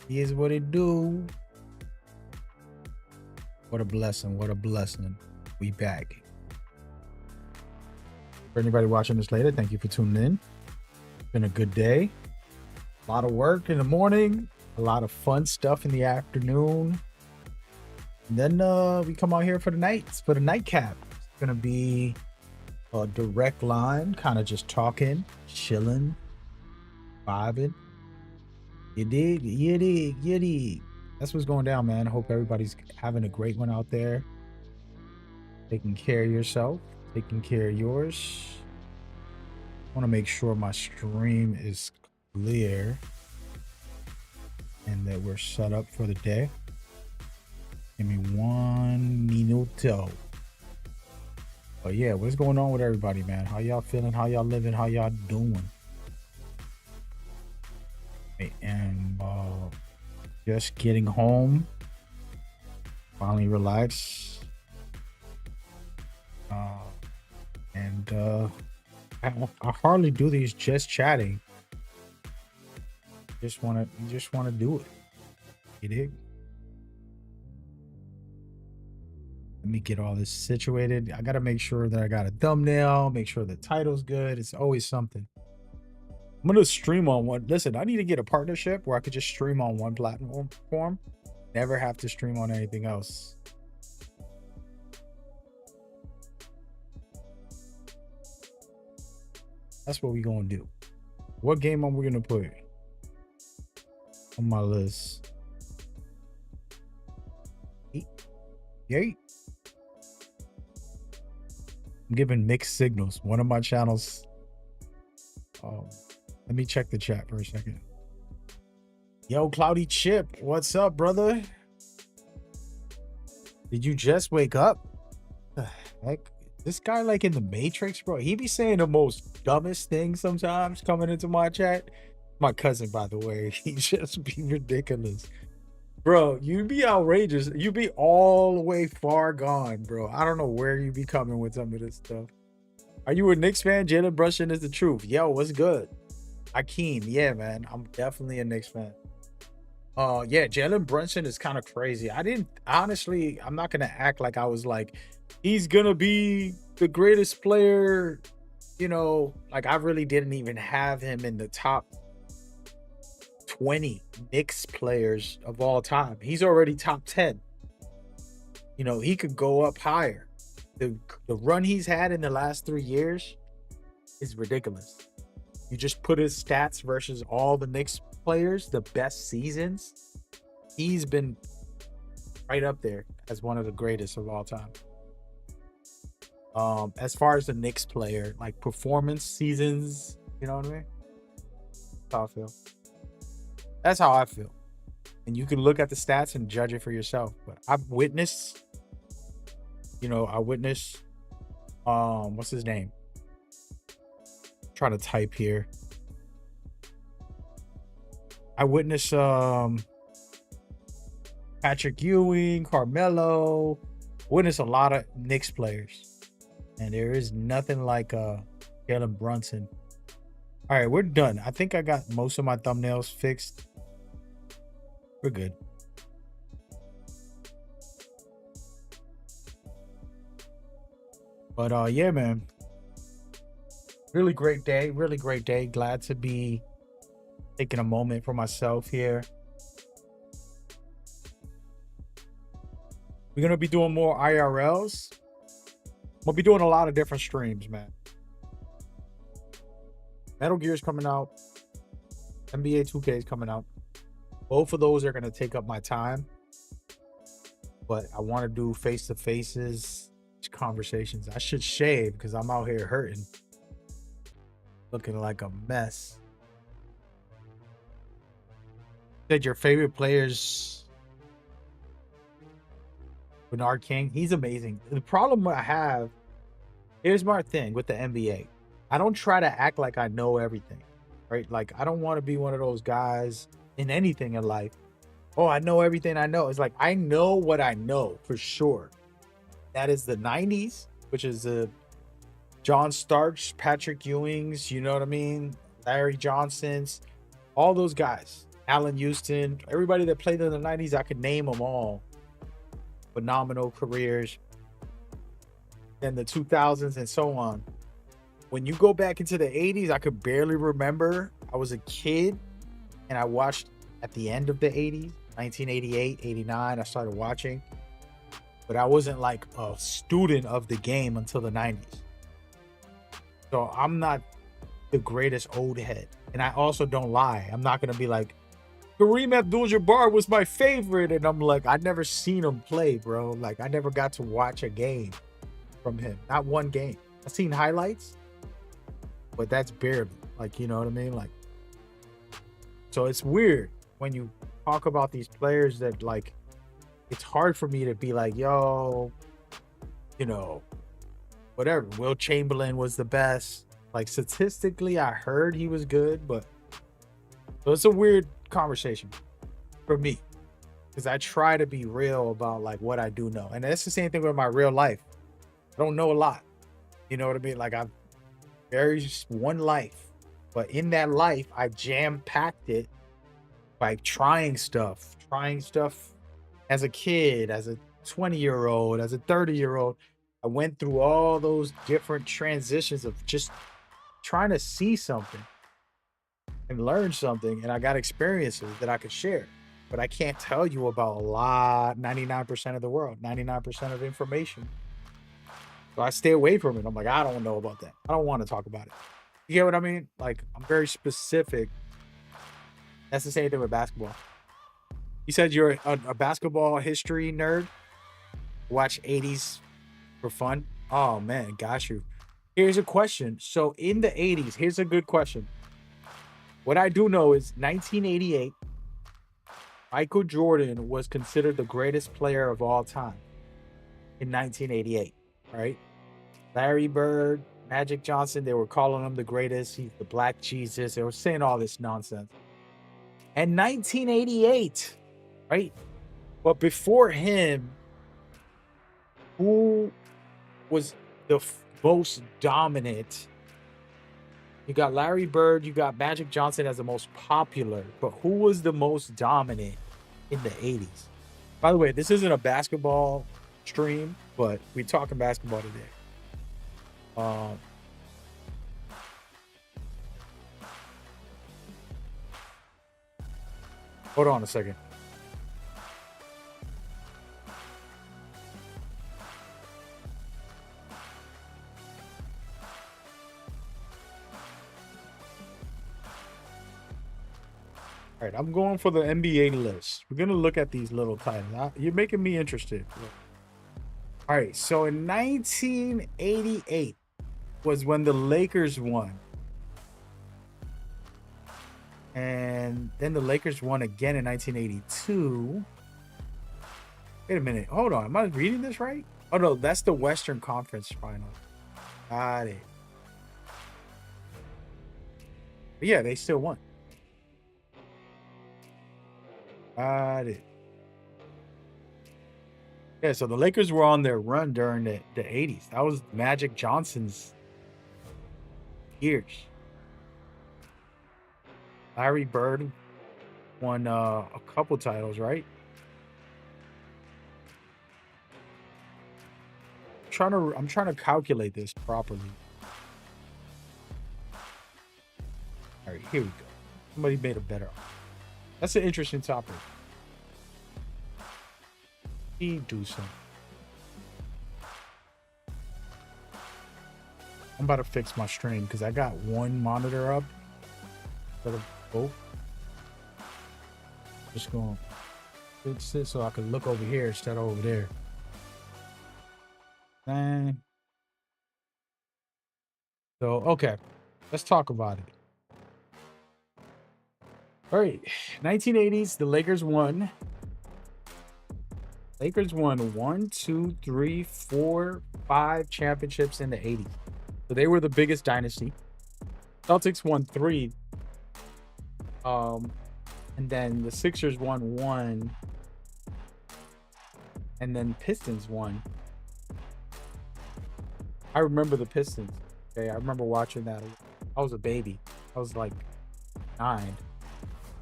Here's what it do. What a blessing. What a blessing. We back. For anybody watching this later, thank you for tuning in. Been a good day. A lot of work in the morning, a lot of fun stuff in the afternoon. And then we come out here for the nights, for the nightcap. It's gonna be a direct line, kind of just talking, chilling, vibing. You dig? You dig? You dig? That's what's going down, man. I hope everybody's having a great one out there. Taking care of yourself, taking care of yours. I want to make sure my stream is clear and that we're set up for the day. Give me 1 minuto. But yeah, what's going on with everybody, man? How y'all feeling? How y'all living? How y'all doing? I am just getting home. Finally relax. And I hardly do these just chatting. You just wanna do it. You dig? Let me get all this situated. I gotta make sure that I got a thumbnail, make sure the title's good. It's always something. I'm gonna stream on one. Listen, I need to get a partnership where I could just stream on one platform, never have to stream on anything else. That's what we gonna do. What game are we gonna put on my list? Yay. I'm giving mixed signals. One of my channels. Let me check the chat for a second. Yo, Cloudy Chip, what's up, brother? Did you just wake up? The heck? This guy like in the Matrix, bro. He be saying the most dumbest things sometimes coming into my chat. My cousin, by the way, he just be ridiculous. Bro, you be outrageous. You be all the way far gone, bro. I don't know where you be coming with some of this stuff. Are you a Knicks fan? Jalen Brunson is the truth. Yo, what's good? Akeem, yeah, man. I'm definitely a Knicks fan. Yeah, Jalen Brunson is kind of crazy. I'm not gonna act like I was like, he's gonna be the greatest player, like I really didn't even have him in the top 20 Knicks players of all time. He's already top 10. He could go up higher. The run he's had in the last 3 years is ridiculous. You just put his stats versus all the Knicks players, the best seasons, he's been right up there as one of the greatest of all time. As far as the Knicks player, like performance seasons, you know what I mean? That's how I feel. That's how I feel. And you can look at the stats and judge it for yourself. But I've witnessed, what's his name? I'm trying to type here. I witnessed Patrick Ewing, Carmelo, witnessed a lot of Knicks players. And there is nothing like Jalen Brunson. All right, we're done. I think I got most of my thumbnails fixed. We're good. But yeah, man. Really great day. Really great day. Glad to be taking a moment for myself here. We're gonna be doing more IRLs. We'll be doing a lot of different streams, man. Metal Gear is coming out. NBA 2K is coming out. Both of those are gonna take up my time. But I want to do face-to-faces, conversations. I should shave because I'm out here hurting. Looking like a mess. Said your favorite players, Bernard King. He's amazing. The problem I have, here's my thing with the NBA. I don't try to act like I know everything, right? Like I don't want to be one of those guys in anything in life. Oh, I know everything I know. It's like I know what I know for sure. That is the 90s, which is the John Starks, Patrick Ewings, you know what I mean? Larry Johnsons, all those guys. Allen Houston, everybody that played in the 90s, I could name them all. Phenomenal careers. Then the 2000s and so on. When you go back into the 80s, I could barely remember. I was a kid and I watched at the end of the 80s, 1988, 89. I started watching, but I wasn't like a student of the game until the 90s. So I'm not the greatest old head. And I also don't lie. I'm not going to be like, Kareem Abdul-Jabbar was my favorite. And I'm like, I never seen him play, bro. Like, I never got to watch a game from him. Not one game. I've seen highlights, but that's barely. Like, you know what I mean? Like, so it's weird when you talk about these players that, like, it's hard for me to be like, yo, you know, whatever. Will Chamberlain was the best. Like, statistically, I heard he was good, but so it's a weird conversation for me because I try to be real about like what I do know. And that's the same thing with my real life. I don't know a lot. You know what I mean? Like, I've very just one life, but in that life, I jam-packed it by trying stuff as a kid, as a 20-year-old, as a 30-year-old. I went through all those different transitions of just trying to see something and learn something, and I got experiences that I could share. But I can't tell you about a lot, 99% of the world, 99% of information. So I stay away from it. I'm like, I don't know about that. I don't want to talk about it. You get what I mean? Like, I'm very specific. That's the same thing with basketball. You said you're a basketball history nerd. Watch 80s for fun. Oh man, got you. Here's a question. So in the 80s, here's a good question. What I do know is 1988, Michael Jordan was considered the greatest player of all time in 1988, right? Larry Bird, Magic Johnson, they were calling him the greatest. He's the Black Jesus. They were saying all this nonsense. And 1988, right? But before him, who was the most dominant? You got Larry Bird, you got Magic Johnson as the most popular, but who was the most dominant in the 80s? By the way, this isn't a basketball stream, but we're talking basketball today. Hold on a second. All right, I'm going for the NBA list. We're going to look at these little titles. You're making me interested. All right, so in 1988 was when the Lakers won. And then the Lakers won again in 1982. Wait a minute. Hold on. Am I reading this right? Oh, no. That's the Western Conference final. Got it. But yeah, they still won. Got it. Yeah, so the Lakers were on their run during the 80s. That was Magic Johnson's years. Larry Bird won a couple titles, right? I'm trying to calculate this properly. All right, here we go. Somebody made a better. That's an interesting topic. He do something. I'm about to fix my stream because I got one monitor up instead of both. Just gonna fix it so I can look over here instead of over there. And so, okay, let's talk about it. All right, 1980s, the Lakers won. Lakers won 1, 2, 3, 4, 5 championships in the 80s. So they were the biggest dynasty. Celtics won 3. And then the Sixers won 1. And then Pistons won. I remember the Pistons. Okay, I remember watching that. I was a baby. I was like 9.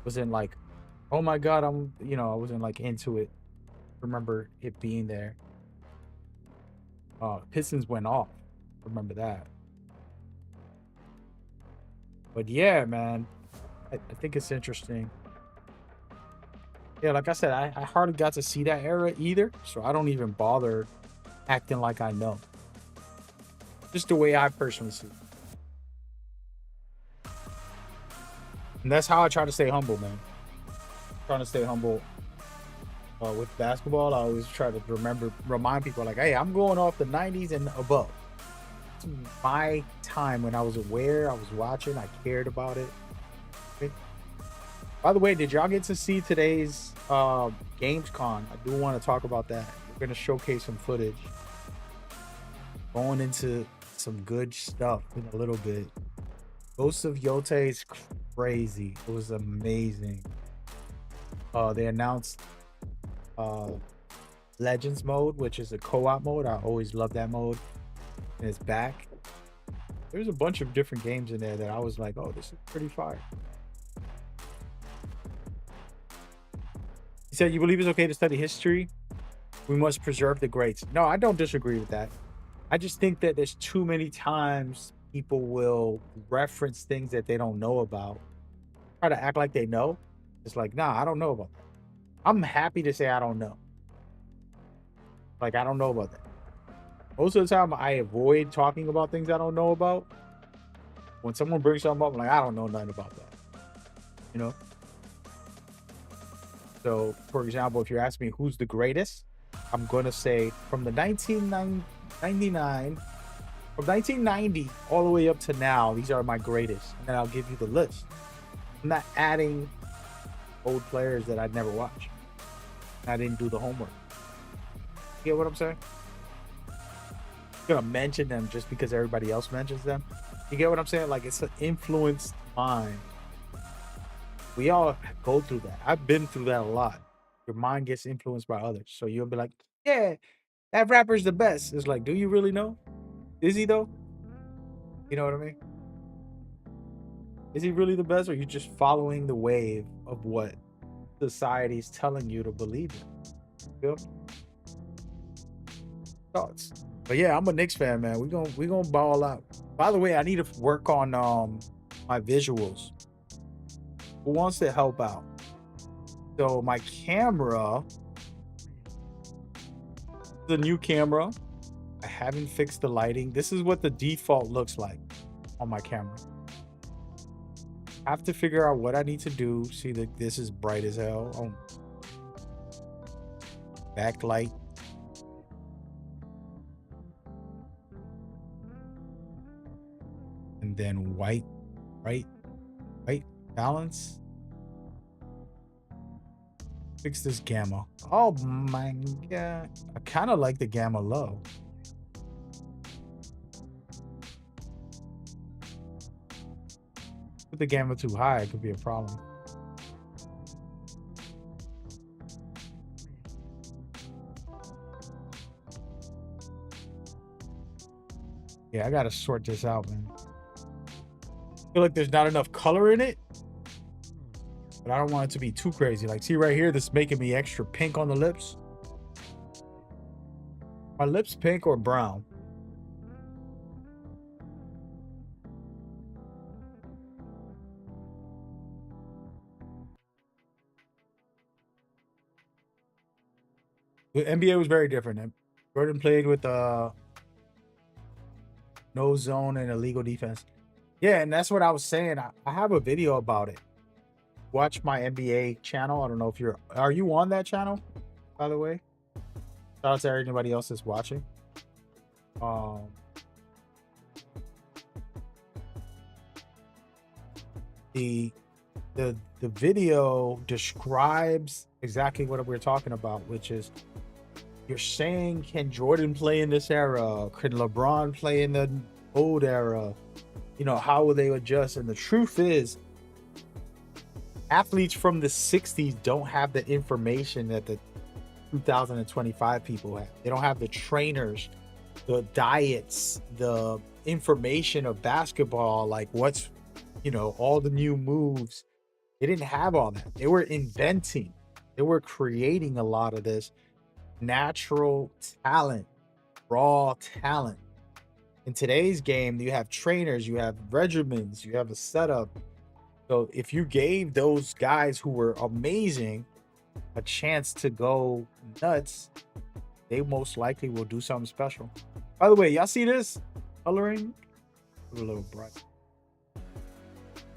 Was in like Oh my god, I wasn't like into it. Remember it being there. Pistons went off. Remember that. But yeah, man, I think it's interesting. Yeah, like I said, I hardly got to see that era either, so I don't even bother acting like I know. Just the way I personally see it. And that's how I try to stay humble, man. Trying to stay humble with basketball. I always try to remind people like, hey, I'm going off the 90s and above. It's my time when I was aware, I was watching, I cared about it. Okay. By the way, did y'all get to see today's Gamescom? I do want to talk about that. We're going to showcase some footage. Going into some good stuff in a little bit. Ghost of Yote is crazy. It was amazing. They announced Legends mode, which is a co-op mode. I always love that mode. And it's back. There's a bunch of different games in there that I was like, oh, this is pretty fire. He said, you believe it's okay to study history? We must preserve the greats. No, I don't disagree with that. I just think that there's too many times people will reference things that they don't know about, try to act like they know. It's like, nah, I don't know about that. I'm happy to say I don't know. Like, I don't know about that. Most of the time, I avoid talking about things I don't know about. When someone brings something up, I'm like, I don't know nothing about that. You know? So, for example, if you're asking me who's the greatest, I'm going to say from the 1999, from 1990 all the way up to now, these are my greatest. And then I'll give you the list. I'm not adding old players that I'd never watched. I didn't do the homework. You get what I'm saying? I'm gonna mention them just because everybody else mentions them. You get what I'm saying? Like, it's an influenced mind. We all go through that. I've been through that a lot. Your mind gets influenced by others. So you'll be like, yeah, that rapper's the best. It's like, do you really know? Is he though? You know what I mean? Is he really the best, or are you just following the wave of what society's telling you to believe in? Feel? Thoughts. But yeah, I'm a Knicks fan, man. We gonna ball out. By the way, I need to work on my visuals. Who wants to help out? So my camera, the new camera, I haven't fixed the lighting. This is what the default looks like on my camera. I have to figure out what I need to do. See that this is bright as hell. Oh. Backlight. And then white balance. Fix this gamma. Oh my god. I kind of like the gamma low. Put the gamma too high, it could be a problem. Yeah, I gotta sort this out, man. I feel like there's not enough color in it, but I don't want it to be too crazy. Like, see right here, this is making me extra pink on the lips. My lips pink or brown? The NBA was very different. Jordan played with no zone and illegal defense. Yeah, and that's what I was saying. I have a video about it. Watch my NBA channel. I don't know if are you on that channel, by the way? Shout out to everybody else that's watching. The video describes exactly what we're talking about, which is, you're saying, can Jordan play in this era? Can LeBron play in the old era? You know, how will they adjust? And the truth is, athletes from the 60s don't have the information that the 2025 people have. They don't have the trainers, the diets, the information of basketball, like what's, all the new moves. They didn't have all that. They were inventing. They were creating a lot of this natural talent, raw talent. In today's game, you have trainers, you have regimens, you have a setup. So if you gave those guys who were amazing a chance to go nuts, they most likely will do something special. By the way, y'all see this coloring? A little bright.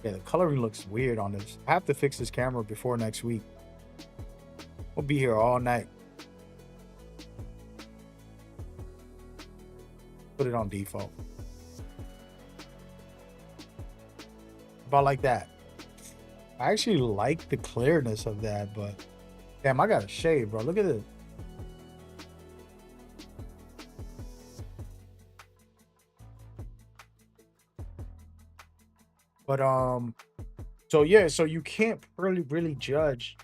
Yeah, the coloring looks weird on this. I have to fix this camera before next week. We'll be here all night. Put it on default. About like that. I actually like the clearness of that, but damn, I gotta shave, bro. Look at this. But so yeah, so you can't really judge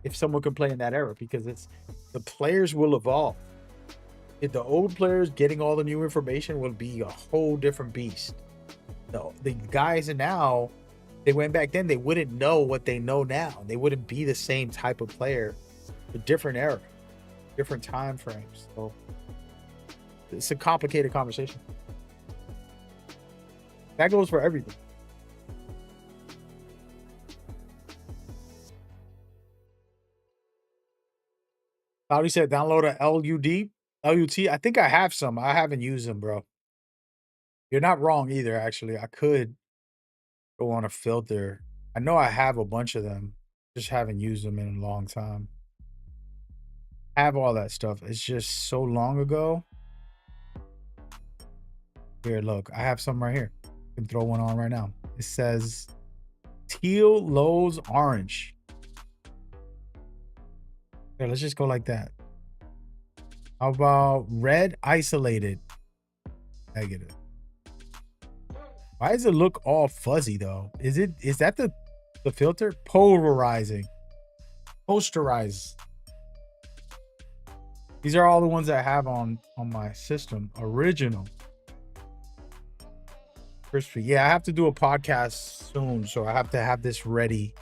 if someone can play in that era because it's the players will evolve. If the old players getting all the new information will be a whole different beast. The guys now, they went back then, they wouldn't know what they know now. They wouldn't be the same type of player. A different era, different time frames. So it's a complicated conversation. That goes for everything. Cloudy said download a LUT. I think I have some. I haven't used them, bro. You're not wrong either, actually. I could go on a filter. I know I have a bunch of them. Just haven't used them in a long time. I have all that stuff. It's just so long ago. Here, look. I have some right here. I can throw one on right now. It says teal Lowe's orange. Here, let's just go like that. How about red isolated? Negative. Why does it look all fuzzy though? Is that the filter? Polarizing. Posterize. These are all the ones I have on my system. Original. Crispy. Yeah, I have to do a podcast soon, so I have to have this ready.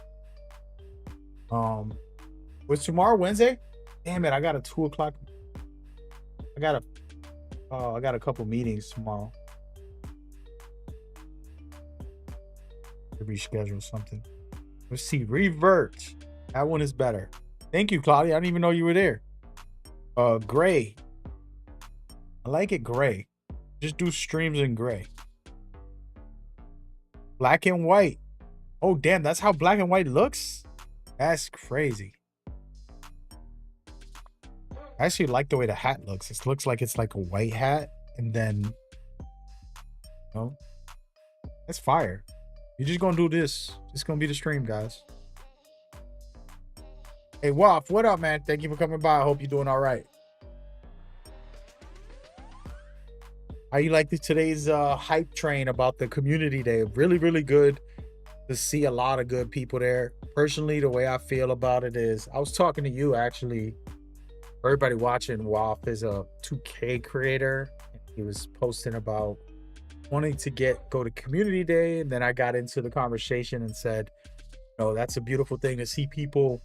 Was tomorrow Wednesday? Damn it, I got a 2 o'clock. I got a couple meetings tomorrow. To reschedule something. Let's see. Revert. That one is better. Thank you, Claudia. I didn't even know you were there. Gray. I like it gray. Just do streams in gray. Black and white. Oh, damn. That's how black and white looks? That's crazy. I actually like the way the hat looks. It looks like it's like a white hat. And then, that's fire. You're just gonna do this. It's gonna be the stream, guys. Hey, Waff, what up, man? Thank you for coming by. I hope you're doing all right. How you like today's hype train about the community day? Really, really good to see a lot of good people there. Personally, the way I feel about it is, I was talking to you actually. Everybody watching, Waff is a 2K creator. He was posting about wanting to go to community day, and then I got into the conversation and said, that's a beautiful thing to see people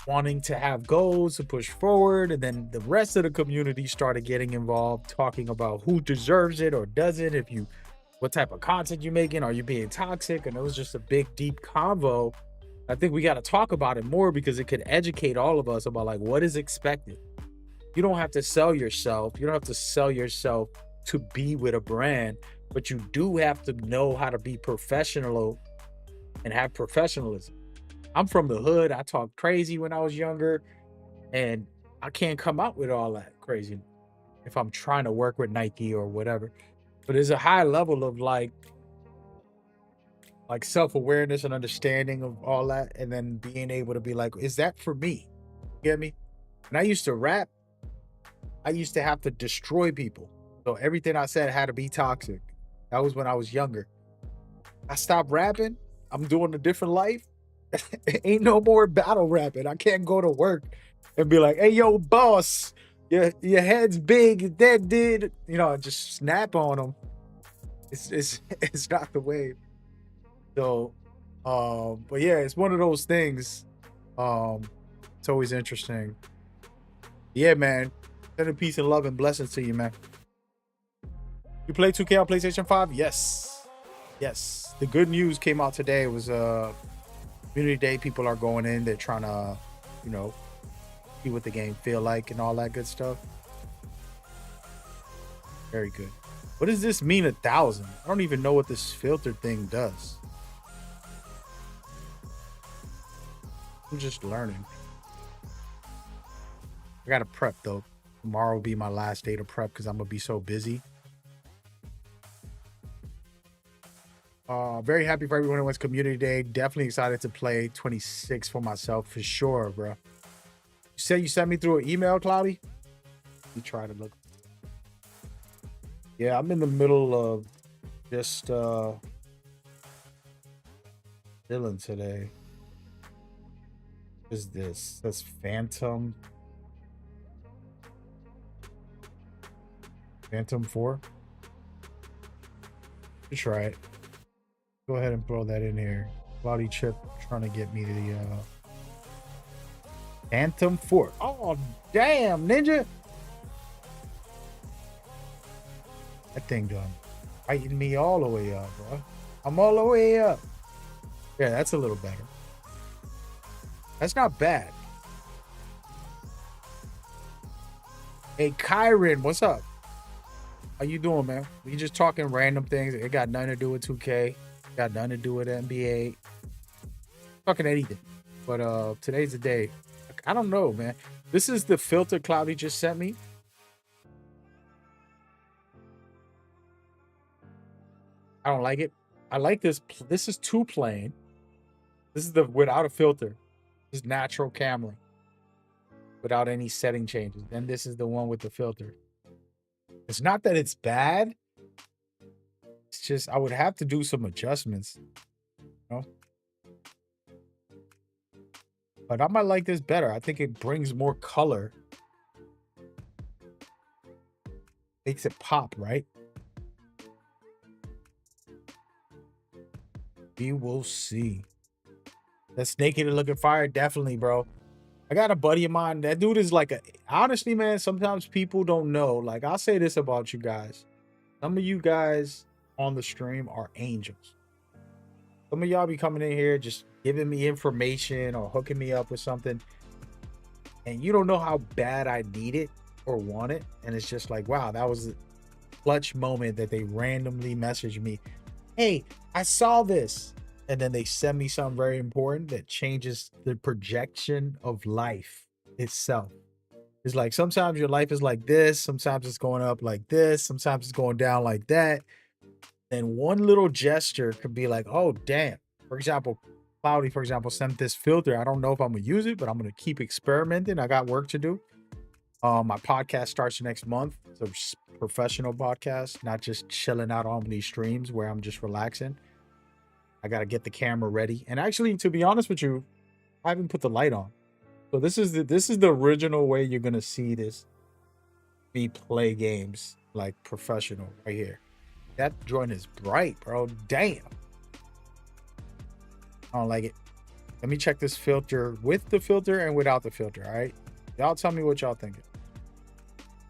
wanting to have goals to push forward. And then the rest of the community started getting involved, talking about who deserves it or doesn't, what type of content you're making, are you being toxic? And it was just a big deep convo. I think we got to talk about it more because it could educate all of us about like what is expected. You don't have to sell yourself. You don't have to sell yourself to be with a brand, but you do have to know how to be professional and have professionalism. I'm from the hood. I talked crazy when I was younger, and I can't come out with all that crazy if I'm trying to work with Nike or whatever. But there's a high level of like self-awareness and understanding of all that, and then being able to be like, is that for me? You get me? When I used to rap, I used to have to destroy people. So everything I said had to be toxic. That was when I was younger. I stopped rapping. I'm doing a different life. Ain't no more battle rapping. I can't go to work and be like, hey, yo, boss, your head's big. That did, just snap on them. It's not the way. So But yeah, it's one of those things. It's always interesting. Yeah, man. Send a peace and love and blessings to you, man. You play 2K on PlayStation 5? Yes. Yes. The good news came out today. It was Community Day. People are going in. They're trying to, you know, see what the game feel like and all that good stuff. Very good. What does this mean, 1,000? I don't even know what this filter thing does. I'm just learning. I gotta prep though. Tomorrow will be my last day to prep because I'm gonna be so busy. Very happy for everyone who went Community Day. Definitely excited to play 26 for myself for sure, bro. You said you sent me through an email, Cloudy? You try to look. Yeah, I'm in the middle of just chilling today. What is this? That's Phantom 4. You try it. Go ahead and throw that in here. Cloudy Chip trying to get me the Phantom 4. Oh damn, Ninja. That thing done fighting me all the way up, bro. I'm all the way up. Yeah, that's a little better. That's not bad. Hey, Kyron, what's up? How you doing, man? We just talking random things. It got nothing to do with 2K. Got nothing to do with NBA. Talking anything. But today's the day. I don't know, man. This is the filter Cloudy just sent me. I don't like it. I like this. This is too plain. This is the without a filter. This is natural camera. Without any setting changes. Then this is the one with the filter. It's not that it's bad. It's just I would have to do some adjustments. You know? But I might like this better. I think it brings more color. Makes it pop, right? We will see. That's Naked and Looking Fire, definitely, bro. I got a buddy of mine. That dude is like honestly, man, sometimes people don't know. Like, I'll say this about you guys. Some of you guys on the stream are angels. Some of y'all be coming in here just giving me information or hooking me up with something. And you don't know how bad I need it or want it. And it's just like, wow, that was a clutch moment that they randomly messaged me. Hey, I saw this. And then they send me something very important that changes the projection of life itself. It's like sometimes your life is like this, sometimes it's going up like this, sometimes it's going down like that. And one little gesture could be like, oh, damn. For example, Cloudy, for example, sent this filter. I don't know if I'm going to use it, but I'm going to keep experimenting. I got work to do. My podcast starts next month. It's a professional podcast, not just chilling out on these streams where I'm just relaxing. I got to get the camera ready. And actually, to be honest with you, I haven't put the light on. So this is the original way you're going to see this be play games like professional right here. That joint is bright, bro. Damn. I don't like it. Let me check this filter with the filter and without the filter, all right? Y'all tell me what y'all thinking.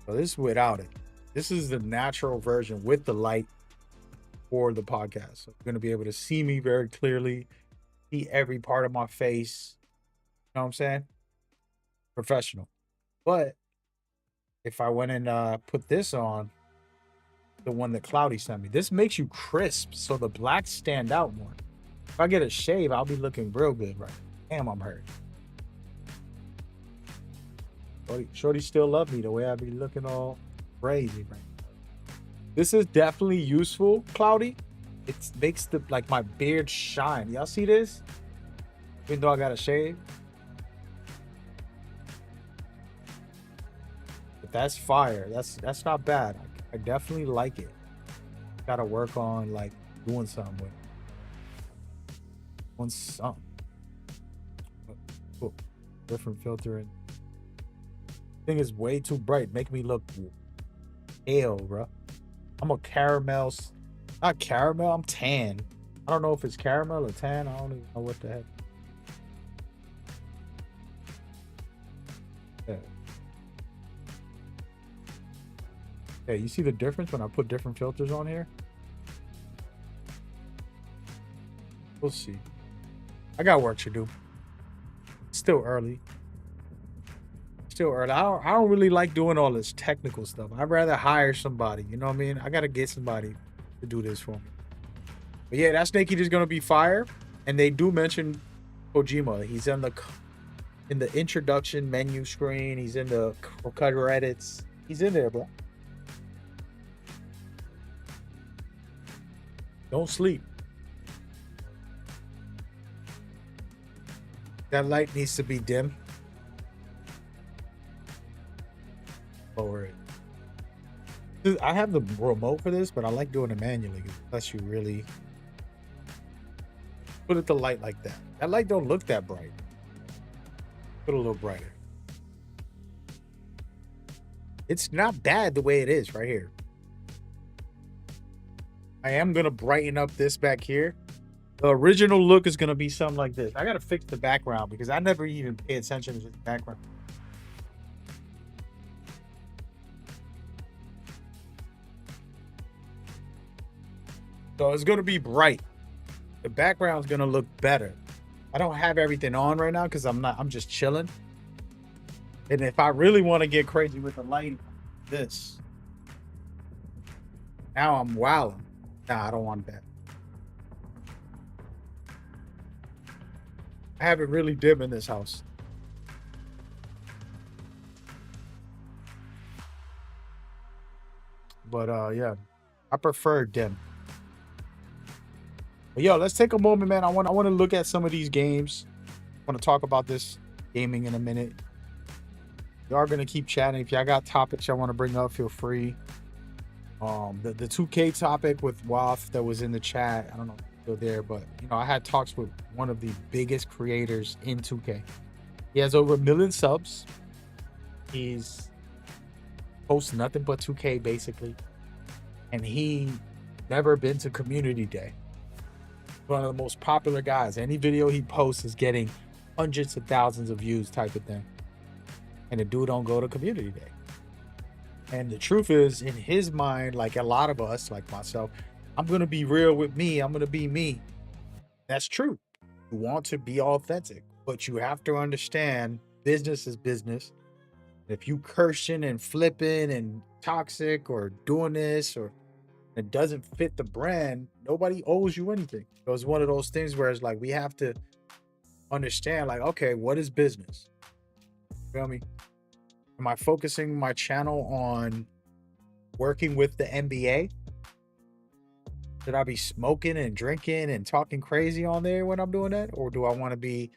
So this is without it. This is the natural version with the light for the podcast. So you're going to be able to see me very clearly, see every part of my face. You know what I'm saying? Professional. But if I went and put this on, the one that Cloudy sent me, this makes you crisp, so the blacks stand out more. If I get a shave, I'll be looking real good, right? Damn, I'm hurt. Shorty still love me the way I be looking all crazy, right? This is definitely useful, Cloudy. It makes the my beard shine. Y'all see this? Even though I got a shave. But that's fire. That's not bad. I definitely like it. Gotta work on doing something with it. On something. Cool. Different filter and thing is way too bright. Make me look pale, bro. I'm a caramel. Not caramel, I'm tan. I don't know if it's caramel or tan. I don't even know what the heck. Yeah. Yeah, you see the difference when I put different filters on here? We'll see. I got work to do. Still early. Still early. I don't really like doing all this technical stuff. I'd rather hire somebody. You know what I mean? I gotta get somebody to do this for me. But yeah, that Snake Eater is gonna be fire. And they do mention Kojima. He's in the introduction menu screen. He's in the cut edits. He's in there, bro. Don't sleep. That light needs to be dim. Lower it. I have the remote for this, but I like doing it manually unless you really put it the light like that. That light don't look that bright. Put it a little brighter. It's not bad the way it is right here. I am gonna brighten up this back here. The original look is gonna be something like this. I gotta fix the background because I never even pay attention to the background. So it's gonna be bright. The background's gonna look better. I don't have everything on right now because I'm just chilling. And if I really want to get crazy with the lighting, this. Now I'm wilding. Nah, I don't want that. I have it really dim in this house. But yeah, I prefer dim. But yo, let's take a moment, man. I want to look at some of these games. I want to talk about this gaming in a minute. Y'all gonna keep chatting. If y'all got topics y'all want to bring up, feel free. The 2K topic with Waff that was in the chat. I don't know if it's still there, but you know, I had talks with one of the biggest creators in 2K. He has over 1 million subs. He's posts nothing but 2K basically, and he never been to community day. One of the most popular guys. Any video he posts is getting hundreds of thousands of views type of thing. And the dude don't go to community day. And the truth is, in his mind, like a lot of us, like myself, I'm going to be real with me. I'm going to be me. That's true. You want to be authentic, but you have to understand business is business. If you cursing and flipping and toxic or doing this or it doesn't fit the brand, nobody owes you anything. So it's one of those things where it's like we have to understand, like, okay, what is business? You feel me? Am I focusing my channel on working with the NBA? Should I be smoking and drinking and talking crazy on there when I'm doing that? Or do I want to be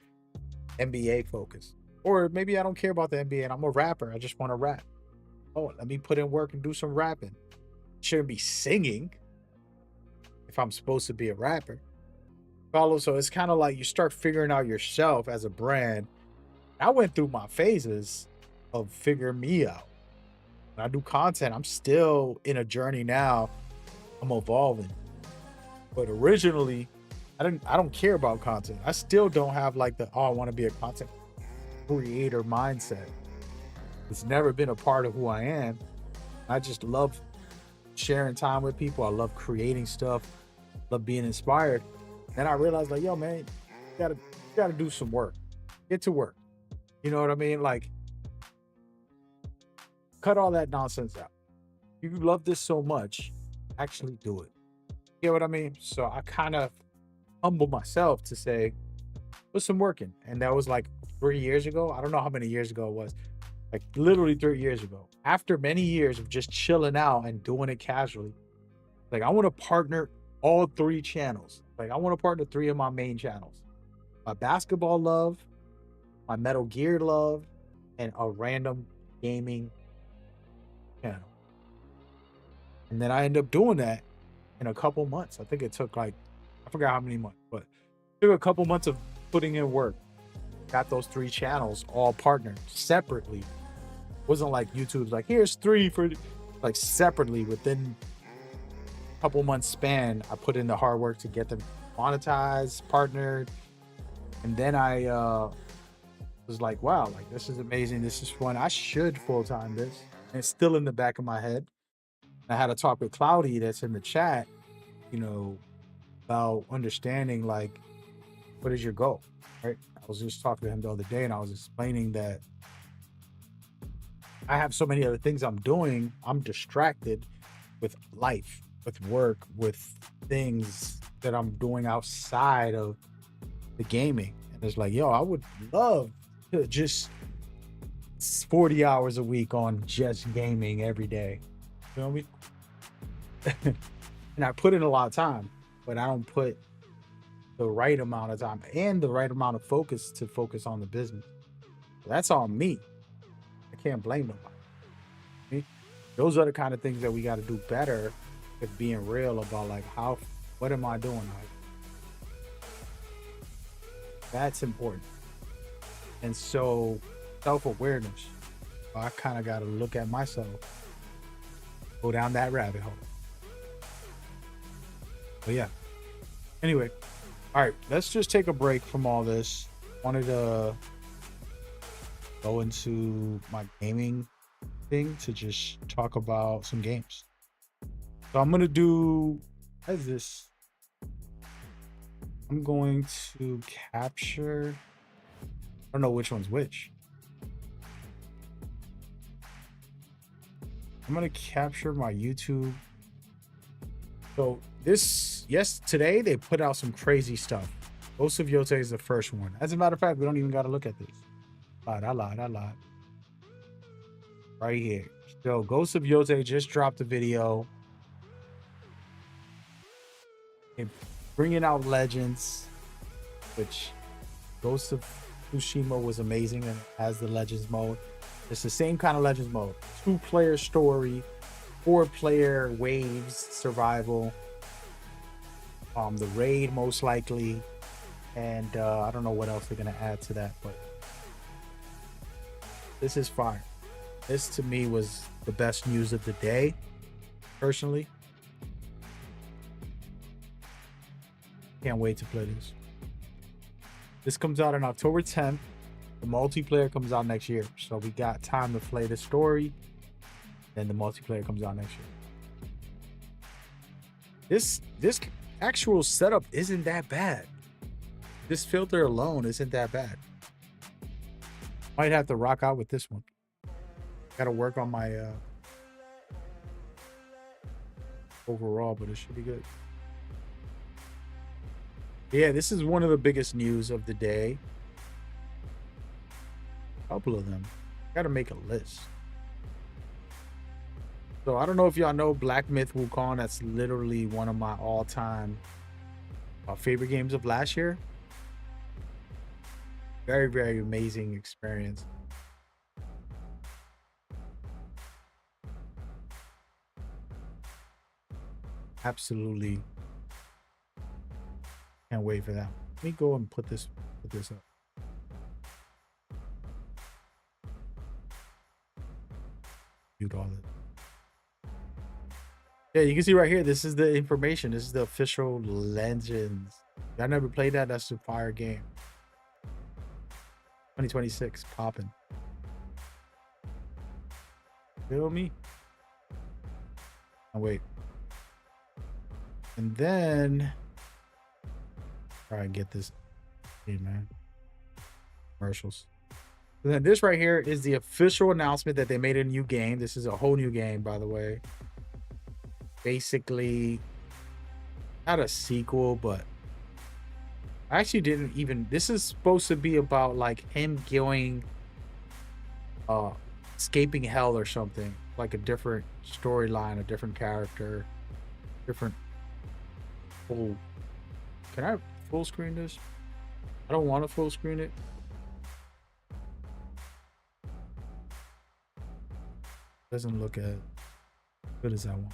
NBA focused? Or maybe I don't care about the NBA and I'm a rapper. I just want to rap. Oh, let me put in work and do some rapping. Shouldn't be singing if I'm supposed to be a rapper. Follow. So it's kind of like you start figuring out yourself as a brand. I went through my phases of figuring me out. When I do content, I'm still in a journey now. I'm evolving. But originally, I don't care about content. I still don't have like the I want to be a content creator mindset. It's never been a part of who I am. I just love sharing time with people. I love creating stuff. Love being inspired. Then I realized, like, yo, man, you gotta do some work. Get to work. You know what I mean? Like, cut all that nonsense out. If you love this so much, actually do it. You know what I mean? So I kind of humbled myself to say, put some work in. And that was like 3 years ago. I don't know how many years ago it was. Like literally 3 years ago. After many years of just chilling out and doing it casually, like I want to partner all 3 channels. Like I want to partner 3 of my main channels. My basketball love, my Metal Gear love, and a random gaming channel. And then I end up doing that in a couple months. I think it took like, I forgot how many months, but it took a couple months of putting in work. Got those 3 channels all partnered separately. Wasn't like YouTube's like, here's 3 for, like separately within a couple months span. I put in the hard work to get them monetized, partnered, and then I was like, wow, like this is amazing. This is fun. I should full time this. And it's still in the back of my head. I had a talk with Cloudy that's in the chat, you know, about understanding like what is your goal, right? I was just talking to him the other day and I was explaining that I have so many other things I'm doing. I'm distracted with life, with work, with things that I'm doing outside of the gaming. And it's like, yo, I would love to just 40 hours a week on just gaming every day. You know what I mean? And I put in a lot of time, but I don't put the right amount of time and the right amount of focus to focus on the business. That's on me. I can't blame nobody. Me? Those are the kind of things that we got to do better with being real about like what am I doing? Like, that's important. And so self-awareness, I kind of got to look at myself, go down that rabbit hole. But yeah, anyway, all right, let's just take a break from all this. Wanted to go into my gaming thing to just talk about some games. So I'm gonna do as this. I'm going to capture. I don't know which one's which. I'm gonna capture my YouTube. So today they put out some crazy stuff. Ghost of Yotei is the first one. As a matter of fact, we don't even gotta look at this. I lied. Right here. So Ghost of Yotei just dropped a video. Bringing out Legends, which Ghost of Tsushima was amazing and has the Legends mode. It's the same kind of Legends mode. 2-player story, 4-player waves survival. The raid most likely, and I don't know what else they're gonna add to that, but this is fire. This to me was the best news of the day, personally. Can't wait to play this. This comes out on October 10th. The multiplayer comes out next year, so we got time to play the story. Then the multiplayer comes out next year. This actual setup isn't that bad. This filter alone isn't that bad. Might have to rock out with this one. Gotta work on my overall, but it should be good. Yeah, this is one of the biggest news of the day. A couple of them. Gotta make a list. So I don't know if y'all know Black Myth Wukong. That's literally one of my all-time favorite games of last year. Very, very amazing experience. Absolutely. Can't wait for that. Let me go and put this up. Mute all it. Yeah, you can see right here. This is the information. This is the official Legends. I never played that. That's a fire game. 2026 popping. Feel me? Oh wait. And then try and get this. Hey man. Commercials. And then this right here is the official announcement that they made a new game. This is a whole new game, by the way. Basically, not a sequel, but I actually didn't even. This is supposed to be about like him going, escaping hell or something, like a different storyline, a different character, different. Oh, can I full screen this? I don't want to full screen it. Doesn't look as good as I want.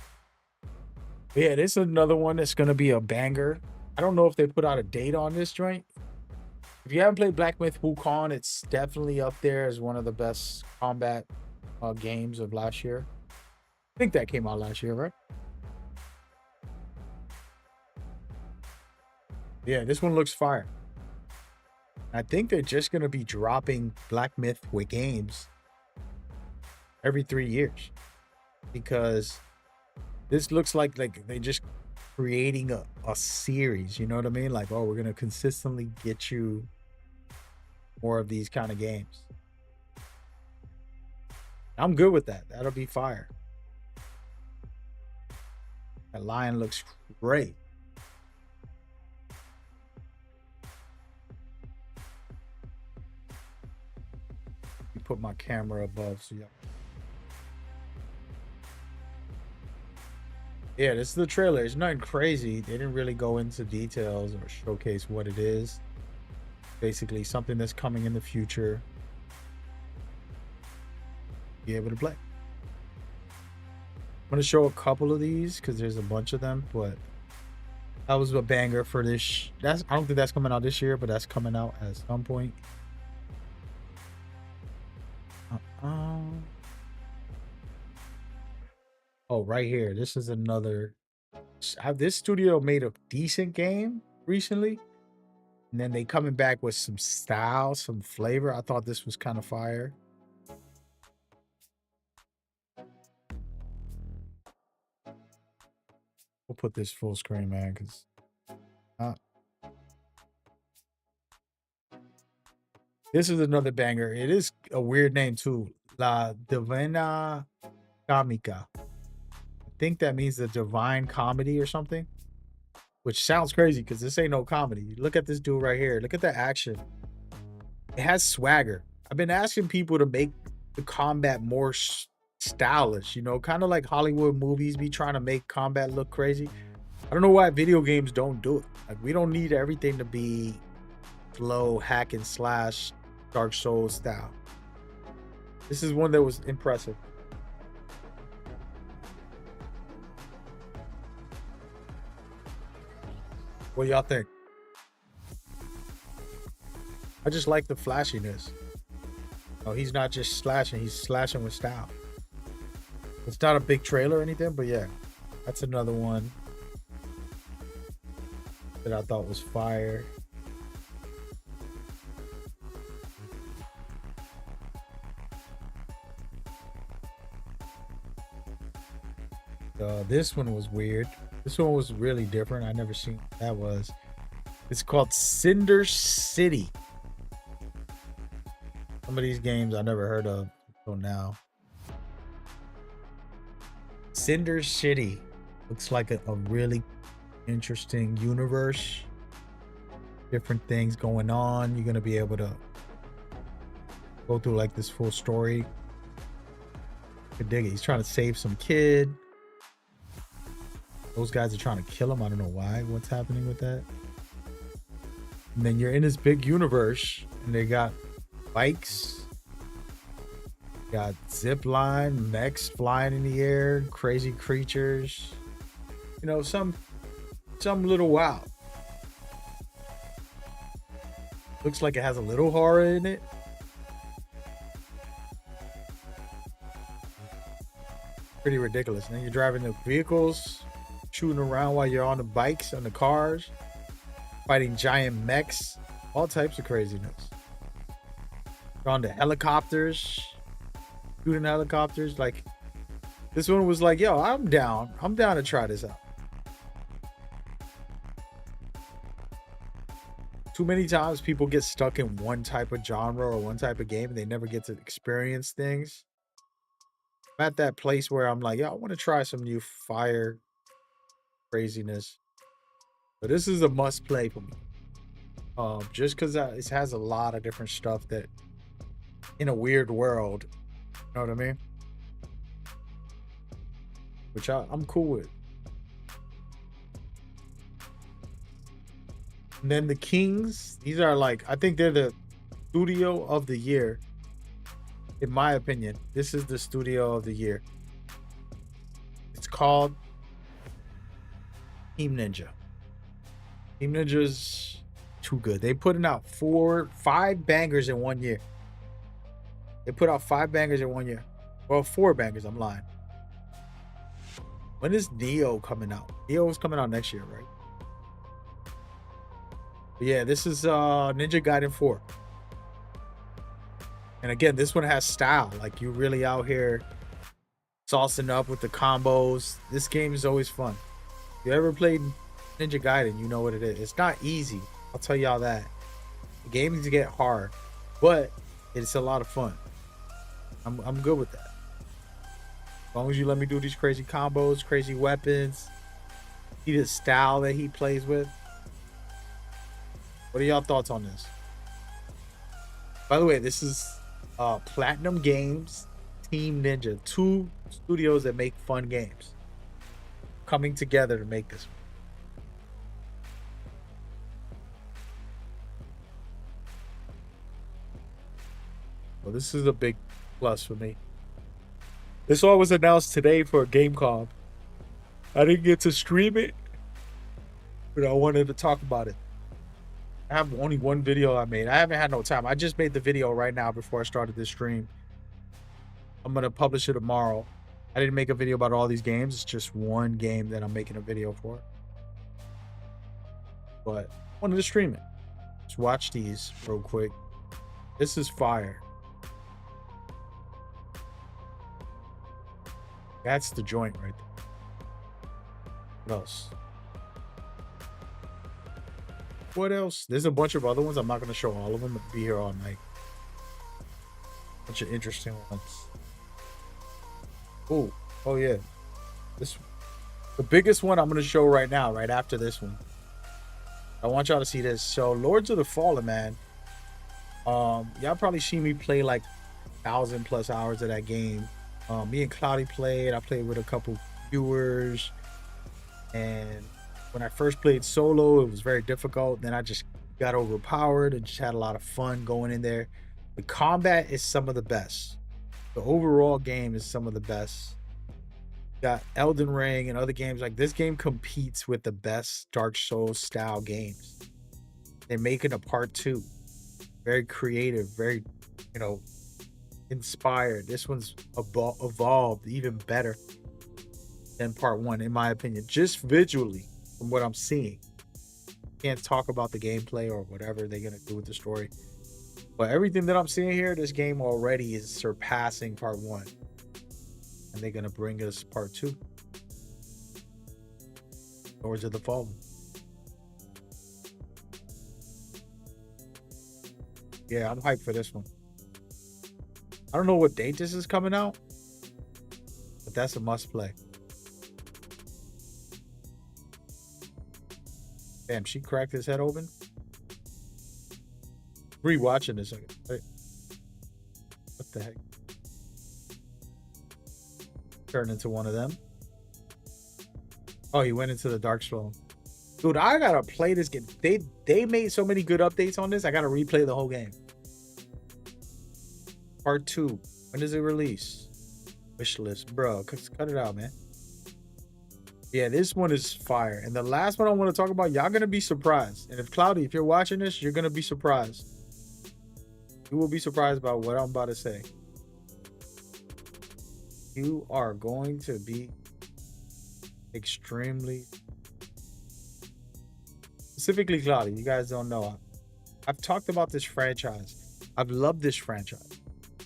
But yeah, this is another one that's gonna be a banger. I don't know if they put out a date on this joint. If you haven't played Black Myth Wukong, it's definitely up there as one of the best combat games of last year. I think that came out last year, right? Yeah, this one looks fire. I think they're just gonna be dropping Black Myth with games every 3 years because this looks like they just creating a series. You know what I mean? Like, oh, we're gonna consistently get you more of these kind of games. I'm good with that. That'll be fire. That lion looks great. You put my camera above so y'all. Yeah, this is the trailer. It's nothing crazy. They didn't really go into details or showcase what it is. Basically, something that's coming in the future. Be able to play. I'm gonna show a couple of these because there's a bunch of them, but that was a banger for this. I don't think that's coming out this year, but that's coming out at some point. Oh, right here. This is another. This studio made a decent game recently, and then they coming back with some style, some flavor. I thought this was kind of fire. We'll put this full screen, man, because this is another banger. It is a weird name too. La Divina Comica. I think that means the divine comedy or something, which sounds crazy because this ain't no comedy. Look at this dude right here. Look at the action. It has swagger. I've been asking people to make the combat more stylish, you know, kind of like Hollywood movies be trying to make combat look crazy. I don't know why video games don't do it. Like, we don't need everything to be flow, hack and slash, Dark Souls style. This is one that was impressive. What y'all think? I just like the flashiness. Oh, he's not just slashing, he's slashing with style. It's not a big trailer or anything, but yeah, that's another one that I thought was fire. This one was weird. This one was really different. I never seen what that was. It's called Cinder City. Some of these games I never heard of until now. Cinder City looks like a really interesting universe. Different things going on. You're gonna be able to go through like this full story. I could dig it. He's trying to save some kid. Those guys are trying to kill him. I don't know why. What's happening with that? And then you're in this big universe, and they got bikes, got zip line, mechs flying in the air, crazy creatures. You know, some little wow. Looks like it has a little horror in it. Pretty ridiculous. And then you're driving the vehicles, shooting around while you're on the bikes, on the cars, fighting giant mechs, all types of craziness. You're on the helicopters, shooting helicopters. Like, this one was like, yo, I'm down to try this out. Too many times people get stuck in one type of genre or one type of game and they never get to experience things. I'm at that place where I'm like, yeah, I want to try some new fire craziness. But this is a must play for me. Just because it has a lot of different stuff that in a weird world, you know what I mean? Which I'm cool with. And then the Kings, these are like, I think they're the studio of the year. In my opinion, this is the studio of the year. It's called Team Ninja. Team Ninja's too good. They putting out 5 bangers in 1 year. They put out 5 bangers in 1 year. Well, 4 bangers, I'm lying. When is Neo coming out? Neo's coming out next year, right? Yeah, this is Ninja Gaiden 4. And again, this one has style. Like you really out here saucing up with the combos. This game is always fun. If you ever played Ninja Gaiden, you know what it is. It's not easy. I'll tell y'all that. The games get hard, but it's a lot of fun. I'm good with that. As long as you let me do these crazy combos, crazy weapons, see the style that he plays with. What are y'all thoughts on this? By the way, this is Platinum Games, Team Ninja, two studios that make fun games coming together to make this. Well, this is a big plus for me. This all was announced today for Gamecom. I didn't get to stream it, but I wanted to talk about it. I have only one video I made. I haven't had no time. I just made the video right now before I started this stream. I'm going to publish it tomorrow. I didn't make a video about all these games. It's just one game that I'm making a video for. But I wanted to stream it. Let's watch these real quick. This is fire. That's the joint right there. What else? What else? There's a bunch of other ones. I'm not going to show all of them. I'll be here all night. Bunch of interesting ones. Oh yeah. The biggest one I'm going to show right now, right after this one. I want y'all to see this. So Lords of the Fallen, man. Y'all probably seen me play like 1,000+ hours of that game. Me and Cloudy played. I played with a couple viewers. And when I first played solo, it was very difficult. Then I just got overpowered and just had a lot of fun going in there. The combat is some of the best. The overall game is some of the best. Got Elden Ring and other games. Like this game competes with the best Dark Souls style games. They're making a part 2. Very creative, very, inspired. This one's evolved even better than part 1, in my opinion. Just visually, from what I'm seeing. Can't talk about the gameplay or whatever they're gonna do with the story. But everything that I'm seeing here, this game already is surpassing part 1. And they're gonna bring us part 2. Lords of the Fallen. Yeah, I'm hyped for this one. I don't know what date this is coming out, but that's a must play. Damn, she cracked his head open. Rewatching this. Wait. What the heck? Turned into one of them. Oh, he went into the Darkspawn. Dude, I gotta play this game. They made so many good updates on this. I gotta replay the whole game. Part 2. When does it release? Wishlist, bro. Cut it out, man. Yeah, this one is fire. And the last one I want to talk about, y'all gonna be surprised. And if Cloudy, if you're watching this, you're gonna be surprised. You will be surprised by what I'm about to say. You are going to be extremely, specifically Cloudy. You guys don't know. I've talked about this franchise. I've loved this franchise.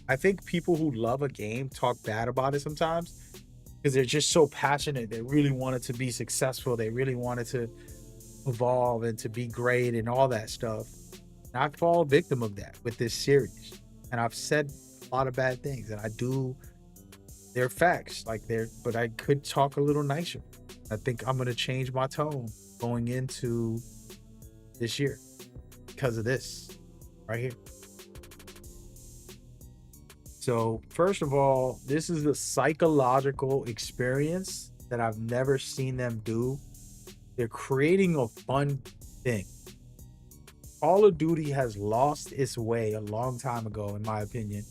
I think people who love a game talk bad about it sometimes because they're just so passionate. They really want it to be successful. They really want it to evolve and to be great and all that stuff. And I fall victim of that with this series. And I've said a lot of bad things, and I do. They're facts, but I could talk a little nicer. I think I'm gonna change my tone going into this year because of this right here. So first of all, this is a psychological experience that I've never seen them do. They're creating a fun thing. Call of Duty has lost its way a long time ago, in my opinion.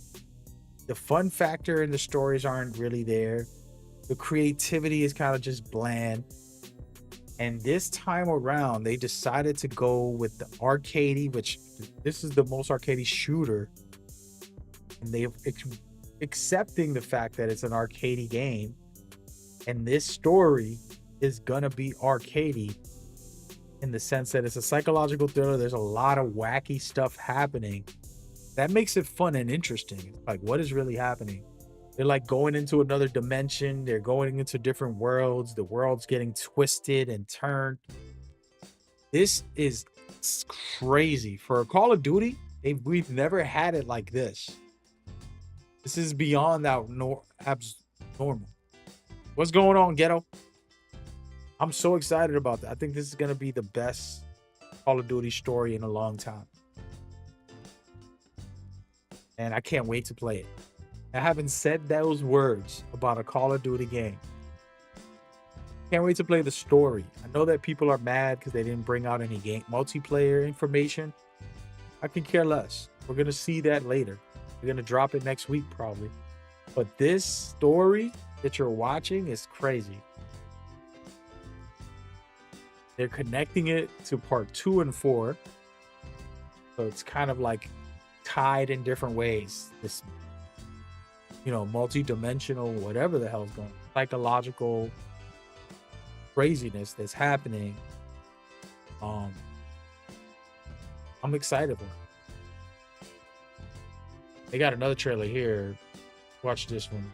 The fun factor in the stories aren't really there. The creativity is kind of just bland. And this time around, they decided to go with the arcadey, which this is the most arcadey shooter. And they're accepting the fact that it's an arcadey game. And this story is gonna be arcadey. in the sense that it's a psychological thriller. There's a lot of wacky stuff happening. That makes it fun and interesting. Like, what is really happening? They're like going into another dimension. They're going into different worlds. The world's getting twisted and turned. This is crazy for a Call of Duty. We've never had it like this. This is beyond that normal. What's going on, Ghetto? I'm so excited about that. I think this is going to be the best Call of Duty story in a long time. And I can't wait to play it. I haven't said those words about a Call of Duty game. Can't wait to play the story. I know that people are mad because they didn't bring out any game multiplayer information. I can care less. We're going to see that later. We're going to drop it next week probably. But this story that you're watching is crazy. They're connecting it to part 2 and 4. So it's kind of like tied in different ways. This, you know, multi-dimensional, whatever the hell's going on, psychological craziness that's happening. I'm excited for it. They got another trailer here. Watch this one.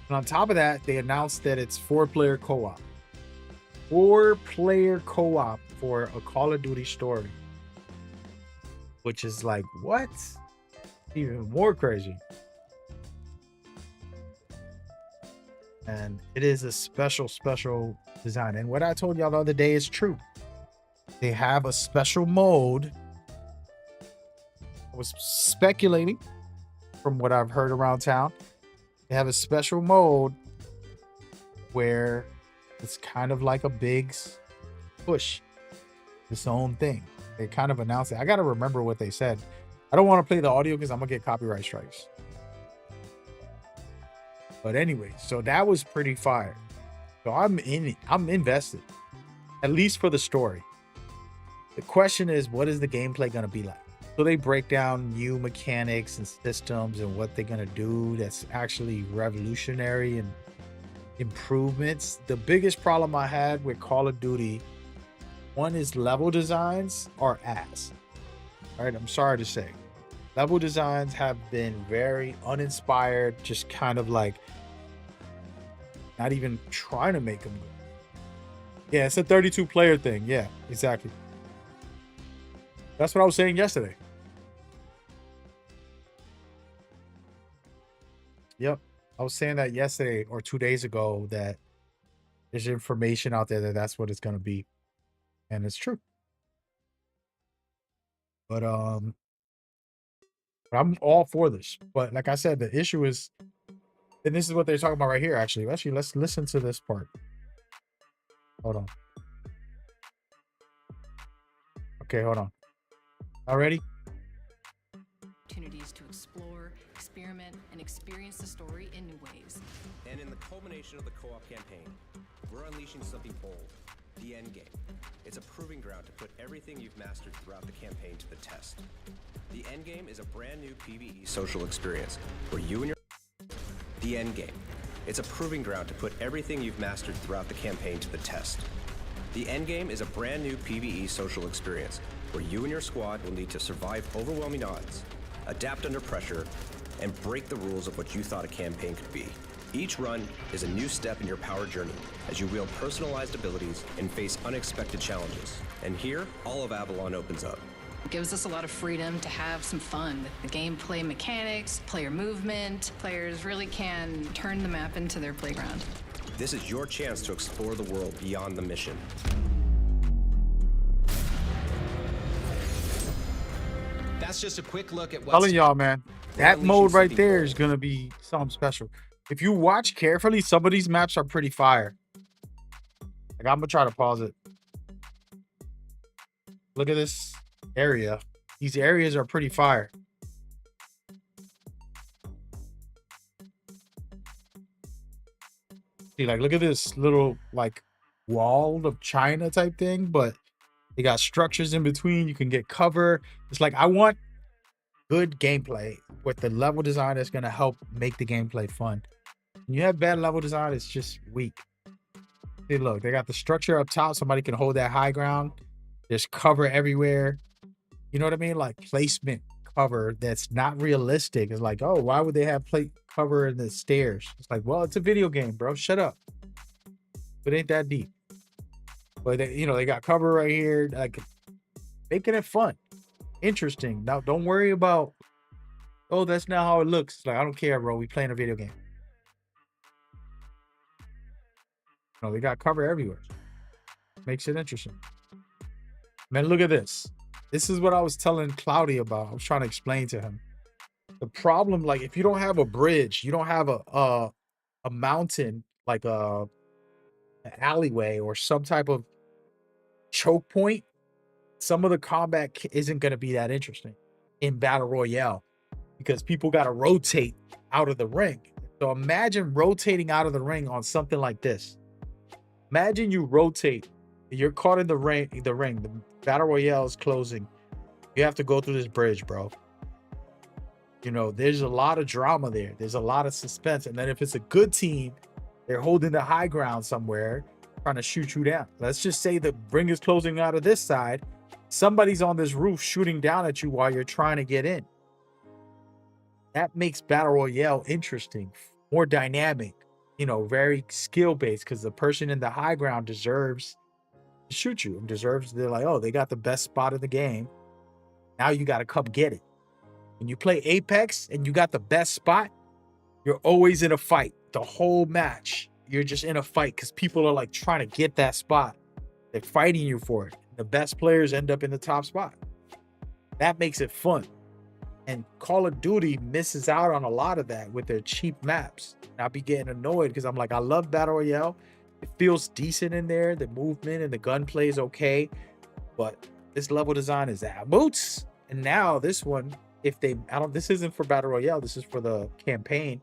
And on top of that, they announced that it's 4-player co-op. 4-player co-op for a Call of Duty story. Which is like, what? Even more crazy. And it is a special design. And what I told y'all the other day is true. They have a special mode. I was speculating from what I've heard around town. They have a special mode where it's kind of like a big push, its own thing. They kind of announced it. I got to remember what they said. I don't want to play the audio because I'm going to get copyright strikes. But anyway, so that was pretty fire. So I'm in it. I'm invested, at least for the story. The question is, what is the gameplay going to be like? So they break down new mechanics and systems and what they're going to do that's actually revolutionary and improvements. The biggest problem I had with Call of Duty, one is level designs are ass. All right, I'm sorry to say. Level designs have been very uninspired, just kind of like not even trying to make them good. Yeah, it's a 32-player thing. Yeah, exactly. That's what I was saying yesterday. Yep. I was saying that yesterday or 2 days ago that there's information out there that that's what it's going to be. And it's true. But I'm all for this. But like I said, the issue is, and this is what they're talking about right here, actually. Actually, let's listen to this part. Hold on. Okay, hold on. Already? Opportunities to explore, experiment, and experience the story in new ways. And in the culmination of the co-op campaign, we're unleashing something bold, the Endgame. It's a proving ground to put everything you've mastered throughout the campaign to the test. The Endgame is a brand new PvE social experience where you and your... The Endgame. It's a proving ground to put everything you've mastered throughout the campaign to the test. The Endgame is a brand new PvE social experience where you and your squad will need to survive overwhelming odds, adapt under pressure, and break the rules of what you thought a campaign could be. Each run is a new step in your power journey as you wield personalized abilities and face unexpected challenges. And here, all of Avalon opens up. It gives us a lot of freedom to have some fun with the gameplay mechanics, player movement. Players really can turn the map into their playground. This is your chance to explore the world beyond the mission. That's just a quick look at what's Telling y'all, man, that mode right there is gonna be something special. If you watch carefully, some of these maps are pretty fire. Like, I'm gonna try to pause it. Look at this area. These areas are pretty fire. See, like, look at this little like wall of China type thing, but they got structures in between. You can get cover. It's like, I want good gameplay with the level design that's gonna help make the gameplay fun. When you have bad level design, it's just weak. See, look, they got the structure up top. Somebody can hold that high ground. There's cover everywhere. You know what I mean? Like placement cover that's not realistic. It's like, oh, why would they have plate cover in the stairs? It's like, well, it's a video game, bro. Shut up. It ain't that deep. But they, you know, they got cover right here, like making it fun, interesting. Now, don't worry about, oh, that's not how it looks. It's like, I don't care, bro. We playing a video game. No, they got cover everywhere. Makes it interesting. Man, look at this. This is what I was telling Cloudy about. I was trying to explain to him. The problem, like, if you don't have a bridge, you don't have a mountain, like an alleyway or some type of choke point, some of the combat isn't going to be that interesting in Battle Royale because people got to rotate out of the ring. So imagine rotating out of the ring on something like this. Imagine you rotate, you're caught in the ring, the Battle Royale is closing. You have to go through this bridge, bro. You know, there's a lot of drama there. There's a lot of suspense. And then if it's a good team, they're holding the high ground somewhere, trying to shoot you down. Let's just say the ring is closing out of this side. Somebody's on this roof shooting down at you while you're trying to get in. That makes Battle Royale interesting, more dynamic, you know, very skill-based, because the person in the high ground deserves to shoot you and deserves, they're like, oh, they got the best spot in the game. Now you got to come get it. When you play Apex and you got the best spot, you're always in a fight. The whole match, you're just in a fight because people are like trying to get that spot. They're fighting you for it. The best players end up in the top spot. That makes it fun. And Call of Duty misses out on a lot of that with their cheap maps. And I'll be getting annoyed because I'm like, I love Battle Royale. It feels decent in there. The movement and the gunplay is okay. But this level design is at boots. And now this one, if they, this isn't for Battle Royale. This is for the campaign.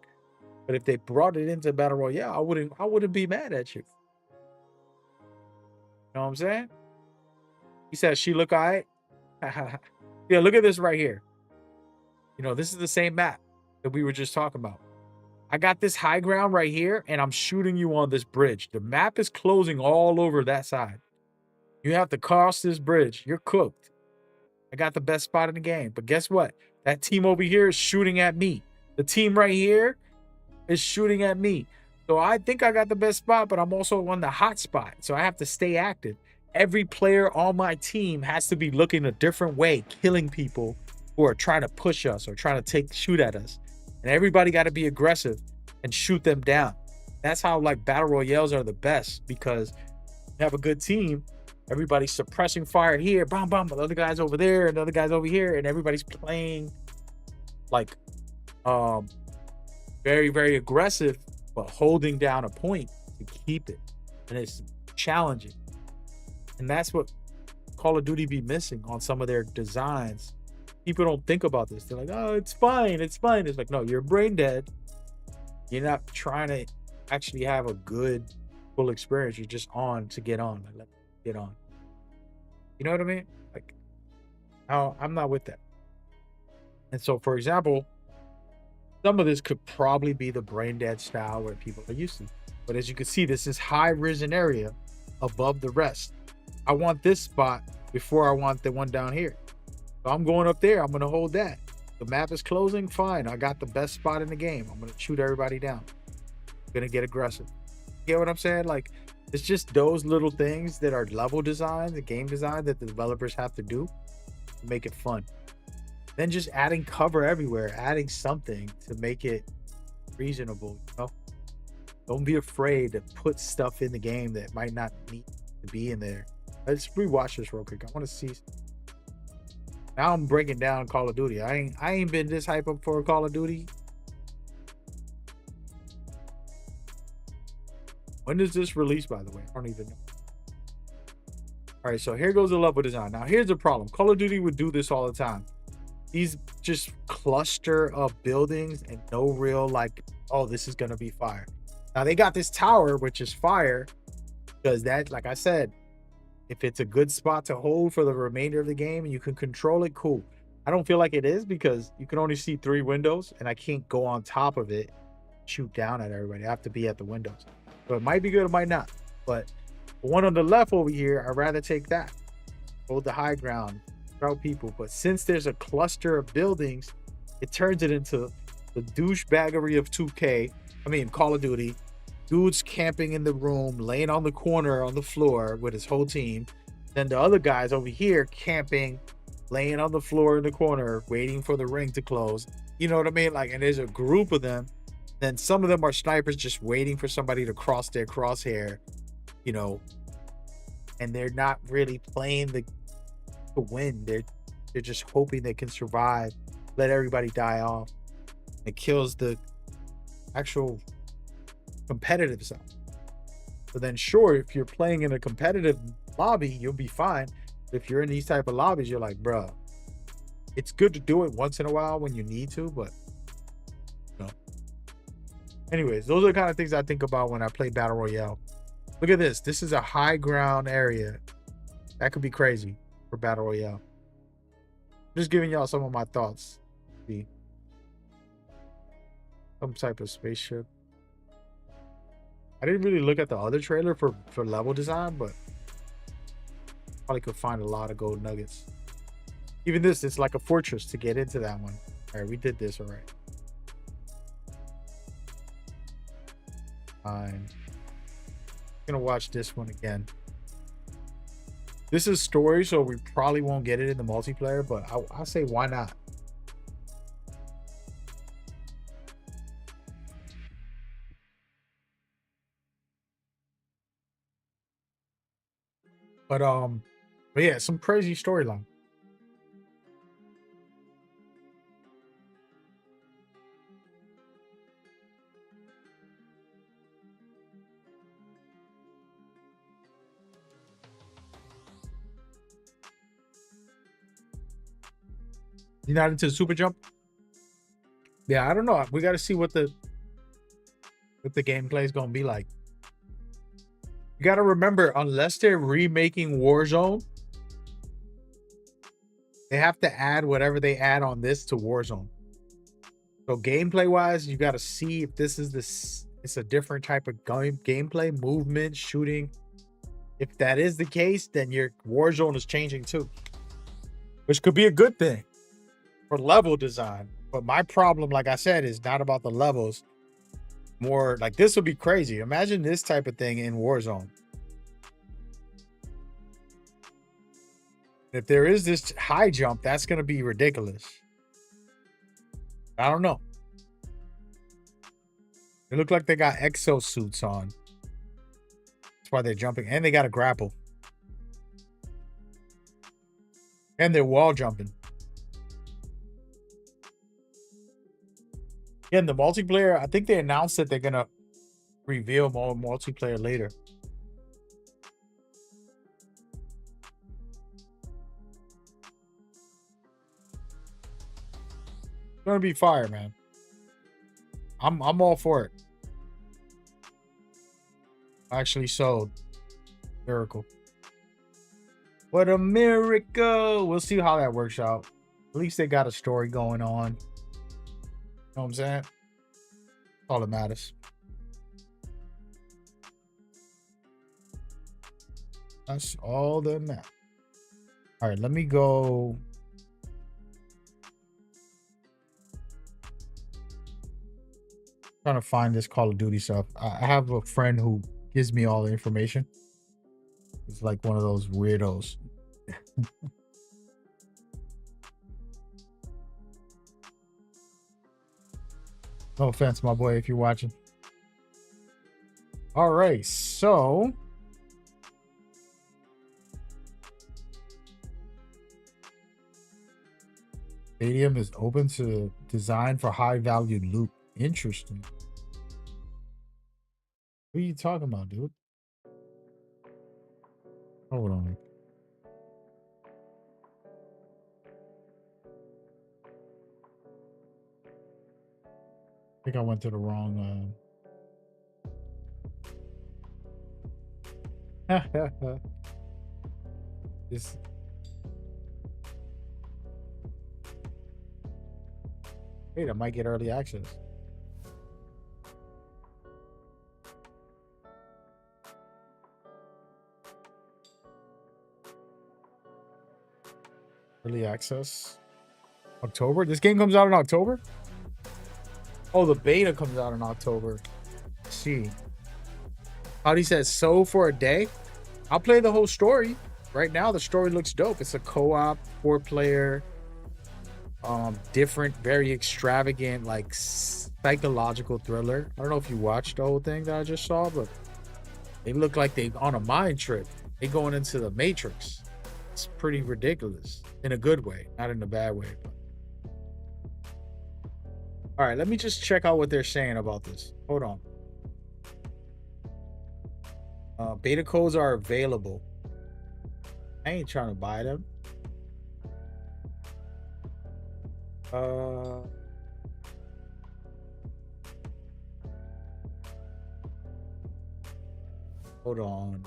But if they brought it into Battle Royale, I wouldn't be mad at you. You know what I'm saying? He said, she look all right. Yeah, look at this right here. You know, this is the same map that we were just talking about. I got this high ground right here, and I'm shooting you on this bridge. The map is closing all over that side. You have to cross this bridge. You're cooked. I got the best spot in the game. But guess what? That team over here is shooting at me. The team right here is shooting at me. So I think I got the best spot, but I'm also on the hot spot. So I have to stay active. Every player on my team has to be looking a different way, killing people who are trying to push us or trying to shoot at us. And everybody got to be aggressive and shoot them down. That's how like Battle Royales are the best, because you have a good team. Everybody's suppressing fire here, bam, bam, the other guy's over there, and the other guy's over here, and everybody's playing like very, very aggressive, but holding down a point to keep it. And it's challenging. And that's what Call of Duty be missing on some of their designs. People don't think about this. They're like, oh, it's fine. It's fine. It's like, no, you're brain dead. You're not trying to actually have a good, full experience. You're just on to get on. Like, let's get on. You know what I mean? Like, I'm not with that. And so, for example, some of this could probably be the brain dead style where people are used to. But as you can see, this is high risen area above the rest. I want this spot before I want the one down here. So I'm going up there. I'm going to hold that. The map is closing. Fine. I got the best spot in the game. I'm going to shoot everybody down. I'm going to get aggressive. You get what I'm saying? Like, it's just those little things that are level design, the game design that the developers have to do to make it fun. Then just adding cover everywhere, adding something to make it reasonable. You know? Don't be afraid to put stuff in the game that might not need to be in there. Let's rewatch this real quick. I want to see. Now I'm breaking down Call of Duty. I ain't been this hype up for Call of Duty. When does this release, by the way? I don't even know. All right, so here goes the level design. Now here's the problem. Call of Duty would do this all the time. These just cluster of buildings and no real like, oh, this is gonna be fire. Now they got this tower, which is fire, because that, like I said, if it's a good spot to hold for the remainder of the game and you can control it, cool. I don't feel like it is because you can only see 3 windows and I can't go on top of it, shoot down at everybody. I have to be at the windows. So it might be good, it might not. But the one on the left over here, I'd rather take that. Hold the high ground, crowd people. But since there's a cluster of buildings, it turns it into the douchebaggery of 2K. I mean, Call of Duty. Dude's camping in the room, laying on the corner on the floor with his whole team. Then the other guys over here camping, laying on the floor in the corner, waiting for the ring to close. You know what I mean? Like, and there's a group of them. Then some of them are snipers just waiting for somebody to cross their crosshair, you know, and they're not really playing to win. They're just hoping they can survive, let everybody die off. It kills the actual competitive side. So then sure, if you're playing in a competitive lobby, you'll be fine. If you're in these type of lobbies, you're like, bruh, it's good to do it once in a while when you need to, but no. Anyways, those are the kind of things I think about when I play Battle Royale. Look at this. This is a high ground area. That could be crazy for Battle Royale. Just giving y'all some of my thoughts. See, some type of spaceship. I didn't really look at the other trailer for level design, but probably could find a lot of gold nuggets. Even this, it's like a fortress to get into that one. All right, we did this all right. I'm gonna watch this one again. This is story, so we probably won't get it in the multiplayer, but I'll say why not? But yeah, some crazy storyline. You're not into super jump? Yeah, I don't know. We got to see what the gameplay is gonna be like. You got to remember, unless they're remaking Warzone, they have to add whatever they add on this to Warzone. So gameplay wise, you got to see if this is it's a different type of gameplay, movement, shooting. If that is the case, then your Warzone is changing too, which could be a good thing for level design. But my problem, like I said, is not about the levels. More like this would be crazy. Imagine this type of thing in Warzone. If there is this high jump, that's going to be ridiculous. I don't know. It looked like they got exosuits on. That's why they're jumping. And they got a grapple. And they're wall jumping. Again, the multiplayer, I think they announced that they're going to reveal more multiplayer later. It's going to be fire, man. I'm all for it. Actually sold. Miracle. What a miracle. We'll see how that works out. At least they got a story going on. You know what I'm saying? That's all that matters. That's all that matters. All right, let me go. Trying to find this Call of Duty stuff. I have a friend who gives me all the information. He's like one of those weirdos. No offense, my boy, if you're watching. All right, so Stadium is open to design for high-value loot. Interesting. What are you talking about, dude? Hold on. I think I went to the wrong this. Wait, I might get early access. Early access. October? This game comes out in October? Oh, the beta comes out in October. Let's see. Howdy says, so for a day? I'll play the whole story. Right now, the story looks dope. It's a co-op, 4-player, different, very extravagant, like psychological thriller. I don't know if you watched the whole thing that I just saw, but they look like they on a mind trip. They going into the Matrix. It's pretty ridiculous in a good way, not in a bad way. But... all right, let me just check out what they're saying about this. Hold on. Beta codes are available. I ain't trying to buy them. Hold on.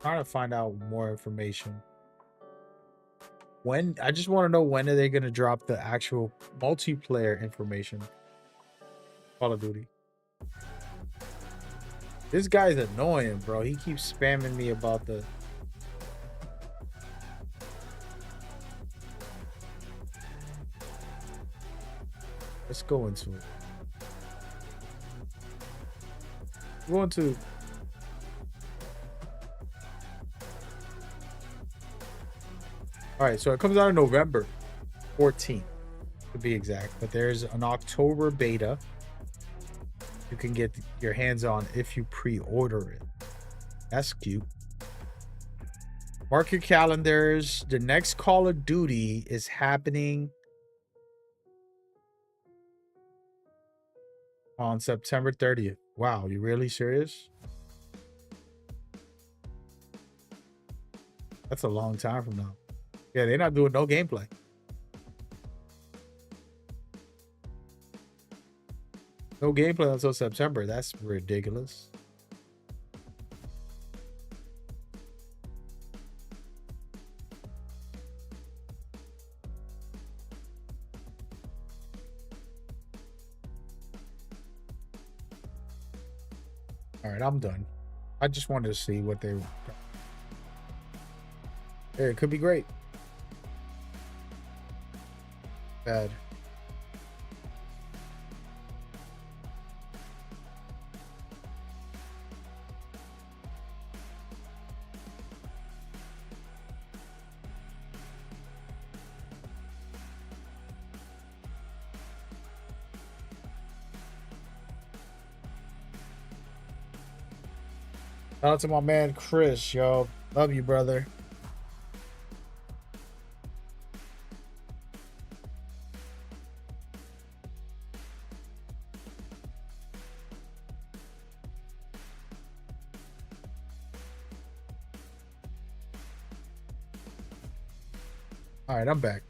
Trying to find out more information. When I just want to know when are they going to drop the actual multiplayer information. Call of Duty. This guy's annoying, bro. He keeps spamming me about the... let's go into it. Go into... all right, so it comes out in November 14th, to be exact. But there's an October beta you can get your hands on if you pre-order it. That's cute. Mark your calendars. The next Call of Duty is happening on September 30th. Wow, you really serious? That's a long time from now. Yeah, they're not doing no gameplay. No gameplay until September. That's ridiculous. All right, I'm done. I just wanted to see what they... yeah, it could be great. Bad. Shout out to my man Chris, yo. Love you, brother. All right, I'm back.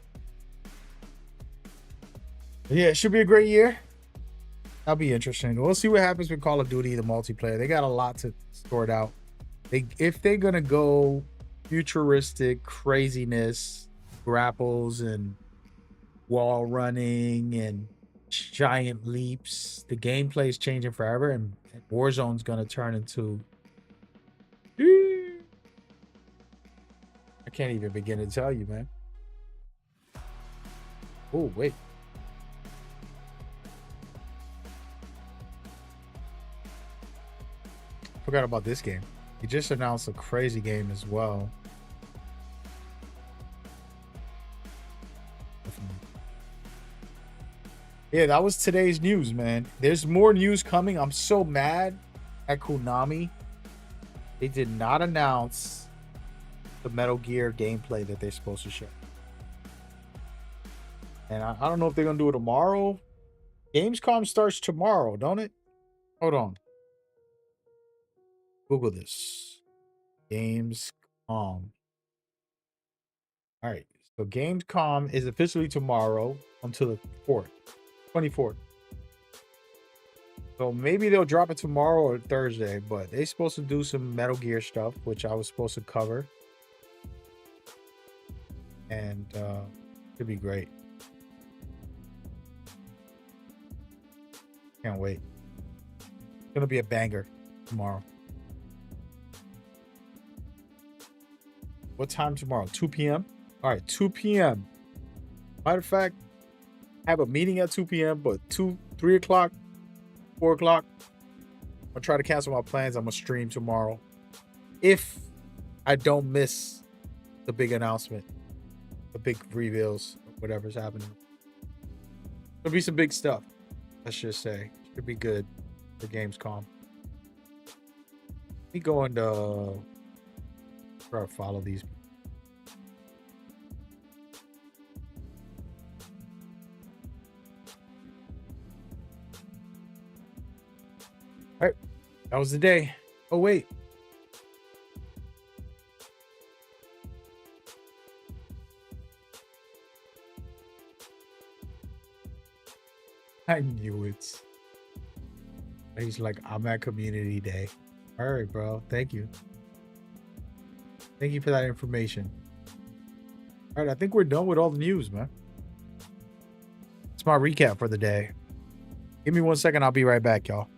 Yeah, it should be a great year. That'll be interesting. We'll see what happens with Call of Duty, the multiplayer. They got a lot to sort out. If they're gonna go futuristic craziness, grapples and wall running and giant leaps, the gameplay is changing forever, and Warzone's gonna turn into... I can't even begin to tell you, man. Oh, wait. Forgot about this game. He just announced a crazy game as well. Yeah, that was today's news, man. There's more news coming. I'm so mad at Konami. They did not announce the Metal Gear gameplay that they're supposed to show. And I don't know if they're going to do it tomorrow. Gamescom starts tomorrow, don't it? Hold on. Google this. Gamescom. All right. So Gamescom is officially tomorrow until the 24th. So maybe they'll drop it tomorrow or Thursday, but they're supposed to do some Metal Gear stuff, which I was supposed to cover. And it'd be great. Can't wait. It's gonna be a banger tomorrow. What time tomorrow? 2 p.m. All right, 2 p.m. Matter of fact, I have a meeting at 2 p.m., but 3 o'clock, 4 o'clock, I'll try to cancel my plans. I'm going to stream tomorrow. If I don't miss the big announcement, the big reveals, whatever's happening. There'll be some big stuff, let's just say. Should be good for Gamescom. Let me go into try to follow these. All right, that was the day. Oh, wait. I knew it. He's like, I'm at community day. All right, bro. Thank you. Thank you for that information. All right, I think we're done with all the news, man. It's my recap for the day. Give me 1 second. I'll be right back, y'all.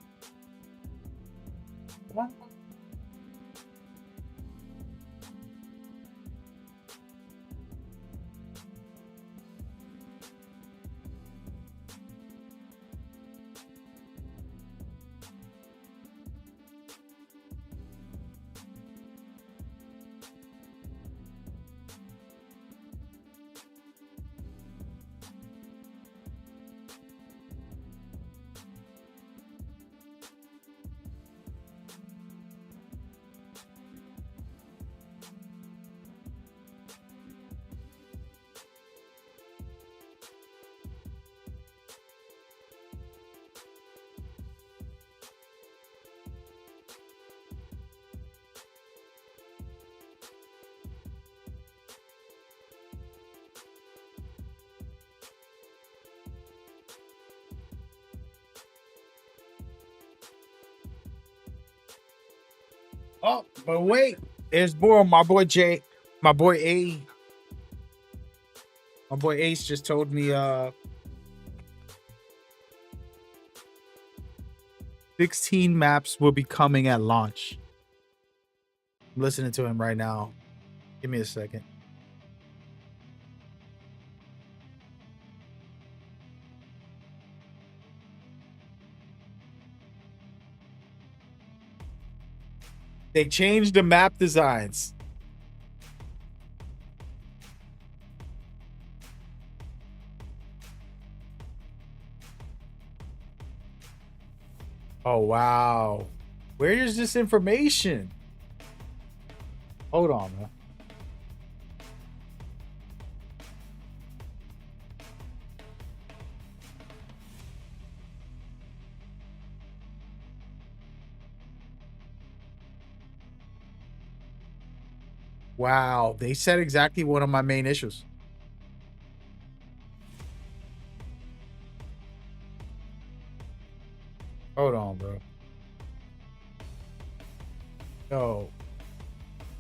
Oh, but wait, there's more. My boy Jay, my boy A, my boy Ace just told me 16 maps will be coming at launch. I'm listening to him right now. Give me a second. They changed the map designs. Oh, wow. Where is this information? Hold on, man. Wow, they said exactly one of my main issues. Hold on, bro. Yo.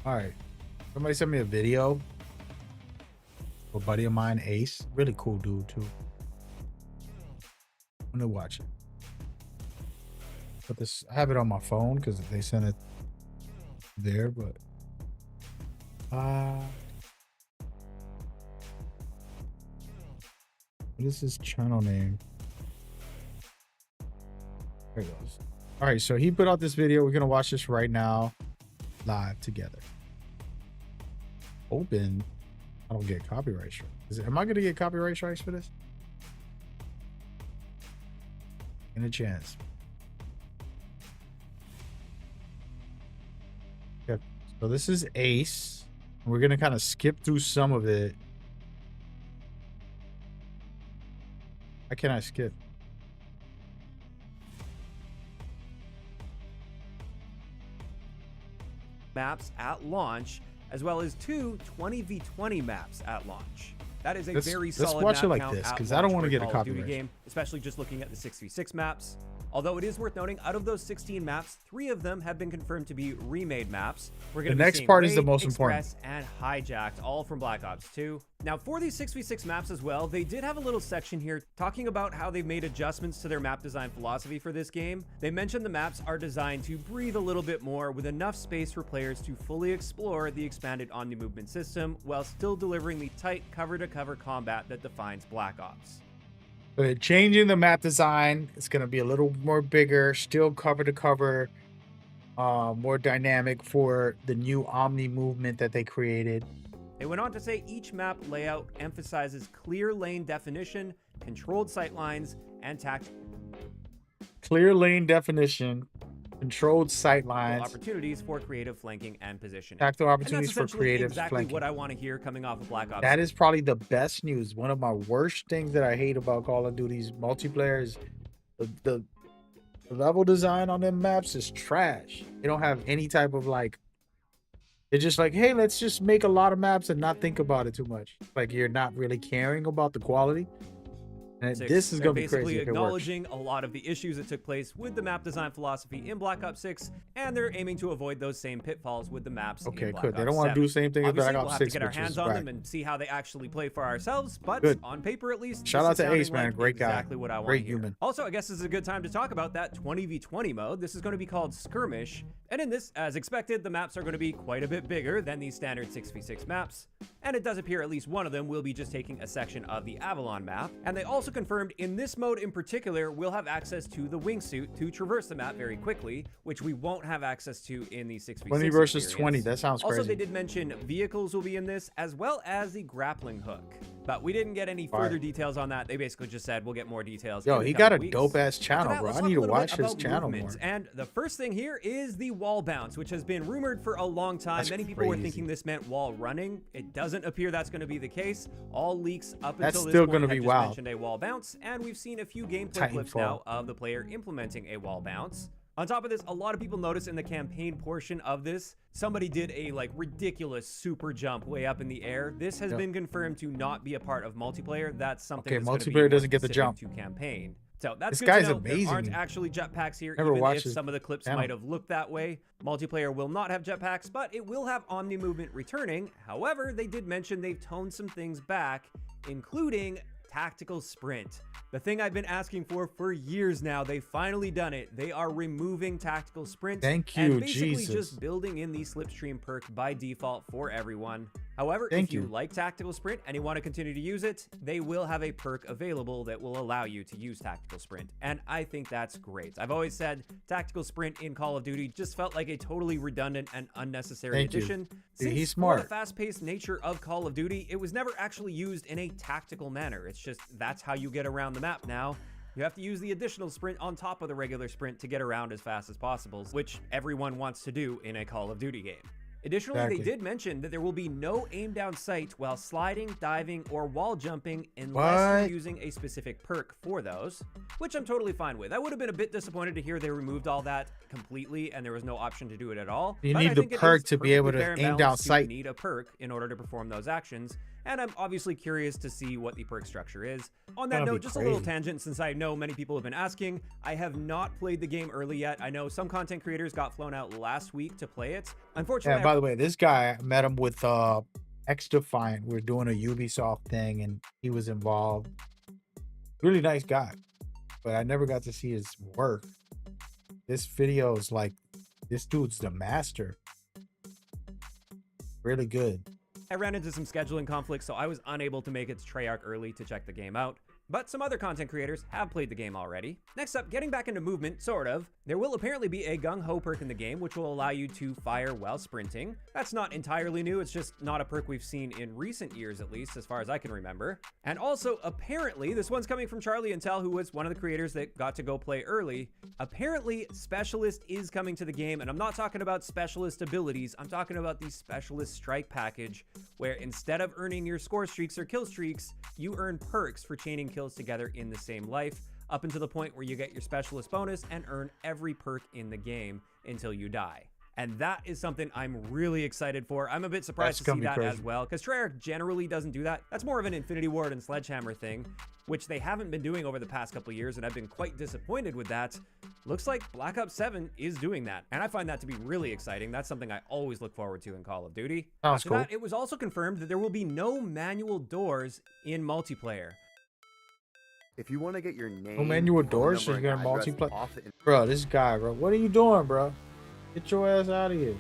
All right. Somebody sent me a video. A buddy of mine, Ace. Really cool dude, too. I'm gonna watch it. But this, I have it on my phone because they sent it there, but what is his channel name? There it goes. All right, so he put out this video. We're gonna watch this right now, live together. Open. I don't get copyright strikes. Am I gonna get copyright strikes for this? In a chance. Yep. So this is Ace. We're gonna kind of skip through some of it. How can I skip? Maps at launch, as well as 2 20v20 maps at launch. That is a very let's solid watch map it like count this, at 'cause I don't launch wanna for get a Call of Duty copyright. game, especially just looking at the 6v6 maps. Although it is worth noting, out of those 16 maps, 3 of them have been confirmed to be remade maps. We're going to The next part is the most important. Express and Hijacked, all from Black Ops 2. Now, for these 6v6 maps as well, they did have a little section here talking about how they've made adjustments to their map design philosophy for this game. They mentioned the maps are designed to breathe a little bit more with enough space for players to fully explore the expanded Omni movement system while still delivering the tight cover-to-cover combat that defines Black Ops. So they're changing the map design. It's going to be a little more bigger, still cover to cover, more dynamic for the new Omni movement that they created. They went on to say each map layout emphasizes clear lane definition, controlled sightlines, and Clear lane definition, controlled sight lines, opportunities for creative flanking and positioning. tactical And opportunities that's for essentially creative exactly flanking. what I want to hear coming off of Black Ops. That is probably the best news. One of my worst things that I hate about Call of Duty's multiplayer is the level design on them maps is trash. They don't have any type of like, they're just like, hey, let's just make a lot of maps and not think about it too much. Like you're not really caring about the quality. And this is They're going to be basically crazy if it works. acknowledging a lot of the issues that took place with the map design philosophy in Black Ops 6, and they're aiming to avoid those same pitfalls with the maps in Okay, Black good. They Ops don't want to 7. do the same thing as Obviously, Black we'll Ops have 6, to get our which hands is on whack. them and see how they actually play for ourselves, but Good. on paper at least, Shout this out is to sounding Ace, man. like Great guy. exactly what I want Great to hear. human. Also, I guess this is a good time to talk about that 20v20 mode. This is going to be called Skirmish, and in this, as expected, the maps are going to be quite a bit bigger than these standard 6v6 maps, and it does appear at least one of them will be just taking a section of the Avalon map, and they also confirmed in this mode in particular, we'll have access to the wingsuit to traverse the map very quickly, which we won't have access to in the 6v6 20 versus experience. 20. That sounds Also, crazy. they did mention vehicles will be in this, as well as the grappling hook. But we didn't get any further details on that. They basically just said we'll get more details. Yo, in the he got coming a weeks. dope ass After channel, that, bro. let's I talk need a to little watch bit his about channel movement. more. And the first thing here is the wall bounce, which has been rumored for a long time. That's Many people were crazy. thinking this meant wall running. It doesn't appear that's going to be the case. All leaks up That's until this still point gonna have be just wild. mentioned a wall bounce, and we've seen a few gameplay clips Titanfall. now of the player implementing a wall bounce. On top of this, a lot of people noticed in the campaign portion of this, somebody did a like ridiculous super jump way up in the air. This has been confirmed to not be a part of multiplayer. That's something Okay, that's gonna be multiplayer more doesn't get the specific jump. to campaign. So that's This good guy's to know. There aren't amazing. actually jetpacks here, Never even if watched his some of the clips channel. might have looked that way. Multiplayer will not have jetpacks, but it will have Omni movement returning. However, they did mention they've toned some things back, including tactical sprint. The thing I've been asking for years now, they've finally done it. They are removing tactical sprint. Thank and you, basically Jesus. just building in the slipstream perk by default for everyone. However, Thank if you you. like tactical sprint and you want to continue to use it, they will have a perk available that will allow you to use tactical sprint. And I think that's great. I've always said tactical sprint in Call of Duty just felt like a totally redundant and unnecessary Thank you. addition. Dude, Since he's for smart. the fast-paced nature of Call of Duty, it was never actually used in a tactical manner. It's just that's how you get around the map now. You have to use the additional sprint on top of the regular sprint to get around as fast as possible, which everyone wants to do in a Call of Duty game. Additionally, Exactly. they did mention that there will be no aim down sight while sliding, diving, or wall jumping unless What? you're using a specific perk for those, which I'm totally fine with. I would have been a bit disappointed to hear they removed all that completely and there was no option to do it at all. You but need I the think it perk is to be able perfectly to fair and aim down balanced to sight. need a perk in order to perform those actions, and I'm obviously curious to see what the perk structure is. On that That'd be note, just a little crazy. tangent, since I know many people have been asking. I have not played the game early yet. I know some content creators got flown out last week to play it. Unfortunately, Yeah, by the way, this guy, I met him with X Defiant. We're doing a Ubisoft thing and he was involved. Really nice guy. But I never got to see his work. This video is like, this dude's the master. Really good. I ran into some scheduling conflicts, so I was unable to make it to Treyarch early to check the game out. But some other content creators have played the game already. Next up, getting back into movement, sort of. There will apparently be a Gung Ho perk in the game, which will allow you to fire while sprinting. That's not entirely new, it's just not a perk we've seen in recent years, at least, as far as I can remember. And also, apparently, this one's coming from Charlie Intel, who was one of the creators that got to go play early. Apparently, Specialist is coming to the game, and I'm not talking about Specialist abilities, I'm talking about the Specialist Strike package, where instead of earning your score streaks or kill streaks, you earn perks for chaining kills together in the same life, up until the point where you get your Specialist bonus and earn every perk in the game until you die. And that is something I'm really excited for. I'm a bit surprised to see that as well, because Treyarch generally doesn't do that. That's more of an Infinity Ward and Sledgehammer thing, which they haven't been doing over the past couple of years, and I've been quite disappointed with that. Looks like Black Ops 7 is doing that, and I find that to be really exciting. That's something I always look forward to in Call of Duty. Sounds cool. After that, it was also confirmed that there will be no manual doors in multiplayer. If you want to get your name, No manual phone doors, number, just and gonna address multiplayer. off the Bro, this guy, bro. What are you doing, bro? Get your ass out of here.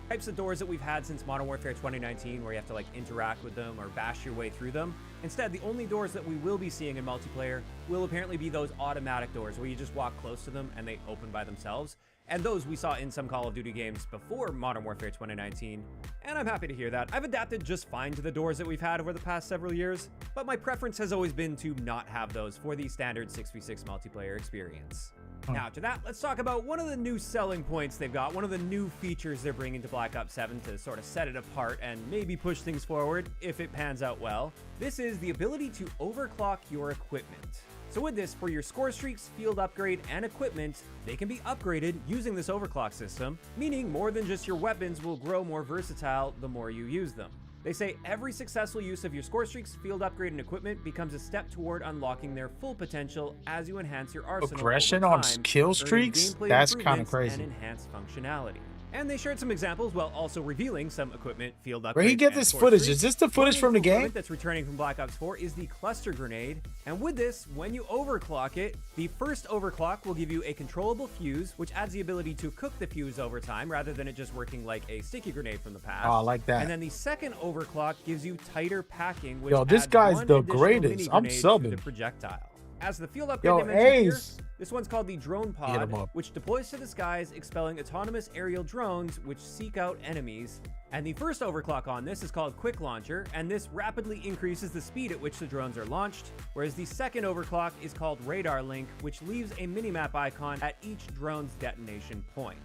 Types of doors that we've had since Modern Warfare 2019, where you have to like interact with them or bash your way through them. Instead, the only doors that we will be seeing in multiplayer will apparently be those automatic doors where you just walk close to them and they open by themselves. And those we saw in some Call of Duty games before Modern Warfare 2019, and I'm happy to hear that. I've adapted just fine to the doors that we've had over the past several years, but my preference has always been to not have those for the standard 6v6 multiplayer experience. Now, to that, let's talk about one of the new selling points they've got, one of the new features they're bringing to Black Ops 7 to sort of set it apart and maybe push things forward if it pans out well. This is the ability to overclock your equipment. So with this, for your score streaks, field upgrade, and equipment, they can be upgraded using this overclock system, meaning more than just your weapons will grow more versatile the more you use them. They say every successful use of your score streaks, field upgrade, and equipment becomes a step toward unlocking their full potential as you enhance your arsenal Aggression over on time, kill earning streaks? gameplay That's kind of improvements crazy. and enhanced functionality. And they shared some examples while also revealing some equipment, field upgrades, Where he get and this score footage? streaks. Is this the footage One from the new game? equipment that's returning from Black Ops 4 is the cluster grenade. And with this, when you overclock it, the first overclock will give you a controllable fuse, which adds the ability to cook the fuse over time rather than it just working like a sticky grenade from the past. Oh, I like that. And then the second overclock gives you tighter packing, which Yo, this adds guy's one the additional greatest. mini I'm grenade to subbing. the projectile. As the field upgrade Yo, I mentioned here, Ace. this one's called the Drone Hit Pod, 'em up. which deploys to the skies, expelling autonomous aerial drones which seek out enemies. And the first overclock on this is called Quick Launcher, and this rapidly increases the speed at which the drones are launched, whereas the second overclock is called Radar Link, which leaves a minimap icon at each drone's detonation point.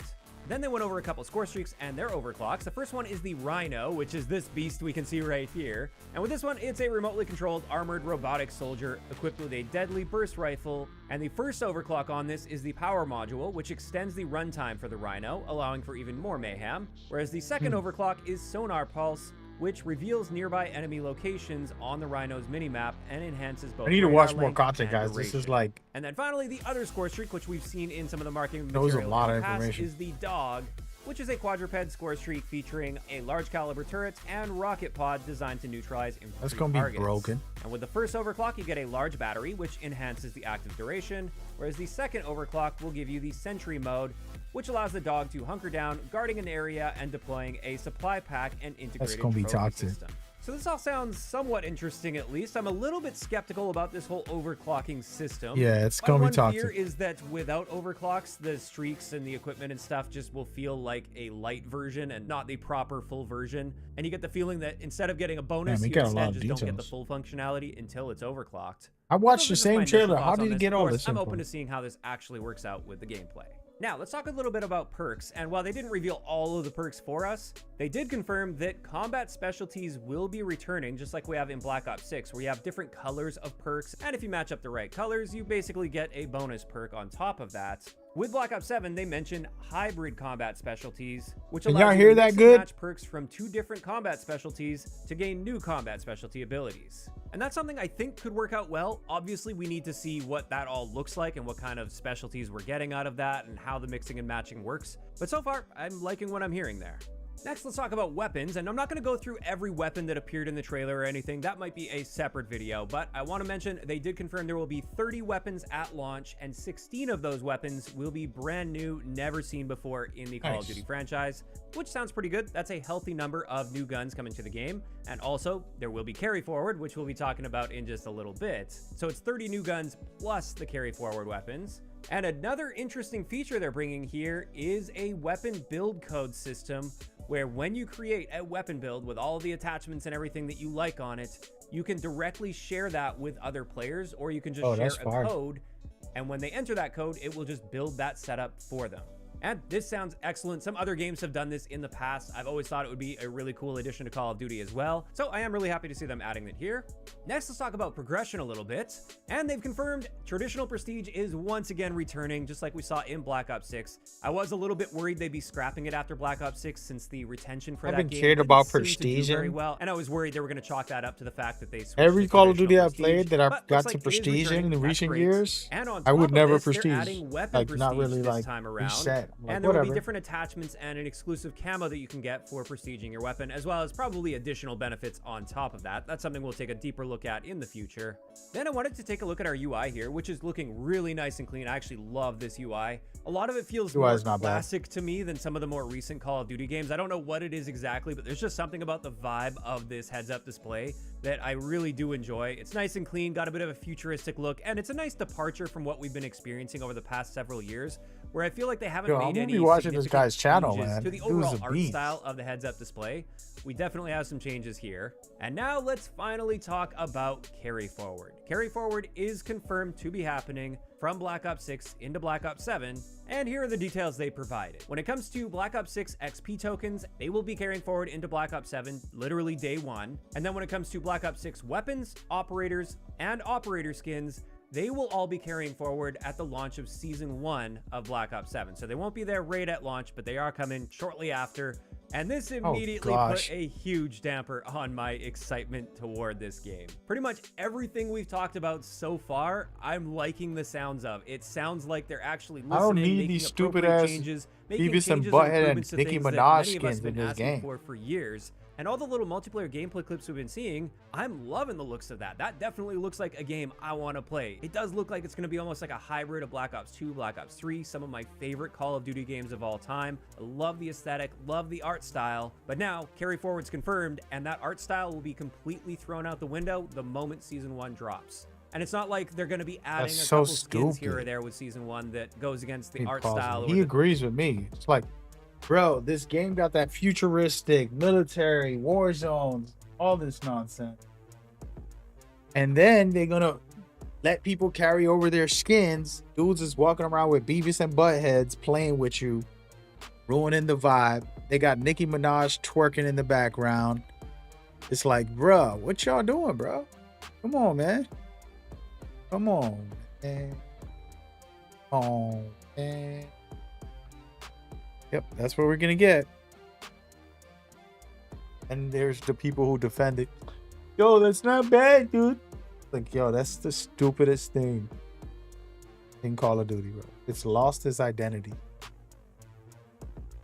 Then they went over a couple score streaks and their overclocks. The first one is the Rhino, which is this beast we can see right here. And with this one, it's a remotely controlled armored robotic soldier equipped with a deadly burst rifle. And the first overclock on this is the power module, which extends the runtime for the Rhino, allowing for even more mayhem. Whereas the second overclock is Sonar Pulse, which reveals nearby enemy locations on the Rhino's minimap and enhances both I need to radar watch more length content, and guys. This is duration. like And then finally, the other score streak, which we've seen in some of the marketing Knows a material lot in of the past, information. is the Dog, which is a quadruped score streak featuring a large caliber turret and rocket pod designed to neutralize infantry That's gonna be targets. broken. And with the first overclock, you get a large battery, which enhances the active duration, whereas the second overclock will give you the Sentry mode, which allows the Dog to hunker down, guarding an area and deploying a supply pack and integrated gonna be trophy toxic. system. So this all sounds somewhat interesting, at least. I'm a little bit skeptical about this whole overclocking system. Yeah, it's My gonna be one toxic. fear is that without overclocks, the streaks and the equipment and stuff just will feel like a light version and not the proper full version. And you get the feeling that instead of getting a bonus, Man, we you got a instead lot of just don't get the details. full functionality until it's overclocked. I watched the Those are just my same initial trailer. thoughts How on did he this. get Of all course, this I'm info? open to seeing how this actually works out with the gameplay. Now, let's talk a little bit about perks, and while they didn't reveal all of the perks for us, they did confirm that combat specialties will be returning, just like we have in Black Ops 6, where you have different colors of perks, and if you match up the right colors, you basically get a bonus perk on top of that. With Black Ops 7, they mentioned hybrid combat specialties, which Can allows y'all you hear to that mix and good? match perks from two different combat specialties to gain new combat specialty abilities. And that's something I think could work out well. Obviously, we need to see what that all looks like and what kind of specialties we're getting out of that and how the mixing and matching works. But so far, I'm liking what I'm hearing there. Next, let's talk about weapons, and I'm not going to go through every weapon that appeared in the trailer or anything. That might be a separate video, but I want to mention they did confirm there will be 30 weapons at launch, and 16 of those weapons will be brand new, never seen before in the Call of Nice. Duty franchise, which sounds pretty good. That's a healthy number of new guns coming to the game, and also there will be carry forward, which we'll be talking about in just a little bit. So it's 30 new guns plus the carry forward weapons. And another interesting feature they're bringing here is a weapon build code system where when you create a weapon build with all the attachments and everything that you like on it, you can directly share that with other players, or you can just Oh, share that's a fire. code, and when they enter that code, it will just build that setup for them. And this sounds excellent. Some other games have done this in the past. I've always thought it would be a really cool addition to Call of Duty as well. So I am really happy to see them adding it here. Next, let's talk about progression a little bit. And they've confirmed traditional prestige is once again returning, just like we saw in Black Ops 6. I was a little bit worried they'd be scrapping it after Black Ops 6 since the retention for that game cared didn't about seem to do prestige very in. well. And I was worried they were going to chalk that up to the fact that they switched Every to Call of Duty traditional I've played prestige. that I've But got looks to like it is prestige returning. in the That's recent great. years, And on I would top of never this, they're prestige. adding weapon Like, not prestige really, this like, time around. reset. Like, And there will be whatever. different attachments and an exclusive camo that you can get for prestiging your weapon, as well as probably additional benefits on top of that. That's something we'll take a deeper look at in the future. Then I wanted to take a look at our UI here, which is looking really nice and clean. I actually love this UI. A lot of it feels UI more is not bad. classic to me than some of the more recent Call of Duty games. I don't know what it is exactly, but there's just something about the vibe of this heads-up display that I really do enjoy. It's nice and clean, got a bit of a futuristic look, and it's a nice departure from what we've been experiencing over the past several years, where I feel like they haven't Yo, made I'm gonna any be watching this significant guy's channel, changes man. to the Dude's overall a art beast. style of the heads-up display. We definitely have some changes here. And now let's finally talk about Carry Forward. Carry Forward is confirmed to be happening from Black Ops 6 into Black Ops 7, and here are the details they provided. When it comes to Black Ops 6 XP tokens, they will be carrying forward into Black Ops 7 literally day one. And then when it comes to Black Ops 6 weapons, operators, and operator skins, they will all be carrying forward at the launch of Season 1 of Black Ops 7. So they won't be there right at launch, but they are coming shortly after. And this immediately gosh. put a huge damper on my excitement toward this game. Pretty much everything we've talked about so far, I'm liking the sounds of. It sounds like they're actually listening, I don't need making these appropriate stupid-ass changes, making Beavis and changes Butthead and improvements to Nicki things that Minaj many of us have skins been in this asking game. for years. And all the little multiplayer gameplay clips we've been seeing, I'm loving the looks of that. That definitely looks like a game I want to play. It does look like it's going to be almost like a hybrid of Black Ops 2, Black Ops 3, some of my favorite Call of Duty games of all time. I love the aesthetic, love the art style, but now Carry Forward's confirmed, and that art style will be completely thrown out the window the moment Season 1 drops. And it's not like they're going to be adding That's a so couple skins here or stupid. there with Season 1 that goes against the He art paused style. it. Or He the agrees with me. It's like, bro, this game got that futuristic, military, war zones, all this nonsense. And then they're gonna let people carry over their skins. Dudes is walking around with Beavis and Buttheads playing with you, ruining the vibe. They got Nicki Minaj twerking in the background. It's like, bro, what y'all doing, bro? Come on, man. Come on, man. Come on, man. Yep, that's what we're gonna get. And there's the people who defend it. Yo, that's not bad, dude. Like, yo, that's the stupidest thing in Call of Duty, bro. It's lost its identity.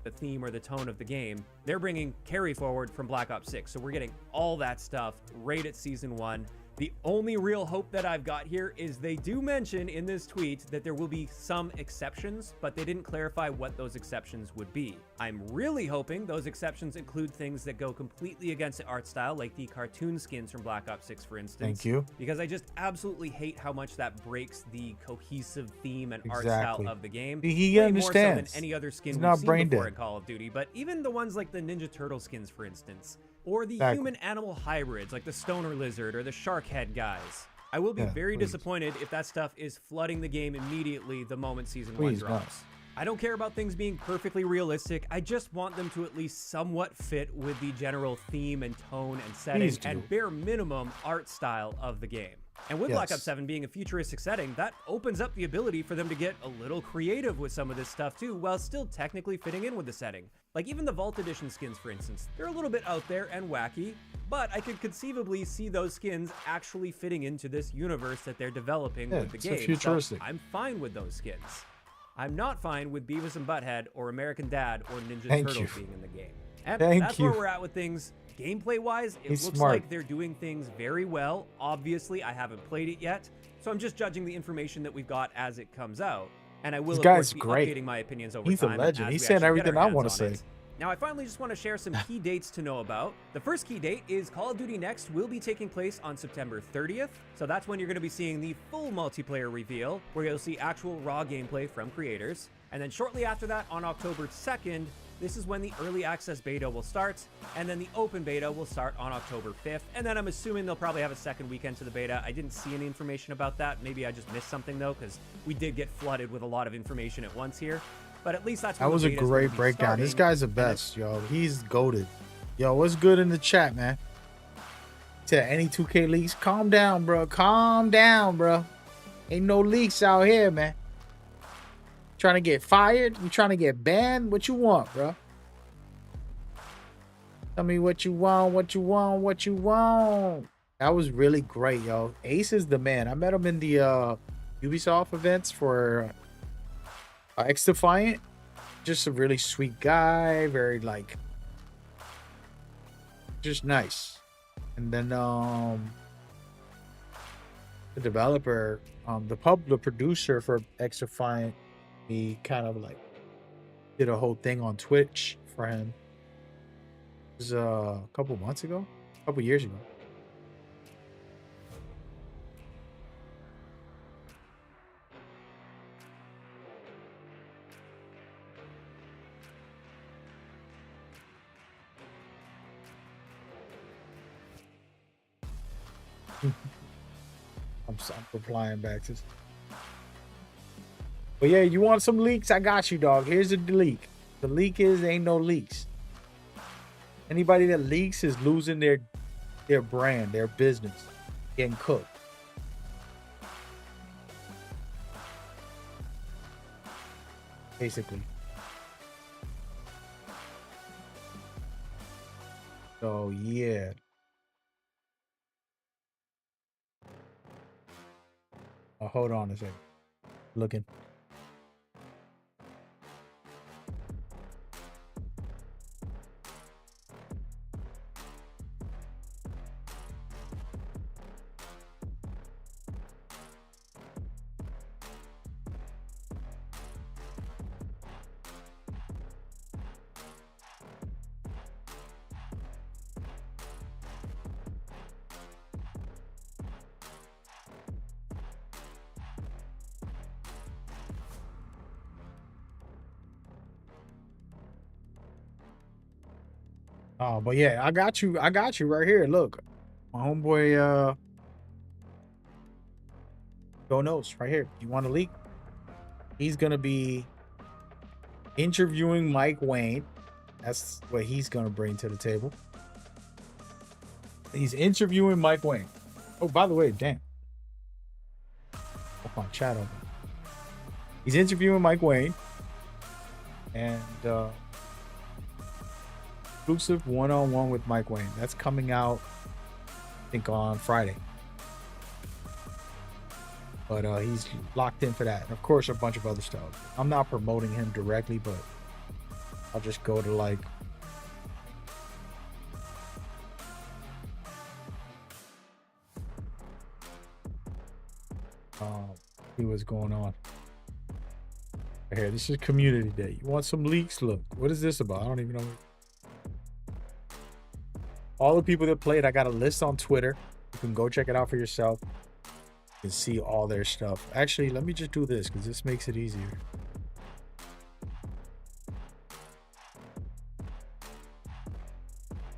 the theme or the tone of the game, they're bringing Carry Forward from Black Ops 6. So we're getting all that stuff right at Season 1. The only real hope that I've got here is they do mention in this tweet that there will be some exceptions, but they didn't clarify what those exceptions would be. I'm really hoping those exceptions include things that go completely against the art style, like the cartoon skins from Black Ops 6, for instance. Thank you. Because I just absolutely hate how much that breaks the cohesive theme and art Exactly. style of the game. He Way more so than understands. any other skin He's we've not seen brain before dead. in Call of Duty, but even the ones like the Ninja Turtle skins, for instance, or the Exactly. human-animal hybrids like the Stoner Lizard or the Shark Head guys. I will be Yeah, very please. disappointed if that stuff is flooding the game immediately the moment Season 1 Please, no. drops. I don't care about things being perfectly realistic. I just want them to at least somewhat fit with the general theme and tone and setting Please do. and bare minimum art style of the game. And with Black Yes. Ops 7 being a futuristic setting, that opens up the ability for them to get a little creative with some of this stuff too, while still technically fitting in with the setting. Like even the Vault Edition skins, for instance, they're a little bit out there and wacky, but I could conceivably see those skins actually fitting into this universe that they're developing Yeah, with the it's a game. So futuristic. I'm fine with those skins. I'm not fine with Beavis and Butthead or American Dad or Ninja Thank Turtles you. being in the game. And Thank that's you. where we're at with things. Gameplay-wise, it He's looks smart. like they're doing things very well. Obviously, I haven't played it yet, so I'm just judging the information that we've got as it comes out. And I will, This of guy's course, be great. updating my opinions over He's a time. legend. as He's we saying actually get everything our I hands wanna on say. it. Now, I finally just want to share some key dates to know about. The first key date is Call of Duty Next will be taking place on September 30th. So that's when you're going to be seeing the full multiplayer reveal, where you'll see actual raw gameplay from creators. And then shortly after that, on October 2nd, this is when the early access beta will start, and then the open beta will start on October 5th. And then I'm assuming they'll probably have a second weekend to the beta. I didn't see any information about that. Maybe I just missed something though, because we did get flooded with a lot of information at once here. but at least that's That when the was a beta's gonna great be breakdown. This starting. guy's the best, yo. He's goated. Yo, what's good in the chat, man? To any 2K leaks, calm down, bro. Calm down, bro. Ain't no leaks out here, man. Trying to get fired? You trying to get banned? What you want, bro? Tell me what you want, what you want, what you want. That was really great, yo. Ace is the man. I met him in the Ubisoft events for X Defiant. Just a really sweet guy, very like just nice. And then the developer, the producer for X Defiant, he kind of like did a whole thing on Twitch for him. It was a couple months ago, a couple years ago. I'm replying back to. But yeah, you want some leaks? I got you, dog. Here's the leak. The leak is ain't no leaks. Anybody that leaks is losing their brand, their business, getting cooked. Basically. So yeah. Oh, hold on a second. Looking. Oh, but yeah, I got you right here. Look, my homeboy, Go Knows right here. You want a leak? He's gonna be interviewing Mike Wayne. That's what he's gonna bring to the table. He's interviewing Mike Wayne. Oh, by the way, damn. Up on chat open. He's interviewing Mike Wayne. And exclusive one-on-one with Mike Wayne. That's coming out, I think, on Friday. But he's locked in for that. And of course, a bunch of other stuff. I'm not promoting him directly, but I'll just go to like see what's going on. Right here, this is community day. You want some leaks? Look, what is this about? I don't even know. All the people that played, I got a list on Twitter. You can go check it out for yourself. You can see all their stuff. Actually, let me just do this because this makes it easier.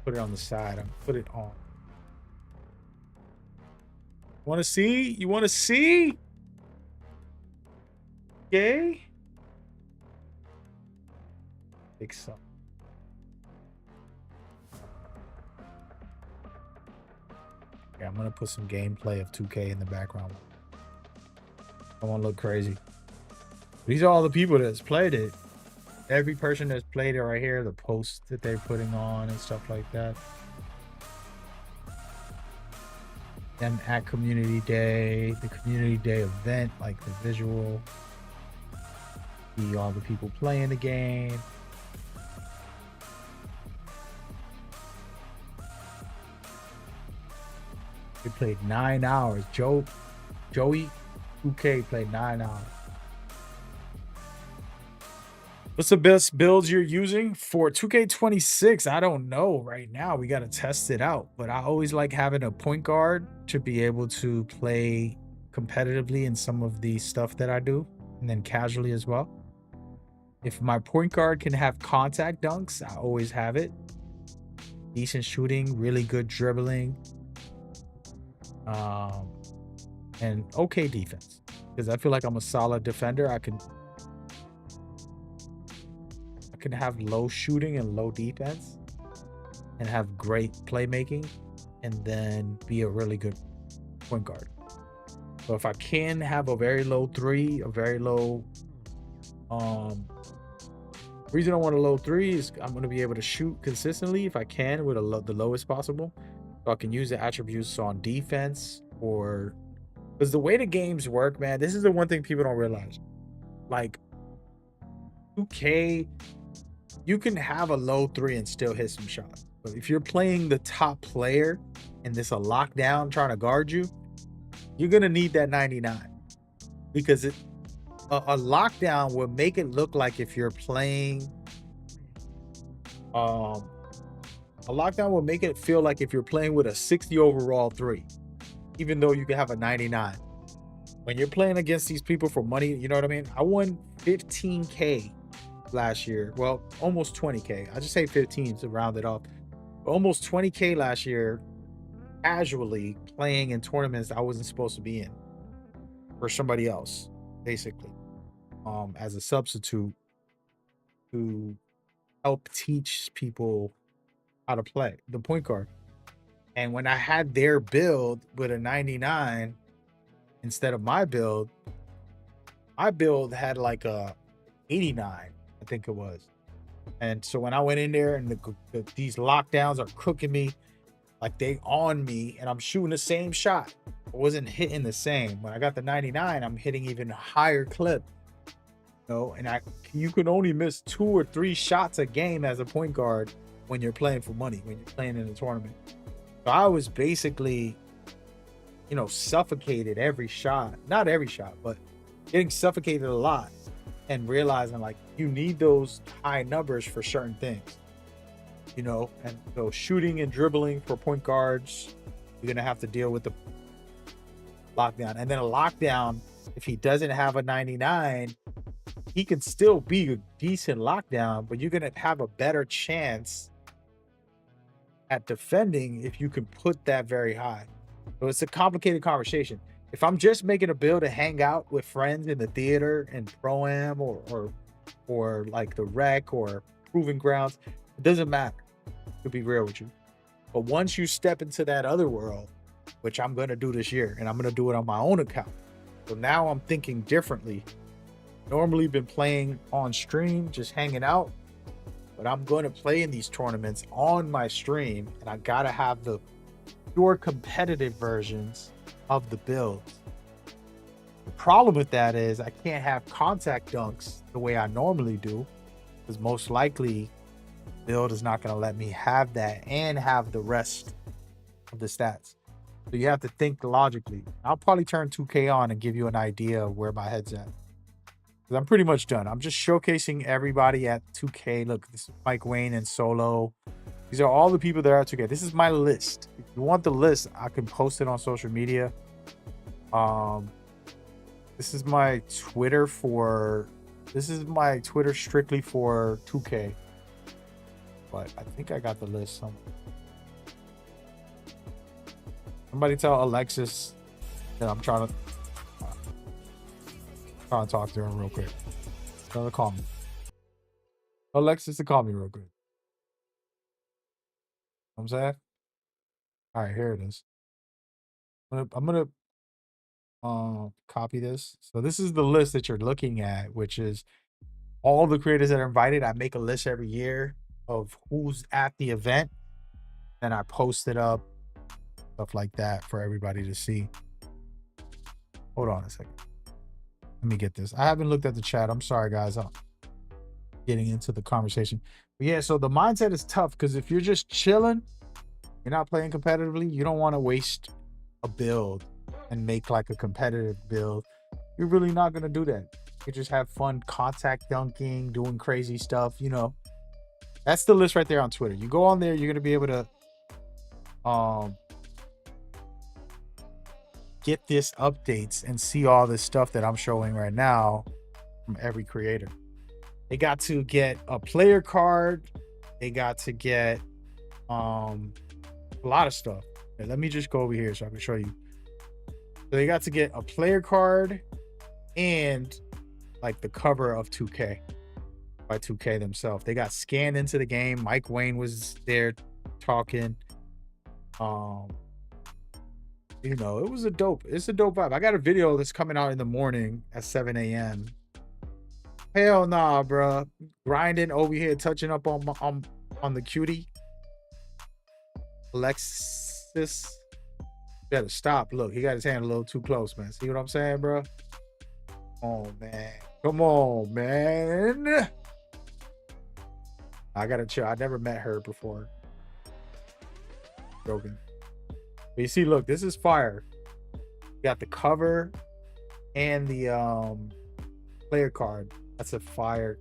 Put it on the side. I'm put it on. Want to see? You want to see? Okay. Think so. Yeah, I'm gonna put some gameplay of 2K in the background. I want to look crazy. These are all the people that's played it. Every person that's played it right here, the posts that they're putting on and stuff like that. Then at Community Day, the Community Day event, like the visual. See all the people playing the game. They played 9 hours. Joey 2K played 9 hours. What's the best builds you're using for 2K26? I don't know right now. We got to test it out. But I always like having a point guard to be able to play competitively in some of the stuff that I do, and then casually as well. If my point guard can have contact dunks, I always have it. Decent shooting, really good dribbling, and okay defense. Because I feel like I'm a solid defender. I can can have low shooting and low defense and have great playmaking and then be a really good point guard. So if I can have a very low three, a very low reason I want a low three is I'm going to be able to shoot consistently if I can with the lowest possible. So I can use the attributes on defense, or because the way the games work, man, this is the one thing people don't realize. Like 2K, you can have a low three and still hit some shots. But if you're playing the top player and this a lockdown trying to guard you, you're going to need that 99 because a lockdown will make it look like if you're playing a lockdown will make it feel like if you're playing with a 60 overall three, even though you can have a 99. When you're playing against these people for money, you know what I mean? I won 15K last year. Well, almost 20K. I just say 15 to round it off. But almost 20K last year casually playing in tournaments I wasn't supposed to be in for somebody else, basically, as a substitute to help teach people how to play the point guard. And when I had their build with a 99 instead of my build had like a 89, I think it was. And so when I went in there and these lockdowns are cooking me, like they on me, and I'm shooting the same shot, I wasn't hitting the same. When I got the 99, I'm hitting even higher clip. You know, and you can only miss 2 or 3 shots a game as a point guard when you're playing for money, when you're playing in a tournament. So I was basically, you know, suffocated every shot. Not every shot, but getting suffocated a lot and realizing like you need those high numbers for certain things, you know. And so shooting and dribbling for point guards, you're gonna have to deal with the lockdown. And then a lockdown, if he doesn't have a 99, he can still be a decent lockdown, but you're gonna have a better chance at defending if you can put that very high. So it's a complicated conversation. If I'm just making a build to hang out with friends in the theater and Pro-Am or like the Rec or Proving Grounds, it doesn't matter, to be real with you. But once you step into that other world, which I'm going to do this year, and I'm going to do it on my own account. So now I'm thinking differently. Normally been playing on stream, just hanging out, but I'm going to play in these tournaments on my stream, and I got to have the pure competitive versions of the builds. The problem with that is I can't have contact dunks the way I normally do, because most likely build is not going to let me have that and have the rest of the stats. So you have to think logically. I'll probably turn 2K on and give you an idea of where my head's at. I'm pretty much done. I'm just showcasing everybody at 2K. Look, this is Mike Wayne and Solo. These are all the people that are at 2K. This is my list. If you want the list, I can post it on social media. This is my Twitter strictly for 2K. But I think I got the list somewhere. Somebody tell Alexis that I'm trying to talk to her real quick. Tell her to call me. Alexis to call me real quick. Know what I'm saying? All right, here it is. I'm gonna copy this. So this is the list that you're looking at, which is all the creators that are invited. I make a list every year of who's at the event, and I post it up, stuff like that for everybody to see. Hold on a second. Let me get this. I haven't looked at the chat. I'm sorry, guys. I'm getting into the conversation. But yeah, so the mindset is tough because if you're just chilling, you're not playing competitively, you don't want to waste a build and make like a competitive build. You're really not going to do that. You just have fun contact dunking, doing crazy stuff, you know. That's the list right there on Twitter. You go on there, you're going to be able to get this updates and see all this stuff that I'm showing right now from every creator. They got to get a player card. They got to get a lot of stuff. Okay, let me just go over here so I can show you. So they got to get a player card and like the cover of 2K. by 2K themselves. They got scanned into the game. Mike Wayne was there talking. You know, it's a dope vibe. I got a video that's coming out in the morning at 7 a.m. Hell nah, bro. Grinding over here, touching up on the cutie. Alexis. Better stop. Look, he got his hand a little too close, man. See what I'm saying, bro? Oh man. Come on, man. I gotta chill. I never met her before. Joking. But you see, look, this is fire. You got the cover and the player card. That's a fire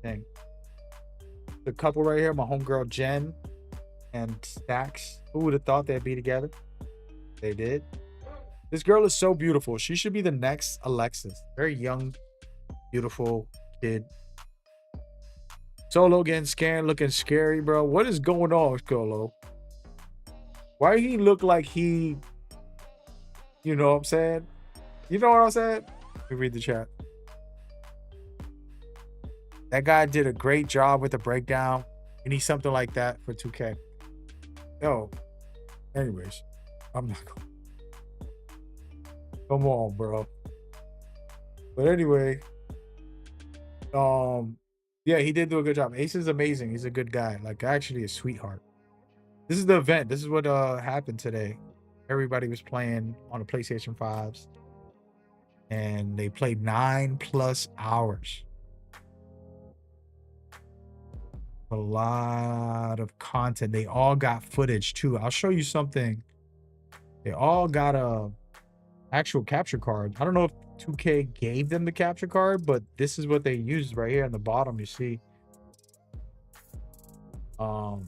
thing. The couple right here, my homegirl Jen and Stacks. Who would have thought they'd be together? They did. This girl is so beautiful. She should be the next Alexis. Very young, beautiful kid. Solo getting scanned, looking scary, bro. What is going on, Solo? Why he look like he, you know what I'm saying? You know what I'm saying? Let me read the chat. That guy did a great job with the breakdown. You need something like that for 2K. Yo, anyways, I'm not going. Come on, bro. But anyway, yeah, he did do a good job. Ace is amazing. He's a good guy. Like, actually a sweetheart. This is the event. This is what happened today. Everybody was playing on the PlayStation 5s. And they played 9+ hours. A lot of content. They all got footage too. I'll show you something. They all got a actual capture card. I don't know if 2K gave them the capture card, but this is what they used right here on the bottom. You see the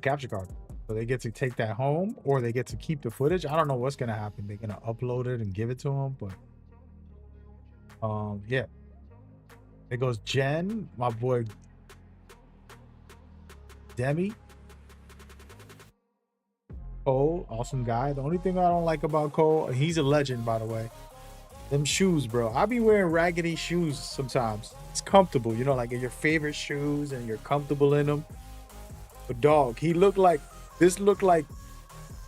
capture card. So they get to take that home, or they get to keep the footage. I don't know what's gonna happen. They're gonna upload it and give it to them, but yeah. It goes Jen, my boy Demi. Cole, awesome guy. The only thing I don't like about Cole, he's a legend, by the way. Them shoes, bro. I be wearing raggedy shoes sometimes. It's comfortable, you know, like in your favorite shoes and you're comfortable in them. But dog, he looked like, this looked like,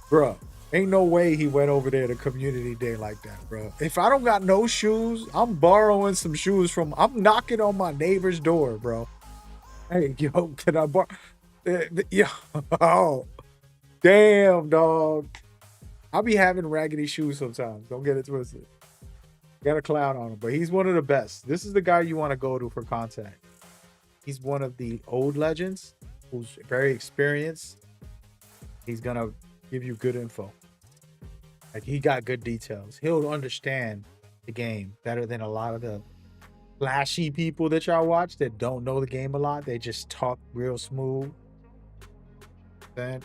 bro, ain't no way he went over there to community day like that, bro. If I don't got no shoes, I'm borrowing some shoes from, I'm knocking on my neighbor's door, bro. Hey, yo, can I borrow? Yo, oh. Damn, dog. I'll be having raggedy shoes sometimes. Don't get it twisted. Got a clown on him, but he's one of the best. This is the guy you want to go to for content. He's one of the old legends who's very experienced. He's going to give you good info. Like, he got good details. He'll understand the game better than a lot of the flashy people that y'all watch that don't know the game a lot. They just talk real smooth. Then.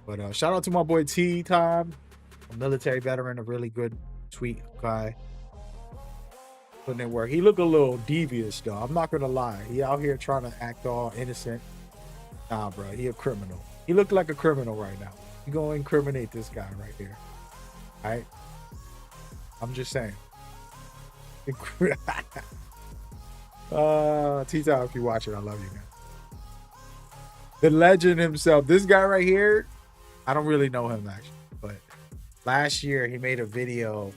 But shout out to my boy T Time, a military veteran, a really good, sweet guy. Putting in work. He look a little devious though. I'm not gonna lie. He out here trying to act all innocent. Nah, bro, he a criminal. He look like a criminal right now. You gonna incriminate this guy right here. All right? I'm just saying. T-Time, if you watch it, I love you, man. The legend himself. This guy right here, I don't really know him actually, but last year he made a video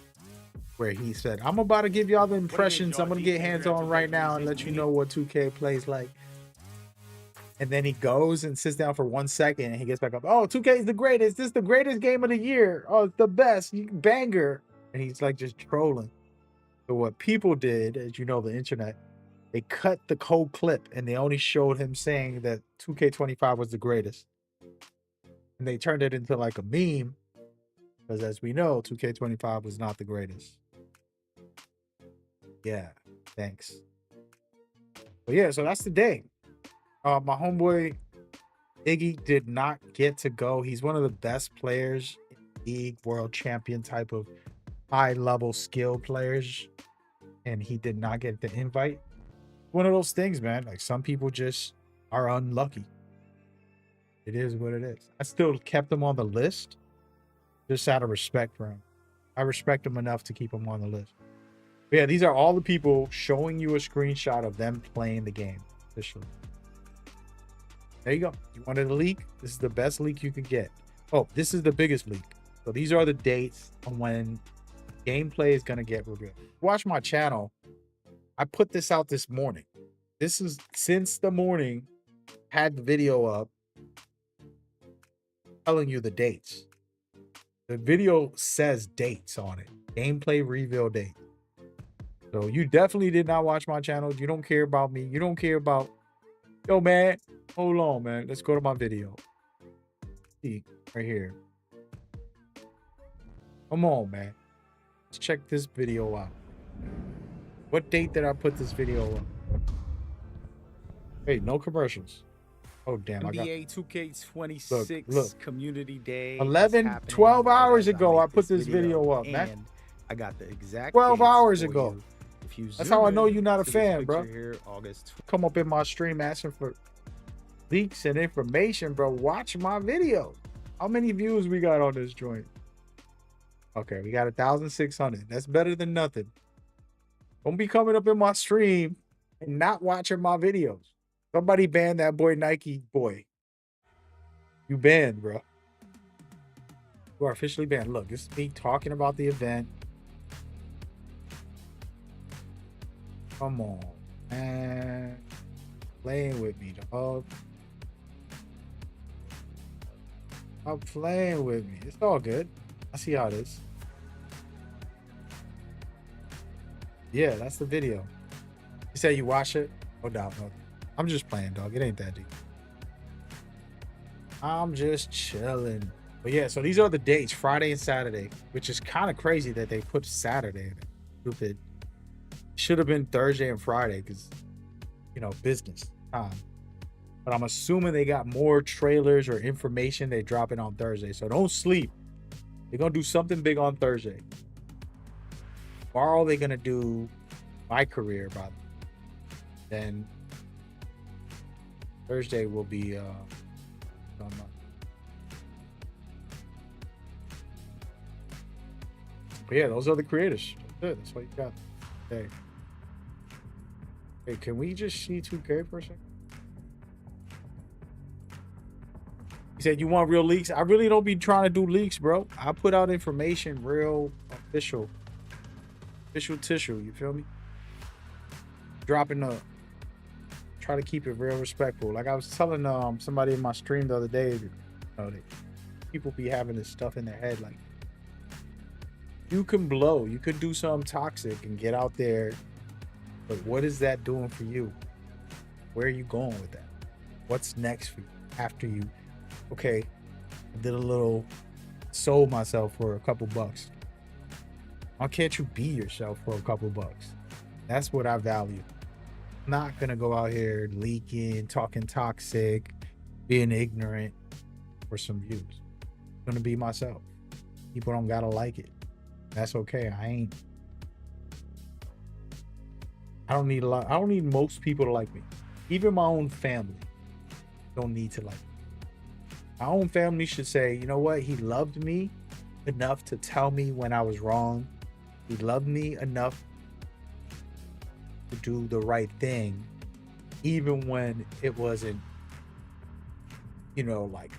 where he said, I'm about to give y'all the impressions. I'm going to get hands on right now and let you know what 2K plays like. And then he goes and sits down for 1 second and he gets back up. Oh, 2K is the greatest. This is the greatest game of the year. Oh, it's the best. Banger. And he's like just trolling. So what people did, as you know, the internet, they cut the whole clip and they only showed him saying that 2K25 was the greatest. And they turned it into like a meme. Because as we know, 2K25 was not the greatest. Yeah, thanks. But yeah, so that's the day. My homeboy Iggy did not get to go. He's one of the best players in the league, world champion type of high level skill players. And he did not get the invite. One of those things, man. Like, some people just are unlucky. It is what it is. I still kept him on the list just out of respect for him. I respect him enough to keep him on the list. But yeah, these are all the people showing you a screenshot of them playing the game officially. There you go. You wanted a leak? This is the best leak you can get. Oh, this is the biggest leak. So these are the dates on when gameplay is going to get revealed. Watch my channel. I put this out this morning. This is since the morning, had the video up telling you the dates. The video says dates on it. Gameplay reveal date. So you definitely did not watch my channel. You don't care about me. You don't care about, yo, man, hold on, man. Let's go to my video. See, right here. Come on, man. Let's check this video out. What date did I put this video up? Hey, no commercials. Oh, damn. NBA 2K26 Look. Community Day. is 11, happening. 12 hours Guys, ago, I made put this video up, man. and I got the exact 12 dates hours for ago. you. If you That's zoom how I know in you're not a to this fan, bro. picture Here, August Come up in my stream asking for leaks and information, bro. Watch my video. How many views we got on this joint? Okay, we got 1,600. That's better than nothing. Don't be coming up in my stream and not watching my videos. Somebody banned that boy Nike boy. You banned, bro. You are officially banned. Look, this is me talking about the event. Come on, man. Playing with me, dog. Stop playing with me. It's all good. I see how it is. Yeah, that's the video. You say you watch it? No doubt, no. I'm just playing, dog. It ain't that deep. I'm just chilling. But yeah, so these are the dates, Friday and Saturday, which is kind of crazy that they put Saturday in it. Stupid. Should have been Thursday and Friday because, you know, business time. But I'm assuming they got more trailers or information they drop it on Thursday. So don't sleep. They're going to do something big on Thursday. Tomorrow they're going to do my career, by then Thursday will be but yeah, those are the creators. Good. That's what you got. Okay. Hey, can we just see 2K for a second? You said you want real leaks. I really don't be trying to do leaks, bro. I put out information real official tissue. You feel me? Dropping a. Try to keep it real respectful. Like I was telling somebody in my stream the other day, you know, people be having this stuff in their head. Like you can blow, you could do something toxic and get out there, but what is that doing for you? Where are you going with that? What's next for you after you? Okay, I did a little, sold myself for a couple bucks. Why can't you be yourself for a couple bucks? That's what I value. I'm not gonna go out here leaking, talking toxic, being ignorant for some views. I'm gonna be myself. People don't gotta like it. That's okay. I don't need a lot. I don't need most people to like me. Even my own family don't need to like me. My own family should say, you know what? He loved me enough to tell me when I was wrong. He loved me enough to do the right thing, even when it wasn't, you know, like,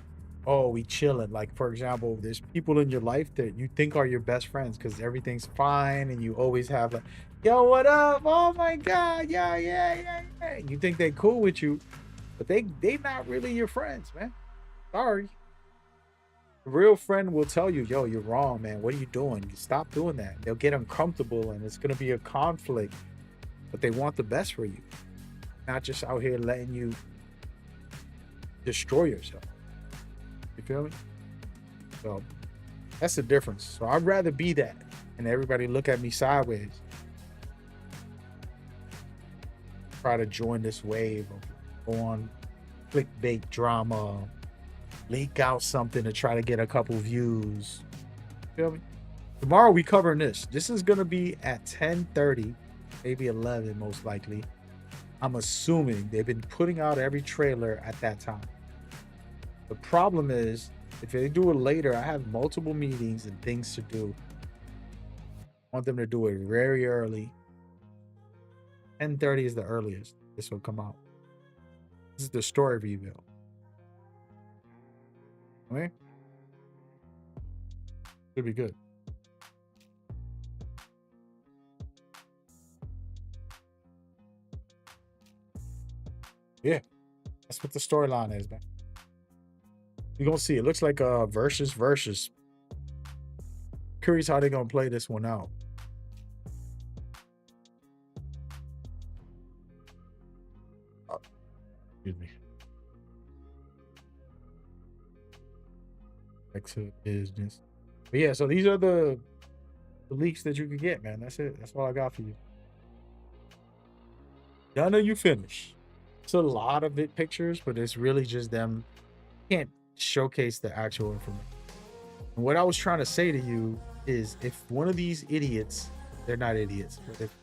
oh, we chilling. Like, for example, there's people in your life that you think are your best friends because everything's fine and you always have like, yo, what up? Oh my God, yeah. You think they cool with you, but they not really your friends, man. Sorry. A real friend will tell you, yo, you're wrong, man. What are you doing? You stop doing that. They'll get uncomfortable and it's gonna be a conflict. But they want the best for you, not just out here letting you destroy yourself. You feel me? So that's the difference. So I'd rather be that and everybody look at me sideways. Try to join this wave of go on clickbait drama, leak out something to try to get a couple views. You feel me? Tomorrow we covering this. This is gonna be at 10:30. Maybe 11 most likely. I'm assuming they've been putting out every trailer at that time. The problem is if they do it later, I have multiple meetings and things to do. I want them to do it very early 10:30 is the earliest this will come out. This is the story reveal. Okay? Should be good. Yeah, that's what the storyline is, man. You're gonna see. It looks like a versus. Curious how they're gonna play this one out. Excuse me. Back to business. But yeah, so these are the leaks that you could get, man. That's it. That's all I got for you. Done or you finish? It's a lot of it pictures, but it's really just them. Can't showcase the actual information. And what I was trying to say to you is, if one of these idiots, they're not idiots, but if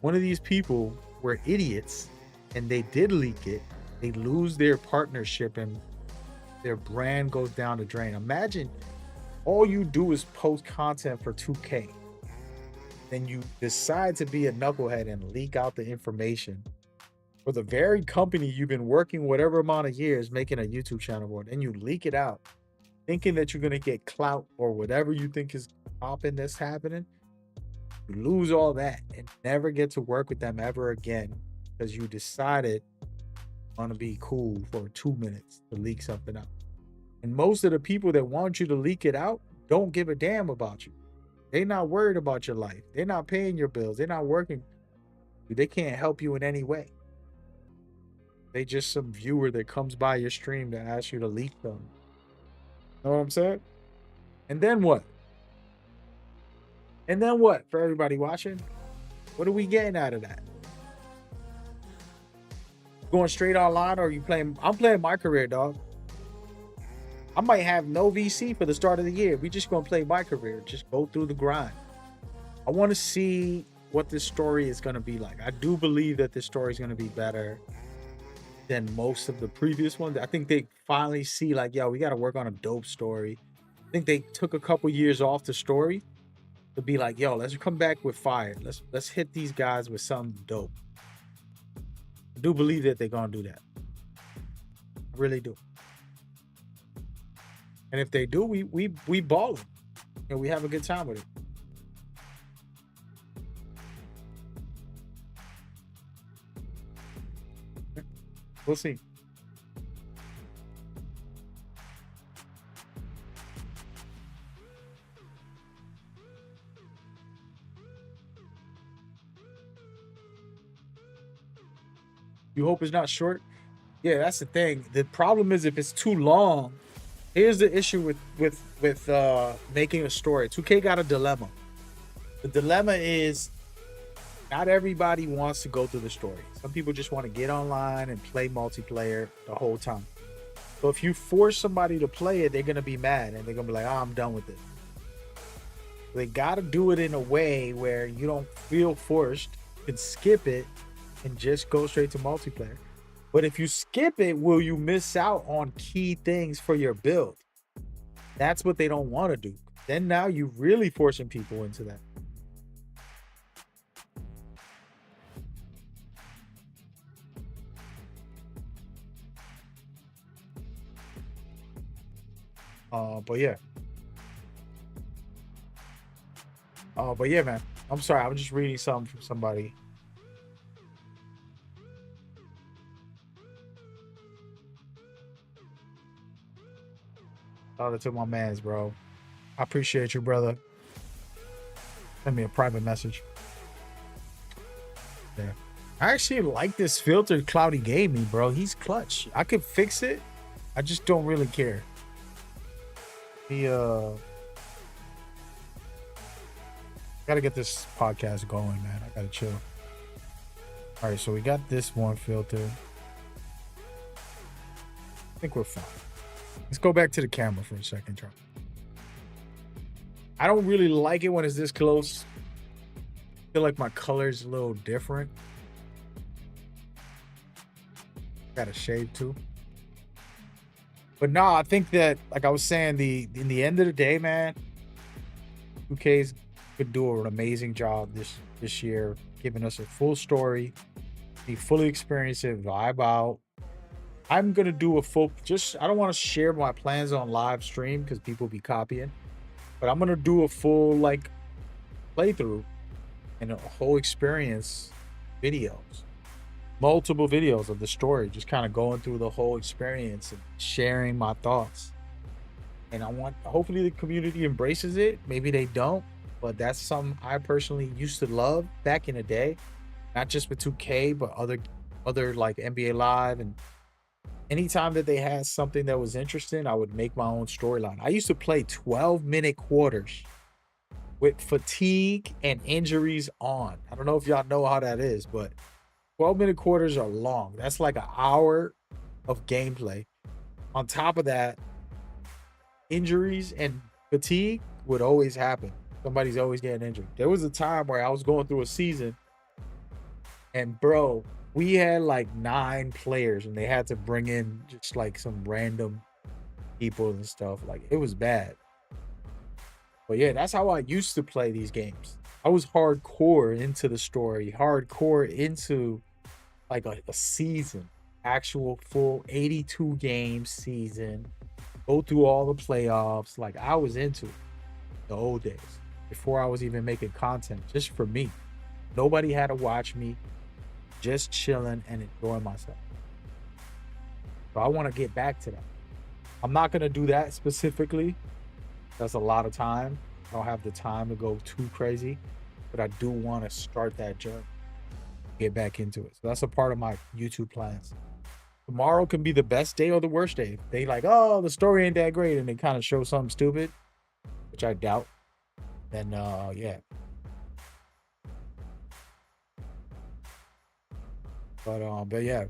one of these people were idiots and they did leak it, they lose their partnership and their brand goes down the drain. Imagine all you do is post content for 2K. Then you decide to be a knucklehead and leak out the information for the very company you've been working whatever amount of years making a YouTube channel for. Then you leak it out thinking that you're going to get clout or whatever you think is popping that's happening. You lose all that and never get to work with them ever again because you decided on to be cool for 2 minutes to leak something out. And most of the people that want you to leak it out don't give a damn about you. They're not worried about your life. They're not paying your bills. They're not working. They can't help you in any way. They just some viewer that comes by your stream to ask you to leak them. Know what I'm saying? And then what? And then what for everybody watching? What are we getting out of that? Going straight online, or are you playing? I'm playing my career, dog. I might have no VC for the start of the year. We just gonna play my career. Just go through the grind. I want to see what this story is gonna be like. I do believe that this story is gonna be better than most of the previous ones. I think they finally see like, yo, we got to work on a dope story. I think they took a couple years off the story to be like, yo, let's come back with fire. Let's hit these guys with something dope. I do believe that they're gonna do that. I really do. And if they do, we ball it and we have a good time with it. We'll see. You hope it's not short? Yeah, that's the thing. The problem is if it's too long. Here's the issue with making a story. 2K got a dilemma. The dilemma is not everybody wants to go through the story. Some people just want to get online and play multiplayer the whole time. So if you force somebody to play it, they're going to be mad and they're going to be like, oh, I'm done with it. They got to do it in a way where you don't feel forced. You can skip it and just go straight to multiplayer. But if you skip it, will you miss out on key things for your build? That's what they don't want to do. Then now you're really forcing people into that. But yeah, man. I'm sorry. I'm just reading something from somebody. Shout out to my mans, bro. I appreciate you, brother. Send me a private message. Yeah. I actually like this filter Cloudy gave me, bro. He's clutch. I could fix it. I just don't really care. He gotta get this podcast going, man. I gotta chill. All right, so we got this one filter. I think we're fine. Let's go back to the camera for a second, Charlie. I don't really like it when it's this close. I feel like my color is a little different. Got a shade too. But no, I think that, like I was saying, in the end of the day, man, 2K's could do an amazing job this year, giving us a full story, me fully experience it, vibe out. I'm gonna do a full I don't want to share my plans on live stream because people be copying, but I'm gonna do a full like playthrough and a whole experience videos, multiple videos of the story, just kind of going through the whole experience and sharing my thoughts. And I want, hopefully the community embraces it. Maybe they don't, but that's something I personally used to love back in the day, not just with 2K, but other like NBA Live. And anytime that they had something that was interesting, I would make my own storyline. I used to play 12-minute quarters with fatigue and injuries on. I don't know if y'all know how that is, but 12-minute quarters are long. That's like an hour of gameplay. On top of that, injuries and fatigue would always happen. Somebody's always getting injured. There was a time where I was going through a season and bro, we had like 9 players and they had to bring in just like some random people and stuff. Like it was bad. But yeah, that's how I used to play these games. I was hardcore into the story, hardcore into like a season, actual full 82 game season, go through all the playoffs. Like I was into it the old days before I was even making content just for me. Nobody had to watch me, just chilling and enjoying myself. So I want to get back to that. I'm not going to do that specifically. That's a lot of time. I don't have the time to go too crazy, but I do want to start that journey, get back into it. So that's a part of my YouTube plans. Tomorrow can be the best day or the worst day. They like, oh, the story ain't that great, and they kind of show something stupid, which I doubt. Then yeah. But yeah,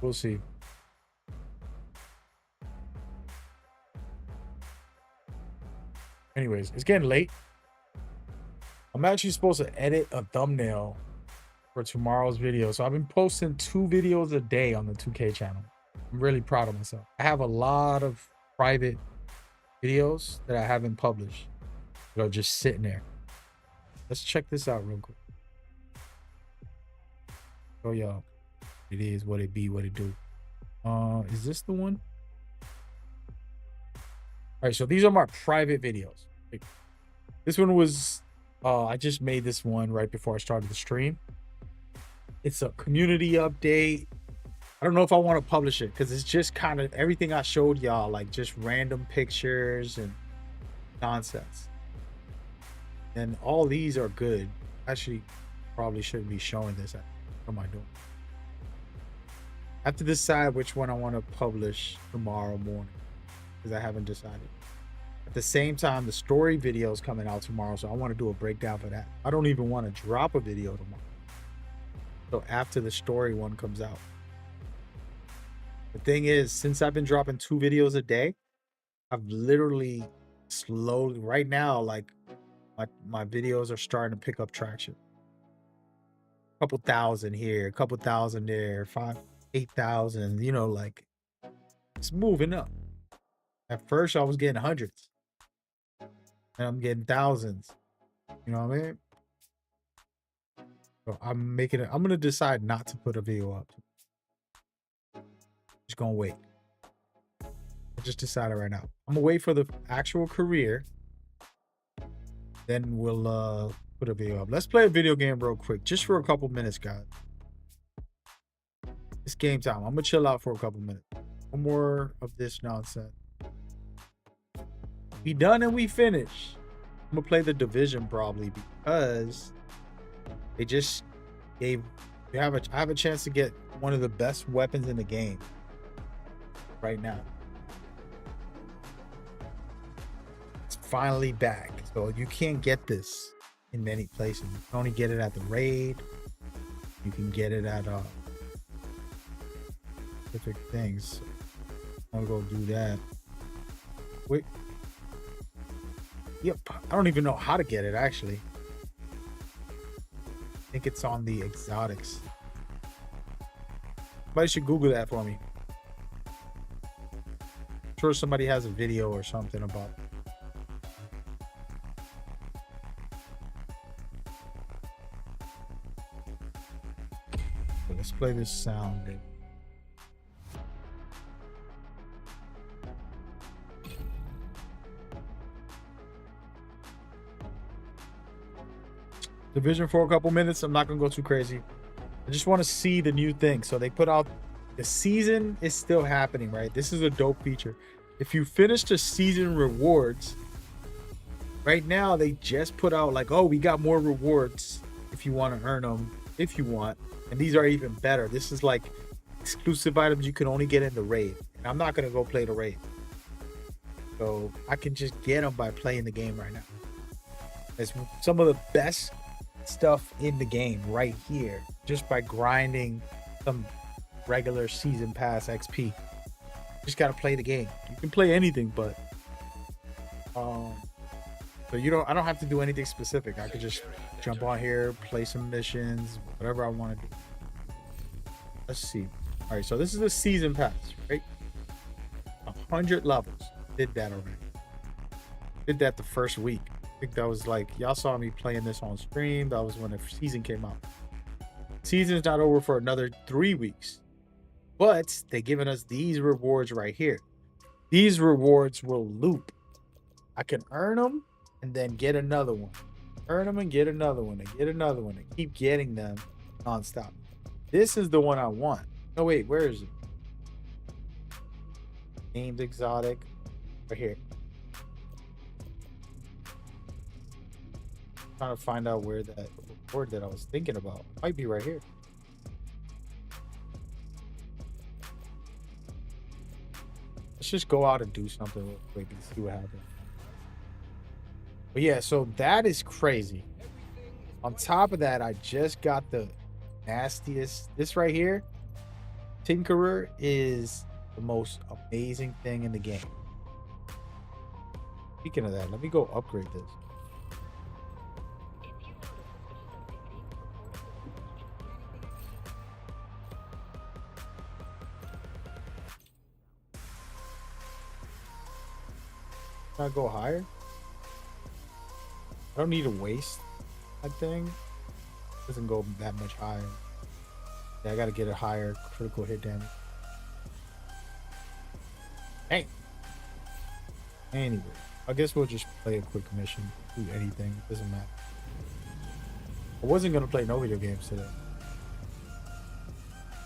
we'll see. Anyways, it's getting late. I'm actually supposed to edit a thumbnail for tomorrow's video. So I've been posting 2 videos a day on the 2K channel. I'm really proud of myself. I have a lot of private videos that I haven't published that are just sitting there. Let's check this out real quick. Oh y'all, it is what it be, what it do. Is this the one? All right, so these are my private videos. This one was, I just made this one right before I started the stream. It's a community update. I don't know if I want to publish it because it's just kind of everything I showed y'all, like just random pictures and nonsense. And all these are good. Actually, probably shouldn't be showing this. What am I doing? I have to decide which one I want to publish tomorrow morning because I haven't decided. At the same time, the story video is coming out tomorrow, so I want to do a breakdown for that. I don't even want to drop a video tomorrow. So after the story one comes out. The thing is, since I've been dropping 2 videos a day, I've literally slowly, right now, like my videos are starting to pick up traction. A couple thousand here, a couple thousand there, 8,000, you know, like it's moving up. At first I was getting hundreds and I'm getting thousands, you know what I mean? So I'm gonna decide not to put a video up. Just gonna wait. I just decided right now. I'm gonna wait for the actual career. Then we'll put a video up. Let's play a video game real quick, just for a couple minutes, guys. It's game time. I'm gonna chill out for a couple minutes. No more of this nonsense. We done and we finish. I'm gonna play the Division probably because they just gave. I have a chance to get one of the best weapons in the game right now. It's finally back, so you can't get this in many places. You can only get it at the raid. You can get it at specific things. I'll go do that. Wait. Yep, I don't even know how to get it actually. I think it's on the exotics. Somebody should Google that for me. I'm sure somebody has a video or something about it. let's play this sound. Division for a couple minutes. I'm not gonna go too crazy. I just want to see the new thing. So they put out the season is still happening, right? This is a dope feature. If you finish the season rewards, right now they just put out like, oh, we got more rewards if you want to earn them, if you want. And these are even better. This is like exclusive items you can only get in the raid. And I'm not gonna go play the raid. So I can just get them by playing the game right now. It's some of the best stuff in the game right here, just by grinding some regular season pass XP. Just gotta play the game. You can play anything, but so I don't have to do anything specific. I could just jump on here, play some missions, whatever I want to do. Let's see. All right, so this is the season pass, right? 100 levels. Did that already. Did that the first week. I think that was like, y'all saw me playing this on stream. That was when the season came out. Season's not over for another 3 weeks, but they giving us these rewards right here. These rewards will loop. I can earn them and then get another one. Earn them and get another one and get another one and keep getting them nonstop. This is the one I want. Oh wait, where is it? Named exotic. Right here. Trying to find out where that reward that I was thinking about might be right here. Let's just go out and do something real quick and see what happens. But yeah, so that is crazy. On top of that, I just got the nastiest. This right here, Tinkerer, is the most amazing thing in the game. Speaking of that, let me go upgrade this. Can I go higher? I don't need to waste that thing. It doesn't go that much higher. Yeah, I gotta get a higher critical hit damage. Hey. Anyway, I guess we'll just play a quick mission. Do anything. Doesn't matter. I wasn't gonna play no video games today.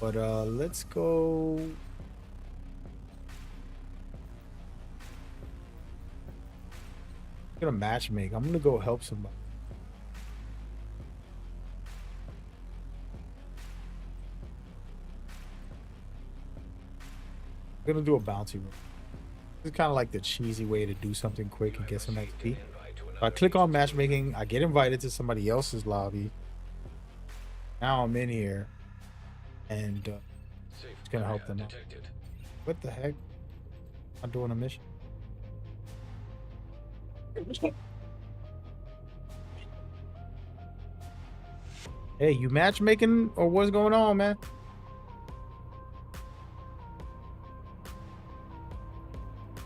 But let's go. I'm gonna matchmake. I'm gonna go help somebody. I'm gonna do a bounty room. This is kind of like the cheesy way to do something quick and get some XP. So I click on matchmaking. I get invited to somebody else's lobby. Now I'm in here, and it's gonna help them out. What the heck? I'm doing a mission. Hey, you matchmaking or what's going on, man?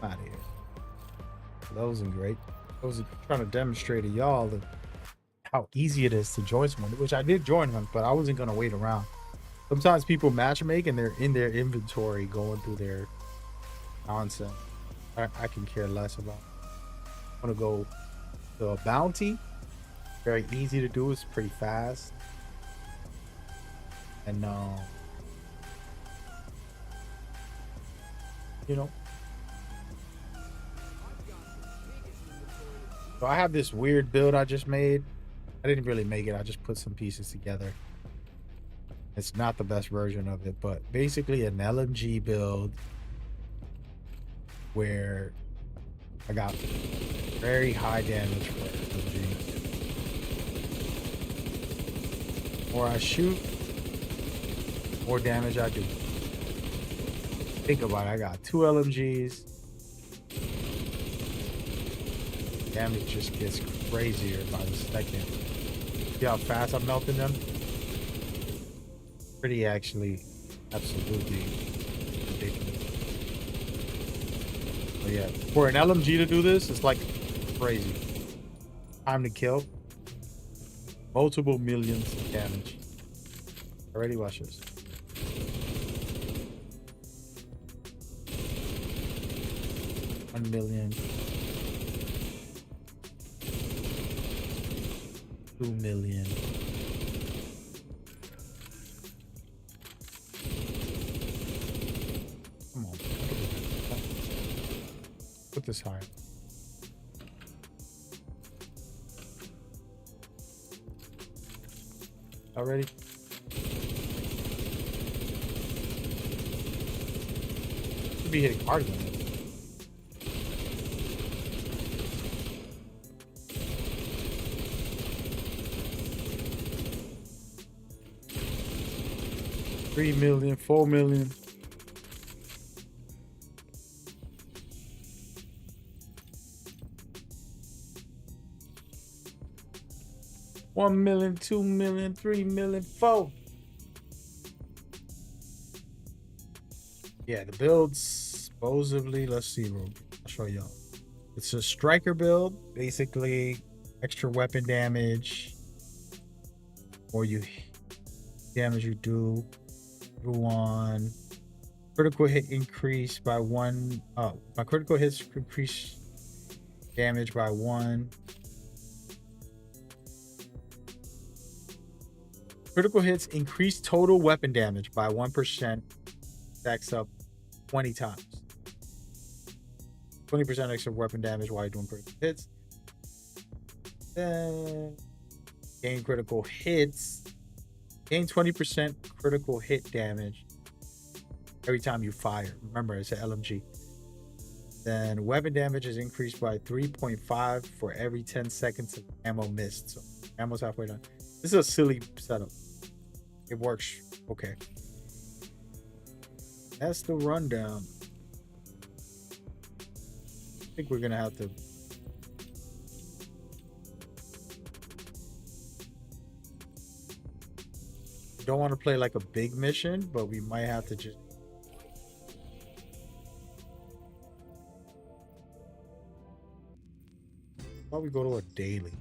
Out of here. That wasn't great. I was trying to demonstrate to y'all how easy it is to join someone, which I did join them, but I wasn't gonna wait around. Sometimes people matchmake and they're in their inventory going through their nonsense. I can care less about it. I'm gonna go to a bounty. Very easy to do. It's pretty fast. And you know, so I have this weird build I just made. I didn't really make it. I just put some pieces together. It's not the best version of it, but basically an LMG build where I got very high damage for LMG. The more I shoot, the more damage I do. Think about it. I got 2 LMGs. Damage just gets crazier by the second. See how fast I'm melting them? Pretty actually absolutely ridiculous. But yeah, for an LMG to do this, it's like crazy. Time to kill. Multiple millions of damage. Already watch this. 1 million. 2 million. Come on. Put this higher. Already? Should be hitting harder than this. $3 million, $4 million. $1 million, $2 million, $3 million, $4. Yeah, the builds supposedly, let's see, I'll show y'all. It's a striker build, basically extra weapon damage, or you damage you do one critical hit increase by one. My critical hits increase damage by 1. Critical hits increase total weapon damage by 1%. Stacks up 20 times. 20% extra weapon damage while you're doing critical hits. Then gain critical hits. Gain 20% critical hit damage every time you fire. Remember, it's an LMG. Then weapon damage is increased by 3.5 for every 10 seconds of ammo missed. So ammo's halfway done. This is a silly setup. It works okay. That's the rundown. I think we're gonna have to. Don't want to play like a big mission, but we might have to just. Why we go to a daily?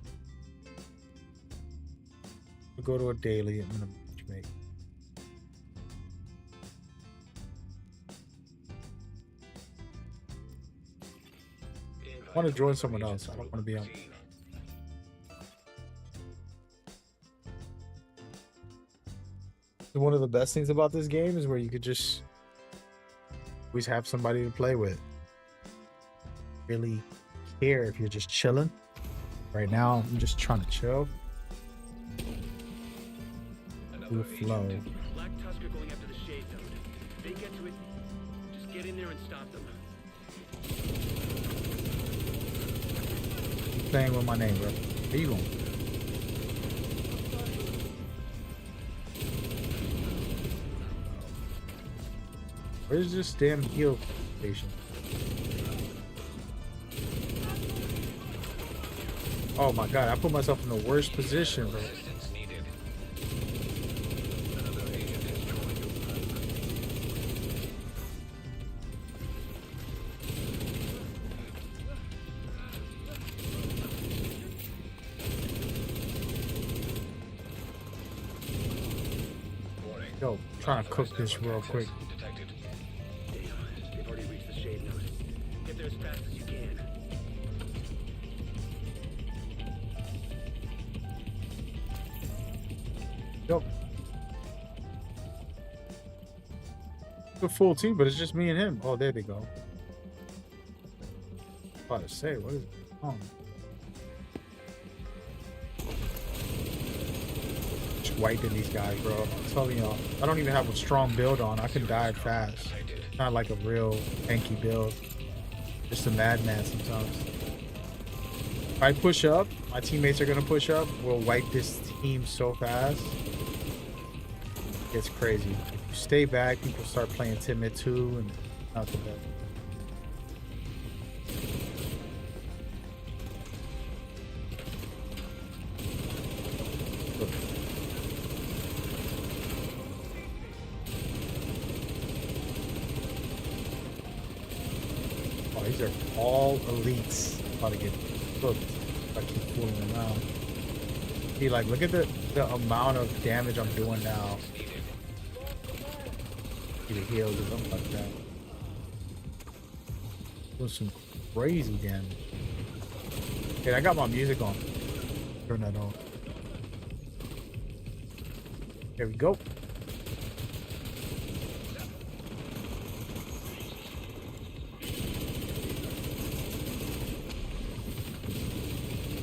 We go to a daily. I'm gonna make. I want to join someone else. I don't want to be on. One of the best things about this game is where you could just always have somebody to play with. Really care if you're just chilling. Right now, I'm just trying to chill. Do flow. Black Tusk are going after the Shade Node. If they get to it, just get in there and stop them. Keep playing with my name, bro. Where you going? Where's this damn heal station? Oh my god, I put myself in the worst position, bro. Yo, trying to cook this real quick. They've already reached the Shade Node. Get there as fast as you can. Yo. The full team, but it's just me and him. Oh, there they go. About to say, what is it? Oh. Just wiping these guys, bro. I'm telling y'all, I don't even have a strong build on. I can die fast. Not like a real tanky build. Just a madman sometimes. If I push up, my teammates are gonna push up. We'll wipe this team so fast. It's crazy. If you stay back, people start playing timid too, and not the best. Oh, these are all elites. About to get cooked if I keep fooling around. See, like, look at the amount of damage I'm doing now. See the heals or something like that. Was some crazy damage. Okay, I got my music on. Turn that on. There we go.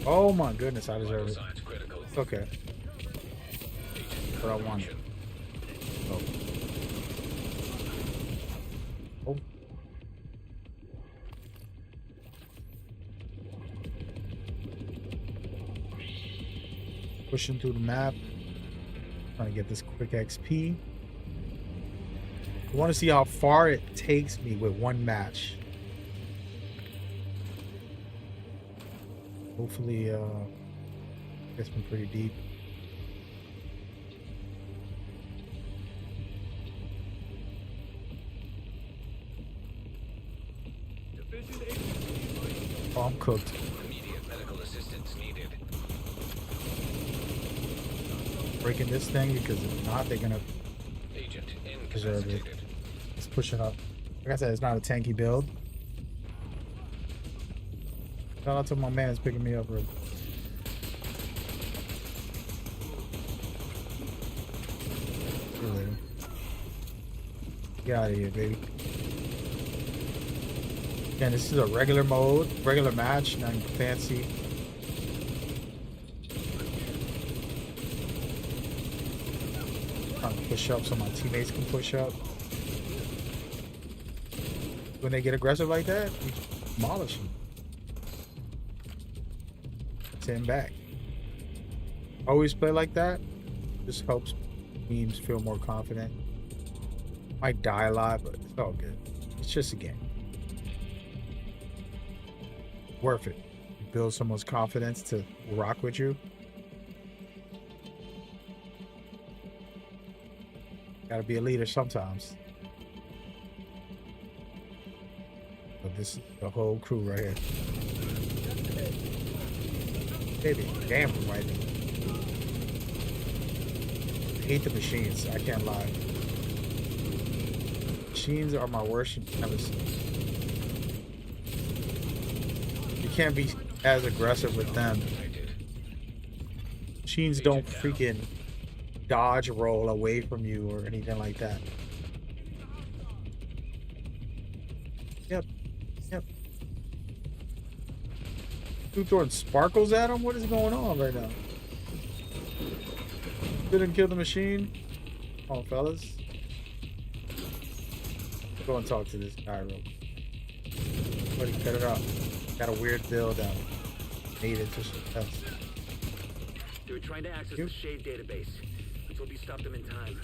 Oh my goodness, I deserve it. Okay. What I wanted. Oh. Oh. Pushing through the map. Trying to get this quick XP. I want to see how far it takes me with one match. Hopefully, gets me pretty deep. Oh, I'm cooked. Immediate medical assistance needed. Breaking this thing because if not, they're gonna Agent deserve it. incapacitated. It's pushing up. Like I said, it's not a tanky build. Shout out to my man that's picking me up, bro. See you later. Get out of here, baby. Again, this is a regular mode, regular match, nothing fancy. Trying to push up so my teammates can push up. When they get aggressive like that, you demolish them. Send back. Always play like that. This helps teams feel more confident. Might die a lot, but it's all good. It's just a game. Worth it. Build someone's confidence to rock with you. Gotta be a leader sometimes. But this is the whole crew right here. Baby, damn right now. I hate the machines, I can't lie. Machines are my worst nemesis. You can't be as aggressive with them. Machines don't freaking dodge roll away from you or anything like that. Yep. Dude throwing sparkles at him? What is going on right now? Didn't kill the machine? Come on, fellas. Go and talk to this guy real quick. Buddy, cut it out. Got a weird build out. Made it to success. They were trying to access the Shade database. Let's hope you stopped them in time.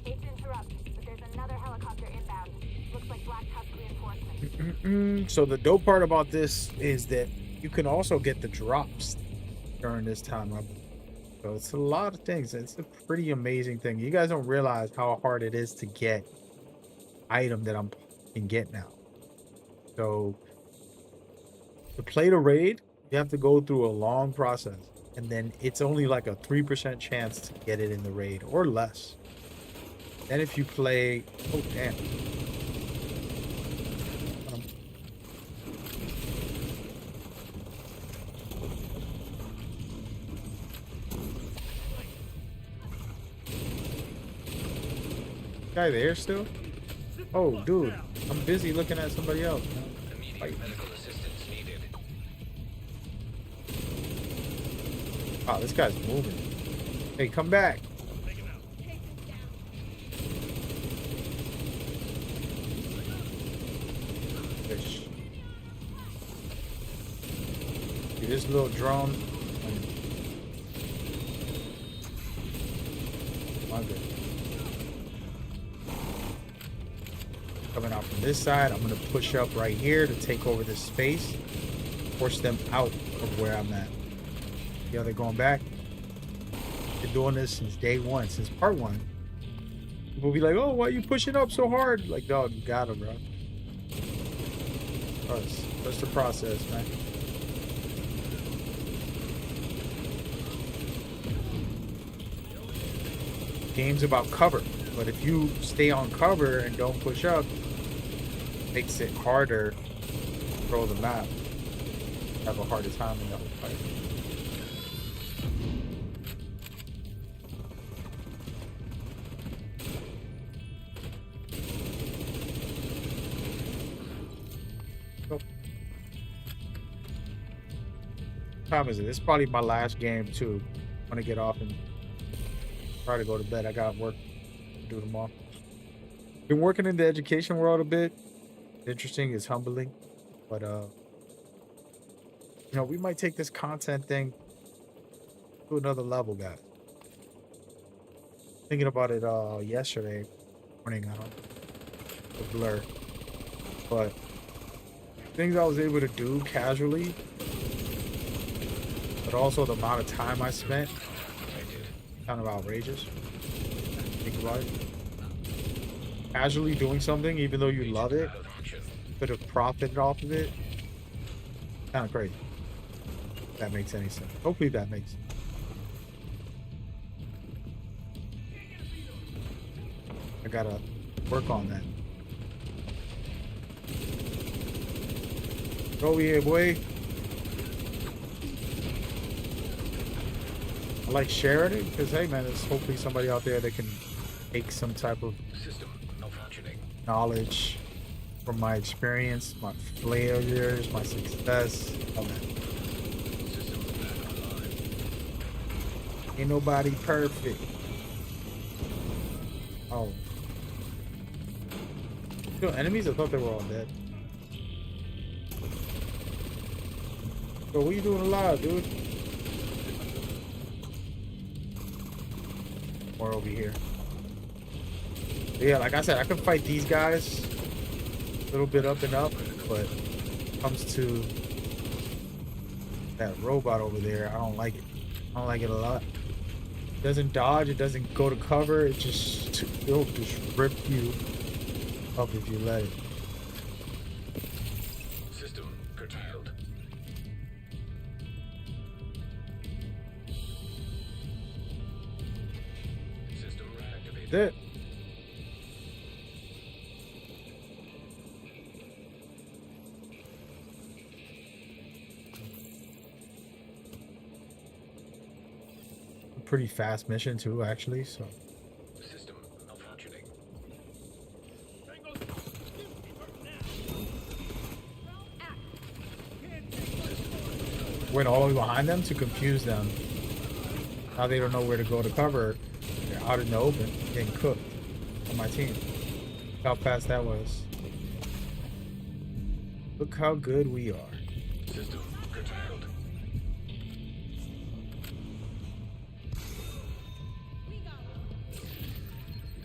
Hate to interrupt, but there's another helicopter inbound. Looks like Black Tusk reinforcements. So the dope part about this is that you can also get the drops during this time. So it's a lot of things. It's a pretty amazing thing. You guys don't realize how hard it is to get item that I'm can get now. So to play the raid, you have to go through a long process, and then it's only like a 3% chance to get it in the raid or less. Then if you play, oh damn. Guy there still? Oh, dude, I'm busy looking at somebody else. Immediate medical assistance needed. Oh, this guy's moving. Hey, come back. Fish. See, this little drone. My good. Coming out from this side, I'm gonna push up right here to take over this space, force them out of where I'm at. Yeah, they're going back. Been doing this since day one, since part one. People be like, "Oh, why are you pushing up so hard?" Like, dog, you got him, bro. That's the process, man. Game's about cover, but if you stay on cover and don't push up, it makes it harder control the map have a harder time in the whole fight. What time is it? This is probably my last game too. I'm gonna get off and try to go to bed. I got work to do tomorrow. Been working in the education world a bit. Interesting, it's humbling, but you know, we might take this content thing to another level, guys. Thinking about it yesterday morning on the Blur, but things I was able to do casually, but also the amount of time I spent, kind of outrageous. Think about it. Casually doing something, even though you love it, could have profited off of it. Kind of crazy. If that makes any sense. Hopefully that makes sense. I gotta work on that. Go over here, boy. I like sharing it because, hey, man, there's hopefully somebody out there that can take some type of knowledge from my experience, my failures, my success, all that. Ain't nobody perfect. Oh. Still enemies? I thought they were all dead. So what are you doing alive, dude? More over here. Yeah, like I said, I can fight these guys a little bit up and up, but when it comes to that robot over there, I don't like it. I don't like it a lot. It doesn't dodge, it doesn't go to cover, it'll just rip you up if you let it. System curtailed. System reactivated. That's it. Pretty fast mission too, actually, so System malfunctioning. went all the way behind them to confuse them. Now they don't know where to go to cover. They're out in the open, getting cooked on my team. Look how fast that was. Look how good we are. System curtailed.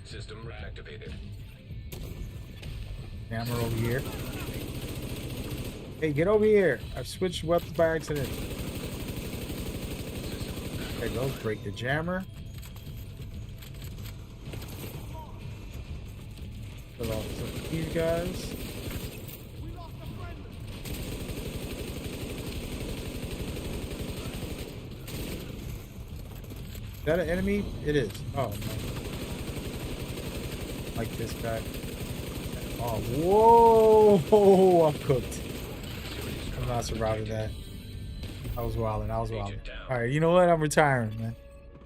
System reactivated. Camera over here. Hey, get over here. I've switched weapons by accident. There you go. Break the jammer. Kill off some of these guys. Is that an enemy? It is. Oh, no. Like this guy. Oh, whoa! I'm cooked. I'm not surviving that. I was wilding. Alright, you know what? I'm retiring, man.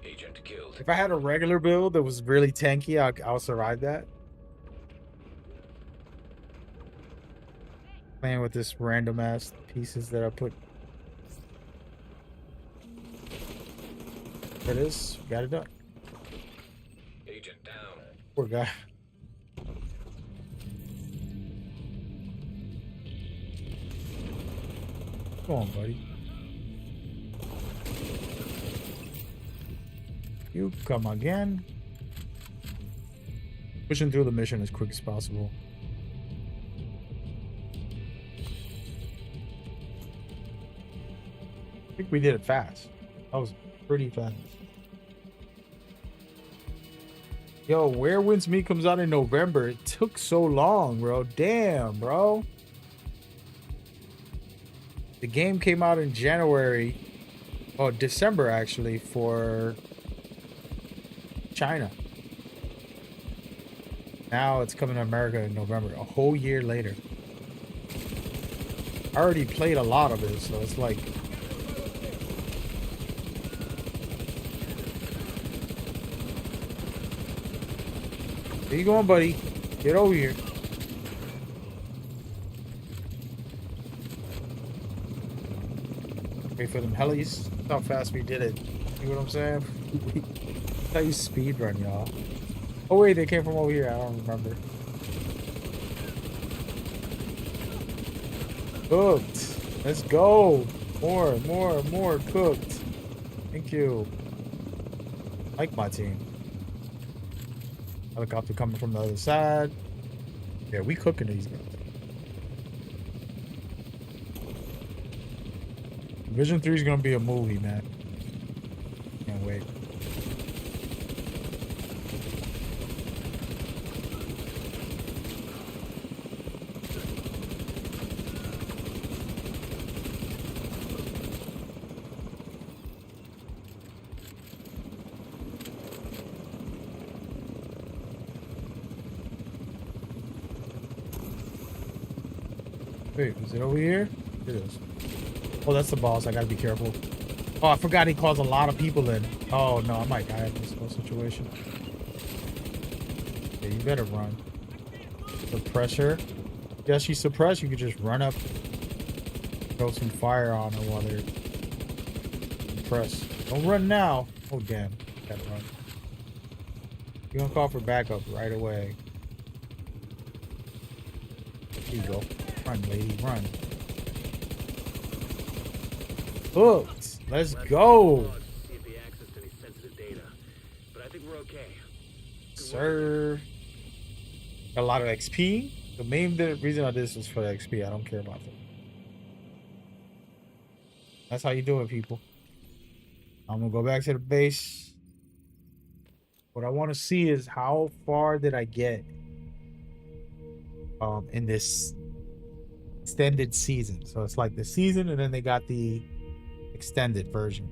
Agent killed. If I had a regular build that was really tanky, I'll survive that. Playing with this random ass pieces that I put. There it is. Got it done. Agent down. Poor guy. Come on, buddy. You come again. Pushing through the mission as quick as possible. I think we did it fast. That was pretty fast. Yo, Where Winds Meet comes out in November. It took so long, bro. Damn, bro. The game came out in January. Oh, December, actually, for China. Now it's coming to America in November. A whole year later. I already played a lot of it, so it's like. Where you going, buddy? Get over here. Wait for them helis. That's how fast we did it. You know what I'm saying? That's how you speed run, y'all. Oh wait, they came from over here. I don't remember. Cooked. Let's go. More cooked. Thank you. Like my team. Helicopter coming from the other side. Yeah, we cooking these guys. Division 3 is gonna be a movie, man. Can't wait. Wait, is it over here? It is. Oh, that's the boss. I gotta be careful. Oh, I forgot he calls a lot of people in. Oh, no, I might die in this whole situation. Yeah, you better run. Suppressor. Yeah, she's suppressed. You could just run up, throw some fire on her while they're suppressed. Don't run now. Oh, damn. Gotta run. You're gonna call for backup right away. Here you go. Run, lady, run. Hooked. Let's go. See if they access any sensitive data. But I think we're okay. Sir. Got a lot of XP. The main reason I did this was for the XP. I don't care about that. That's how you do it, people. I'm gonna go back to the base. What I want to see is how far did I get in this extended season. So it's like the season and then they got the extended version.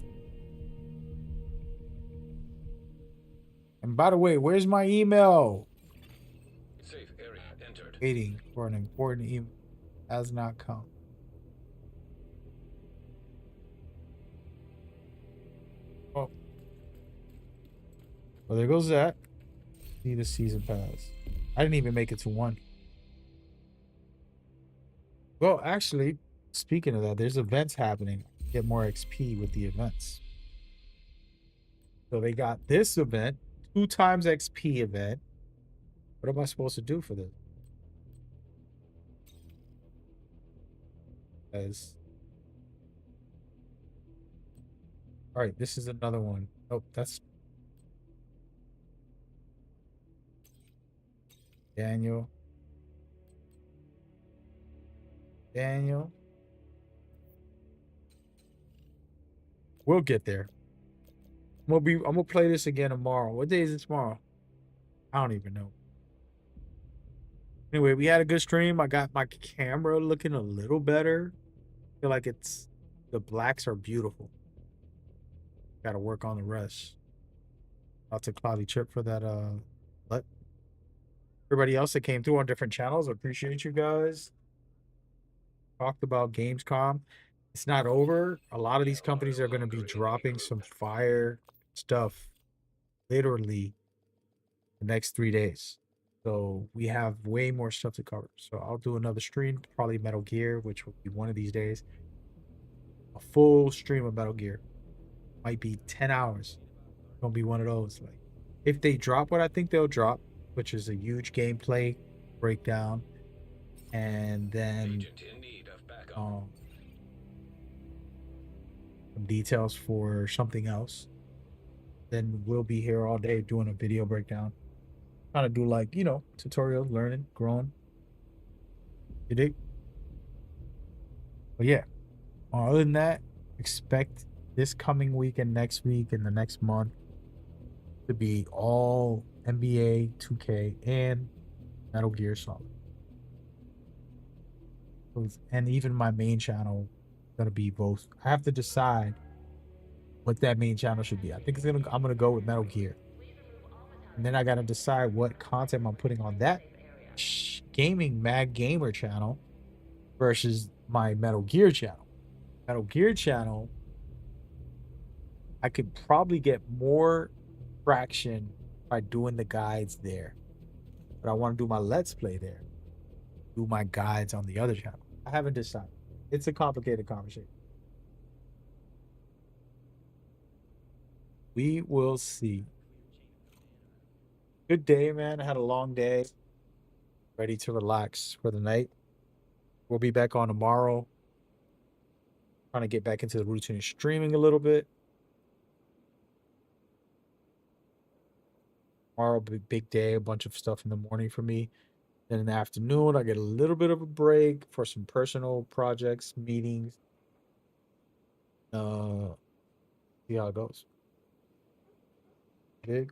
And by the way, where's my email? Safe area entered. Waiting for an important email has not come. Oh. Well, there goes that. Need a season pass. I didn't even make it to 1. Well, actually, speaking of that, there's events happening. Get more XP with the events. So they got this event, 2 times XP event. What am I supposed to do for this? All right, this is another one. Oh, that's Daniel. We'll get there. I'm gonna play this again tomorrow. What day is it tomorrow? I don't even know. Anyway, we had a good stream. I got my camera looking a little better. I feel like the blacks are beautiful. Gotta work on the rest. Out to Cloudy Chip for that everybody else that came through on different channels. I appreciate you guys. Talked about Gamescom. It's not over. A lot of these companies are going to be dropping some fire stuff literally the next 3 days. So we have way more stuff to cover. So I'll do another stream, probably Metal Gear, which will be one of these days. A full stream of Metal Gear. Might be 10 hours. Gonna be one of those. Like, if they drop what I think they'll drop, which is a huge gameplay breakdown, and then some details for something else, then we'll be here all day doing a video breakdown. Kind of do like, you know, tutorials, learning, growing. You dig? But yeah, other than that, expect this coming week and next week and the next month to be all NBA 2K and Metal Gear Solid. And even my main channel gonna be both. I have to decide what that main channel should be. I think I'm gonna go with Metal Gear, and then I gotta decide what content I'm putting on that gaming Mad Gamer channel versus my Metal Gear channel. Metal Gear channel, I could probably get more traction by doing the guides there. But I want to do my Let's Play there. Do my guides on the other channel. I haven't decided. It's a complicated conversation. We will see. Good day, man. I had a long day. Ready to relax for the night. We'll be back on tomorrow. Trying to get back into the routine of streaming a little bit. Tomorrow, big day. A bunch of stuff in the morning for me. Then in the afternoon, I get a little bit of a break for some personal projects, meetings. See how it goes. Big.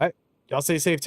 All right. Y'all stay safe.